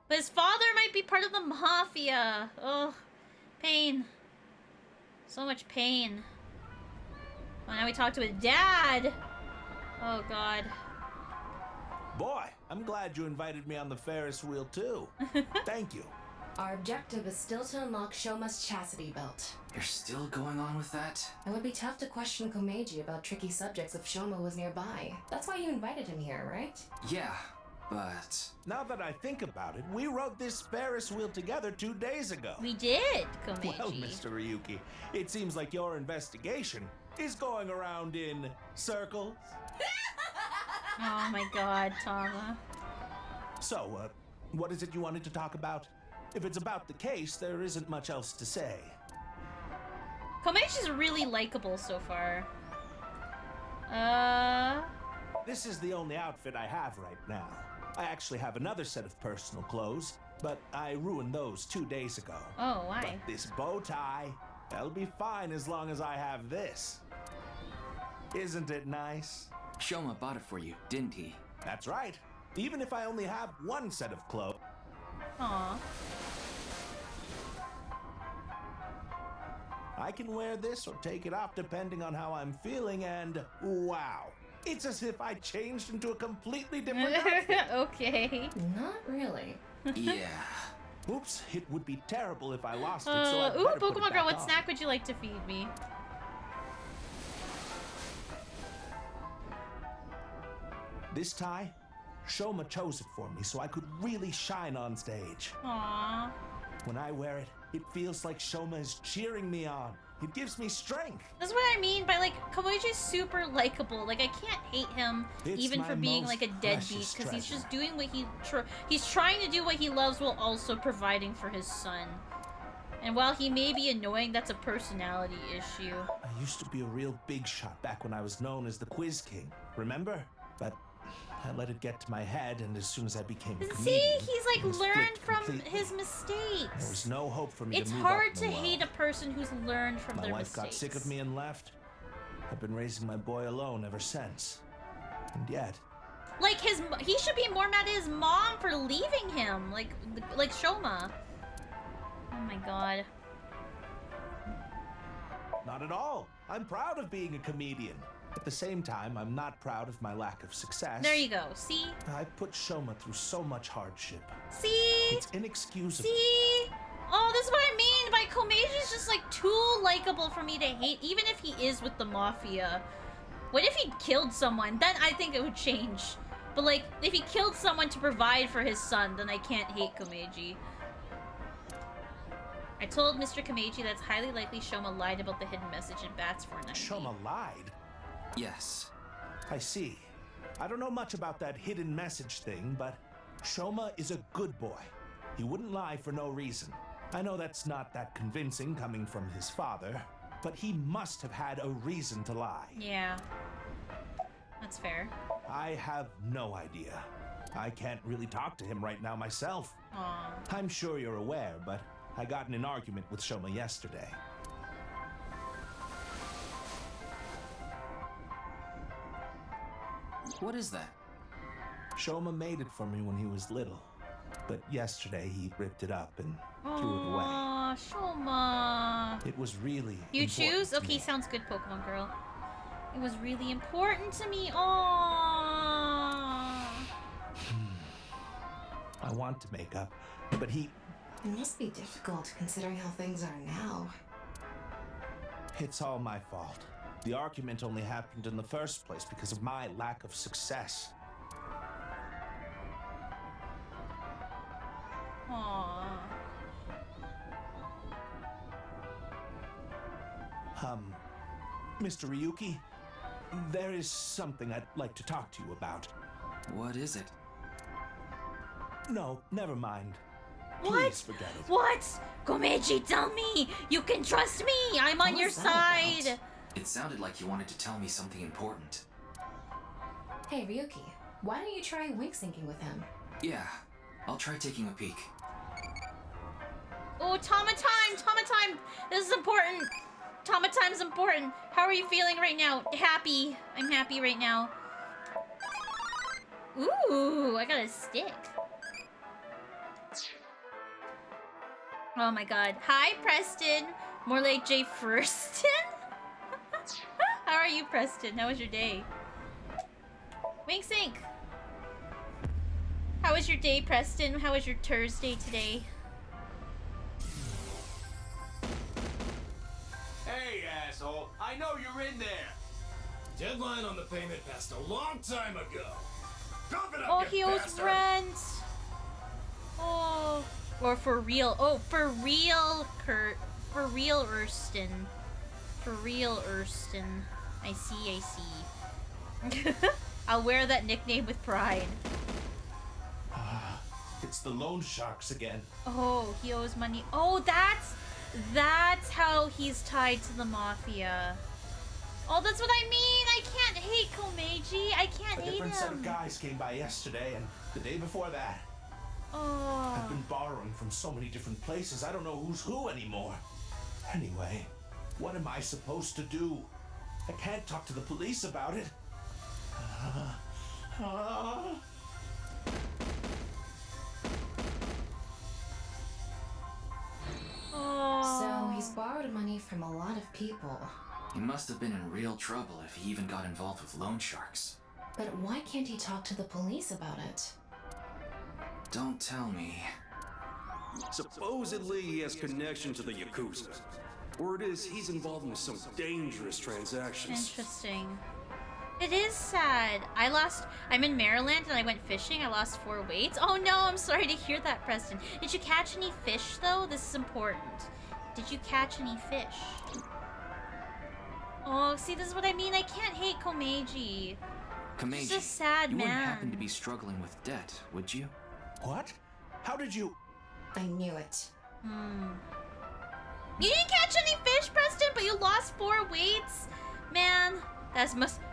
But his father might be part of the mafia. Ugh. Pain. So much pain. Well, now we talk to his dad. Oh, God. Boy, I'm glad you invited me on the Ferris wheel too. Thank you. Our objective is still to unlock Shoma's chastity belt. You're still going on with that? It would be tough to question Komeiji about tricky subjects if Shoma was nearby. That's why you invited him here, right? Yeah, but... Now that I think about it, we rode this Ferris wheel together 2 days ago. We did, Komeiji. Well, Mr. Ryuki, it seems like your investigation is going around in circles. Oh my God, Tama. So, what is it you wanted to talk about? If it's about the case, there isn't much else to say. Komeiji's really likable so far. This is the only outfit I have right now. I actually have another set of personal clothes, but I ruined those 2 days ago. Oh, why? But this bow tie, that'll be fine as long as I have this. Isn't it nice? Shoma bought it for you, didn't he? That's right. Even if I only have one set of clothes. Aww. I can wear this or take it off depending on how I'm feeling, and wow. It's as if I changed into a completely different outfit. Okay. Not really. Yeah. Oops, it would be terrible if I lost it, so I ooh, better put it Pokemon back Girl, what on. snack would you like to feed me? This tie, Shoma chose it for me so I could really shine on stage. Aww. When I wear it, it feels like Shoma is cheering me on. It gives me strength. That's what I mean by, like, Komoiji's super likable. Like, I can't hate him It's even my for being, most like, a deadbeat, precious because he's treasure. just doing what he's trying to do what he loves while also providing for his son. And while he may be annoying, that's a personality issue. I used to be a real big shot back when I was known as the Quiz King, remember? But I let it get to my head, and as soon as I became a comedian, See, he's like it was learned flipped from completely. his There mistakes. was no hope for me It's to move hard up to in the world. hate a person who's learned from My their wife got mistakes. sick of me and left. I've been raising my boy alone ever since. And yet, Like he should be more mad at his mom for leaving him. Like Shoma. Oh my god. not at all. I'm proud of being a comedian. At the same time, I'm not proud of my lack of success. There you go. See? I put Shoma through so much hardship. See? It's inexcusable. See? Oh, this is what I mean by Komeji's just like too likable for me to hate, even if he is with the mafia. What if he killed someone? Then I think it would change. But like, if he killed someone to provide for his son, then I can't hate Komeji. I told Mr. Komeji that's highly likely Shoma lied about the hidden message in Bats 490. Shoma lied? Yes. I see. I don't know much about that hidden message thing, but Shoma is a good boy. He wouldn't lie for no reason. I know that's not that convincing coming from his father, but he must have had a reason to lie. Yeah. That's fair. I have no idea. I can't really talk to him right now myself. Aww. I'm sure you're aware, but I got in an argument with Shoma yesterday. What is that? Shoma made it for me when he was little, but yesterday he ripped it up and threw it away. Aww, Shoma. It was really You important choose? to Okay, me. sounds good, Pokemon Girl. It was really important to me. Aww. I want to make up, but he... It must be difficult considering how things are now. It's all my fault. The argument only happened in the first place because of my lack of success. Aww. Mr. Ryuki, there is something I'd like to talk to you about. What is it? No, never mind. What? Please forget it. What? Komeji, tell me! You can trust me! I'm on What your was that side! about? It sounded like you wanted to tell me something important. Hey, Ryuki, why don't you try wink syncing with him? Yeah, I'll try taking a peek. Oh, Tama time! Tama time! This is important! Tama time's important! How are you feeling right now? Happy. I'm happy right now. Ooh, I got a stick. Oh my god. Hi, Preston! More like Jay Furston? How are you, Preston? How was your day? Wink sync! How was your day, Preston? How was your Thursday today? Hey, asshole! I know you're in there! Deadline on the payment passed a long time ago. Cough it up, Oh, you he owes bastard. rent! Oh. Or for real. Oh, for real, Kurt. For real, Erston. For real, Erston. I see, I see. I'll wear that nickname with pride. It's the loan sharks again. Oh, he owes money. Oh, that's how he's tied to the mafia. Oh, that's what I mean. I can't hate Komeji. I can't A hate different set of him. guys came by yesterday and the day before that. Oh. I've been borrowing from so many different places, I don't know who's who anymore. Anyway, what am I supposed to do? I can't talk to the police about it. So he's borrowed money from a lot of people. He must have been in real trouble if he even got involved with loan sharks. But why can't he talk to the police about it? Don't tell me. Supposedly he has connection to the Yakuza. Word is he's involved in some dangerous transactions. Interesting. It is sad. I'm in Maryland and I went fishing. I lost 4 weights. Oh no, I'm sorry to hear that, Preston. Did you catch any fish though? This is important. Did you catch any fish? Oh, see, this is what I mean. I can't hate Komeji. Komeji, He's a sad you man. wouldn't happen to be struggling with debt, would you? What? How did you... I knew it. You didn't catch any fish, Preston, but you lost 4 weights? Man,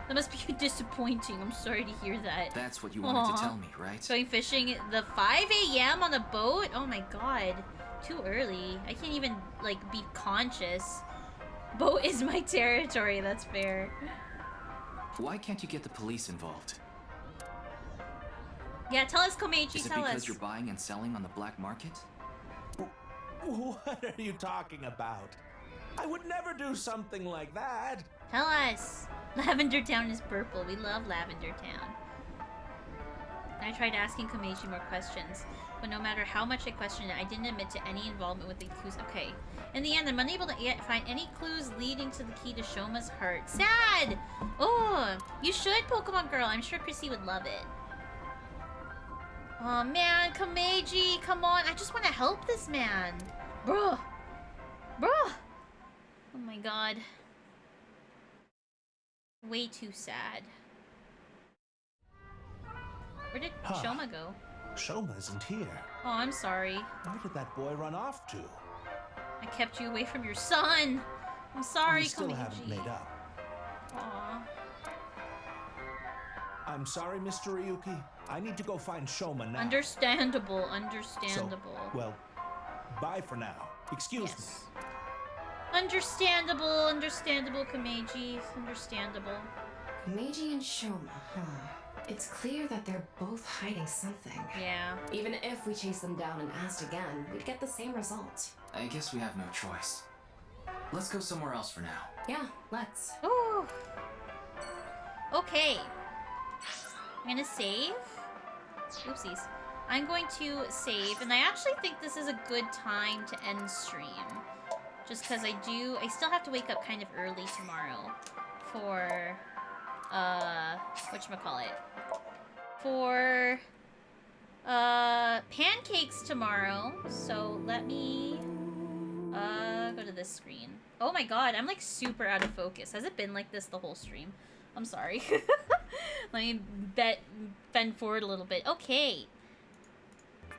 That must be disappointing. I'm sorry to hear that. That's what you wanted Aw. to tell me, right? Going fishing the 5 a.m. on a boat? Oh my god. Too early. I can't even, like, be conscious. Boat is my territory, that's fair. Why can't you get the police involved? Yeah, tell us, Komeiji, Is it tell because us. you're buying and selling on the black market? What are you talking about? I would never do something like that. Tell us. Lavender Town is purple. We love Lavender Town. I tried asking Komeiji more questions, but no matter how much I questioned it, I didn't admit to any involvement with the clues. Okay. In the end, I'm unable to find any clues leading to the key to Shoma's heart. Sad! Oh, you should, Pokemon Girl. I'm sure Chrissy would love it. Oh man, Komeiji, come on. I just want to help this man. Bruh. Bruh. Oh my god. Way too sad. Where did Shoma go? Shoma isn't here. Oh, I'm sorry. Where did that boy run off to? I kept you away from your son. I'm sorry, We still Komeiji. haven't made up. Aw. I'm sorry, Mr. Ryuki. I need to go find Shoma now. Understandable, understandable. So, well, bye for now. Excuse me. Understandable, understandable, Komeiji. Understandable. Meiji and Shoma, huh? It's clear that they're both hiding something. Yeah. Even if we chased them down and asked again, we'd get the same result. I guess we have no choice. Let's go somewhere else for now. Yeah, let's. Ooh. Okay. I'm gonna save. Oopsies. I'm going to save, and I actually think this is a good time to end stream. Just because I still have to wake up kind of early tomorrow for, whatchamacallit? For, pancakes tomorrow. So let me, go to this screen. Oh my god, I'm like super out of focus. Has it been like this the whole stream? I'm sorry. Let me bend forward a little bit. Okay.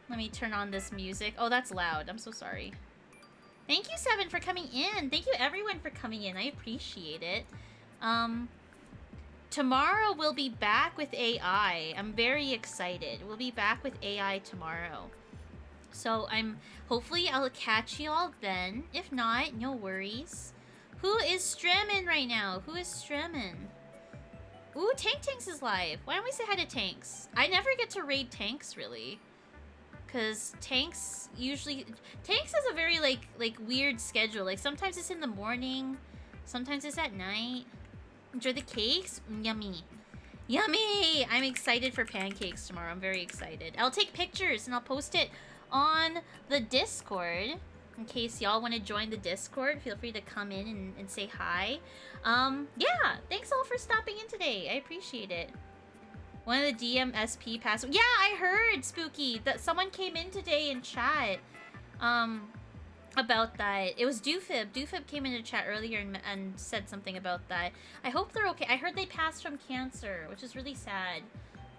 Let me turn on this music. Oh, that's loud. I'm so sorry. Thank you, Seven, for coming in. Thank you, everyone, for coming in. I appreciate it. Tomorrow we'll be back with AI. I'm very excited. We'll be back with AI tomorrow. So hopefully I'll catch you all then. If not, no worries. Who is streaming right now? Who is streaming? Ooh, Tanks is live. Why don't we say hi to Tanks? I never get to raid Tanks, really. Because Tanks has a very, like, weird schedule. Like, sometimes it's in the morning. Sometimes it's at night. Enjoy the cakes? Yummy. Yummy! I'm excited for pancakes tomorrow. I'm very excited. I'll take pictures and I'll post it on the Discord. In case y'all want to join the Discord, feel free to come in and say hi. Yeah, thanks all for stopping in today. I appreciate it. One of the DMSP passed. Yeah, I heard, Spooky, that someone came in today in chat about that. It was Doofib. Doofib came into chat earlier and said something about that. I hope they're okay. I heard they passed from cancer, which is really sad.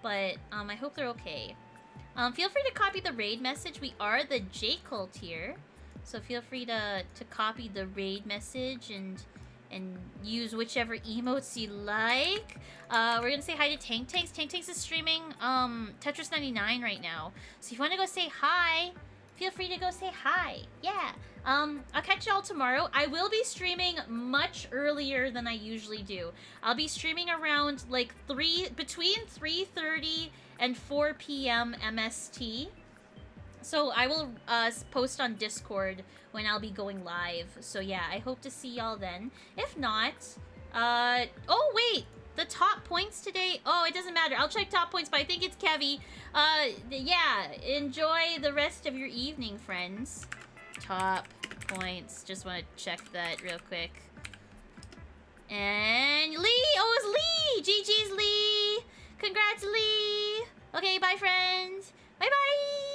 But I hope they're okay. Feel free to copy the raid message. We are the J-Cult here. So feel free to copy the raid message and use whichever emotes you like. We're gonna say hi to Tank Tanks. Tank Tanks is streaming Tetris 99 right now. So if you want to go say hi, feel free to go say hi. Yeah. I'll catch y'all tomorrow. I will be streaming much earlier than I usually do. I'll be streaming around like between 3:30 and 4 p.m. MST. So I will post on Discord when I'll be going live. So yeah, I hope to see y'all then. If not, oh wait, the top points today. Oh, it doesn't matter. I'll check top points, but I think it's Kevy. Yeah, enjoy the rest of your evening, friends. Top points. Just want to check that real quick. And Lee! Oh, it's Lee! GG's Lee! Congrats, Lee! Okay, bye, friends. Bye-bye!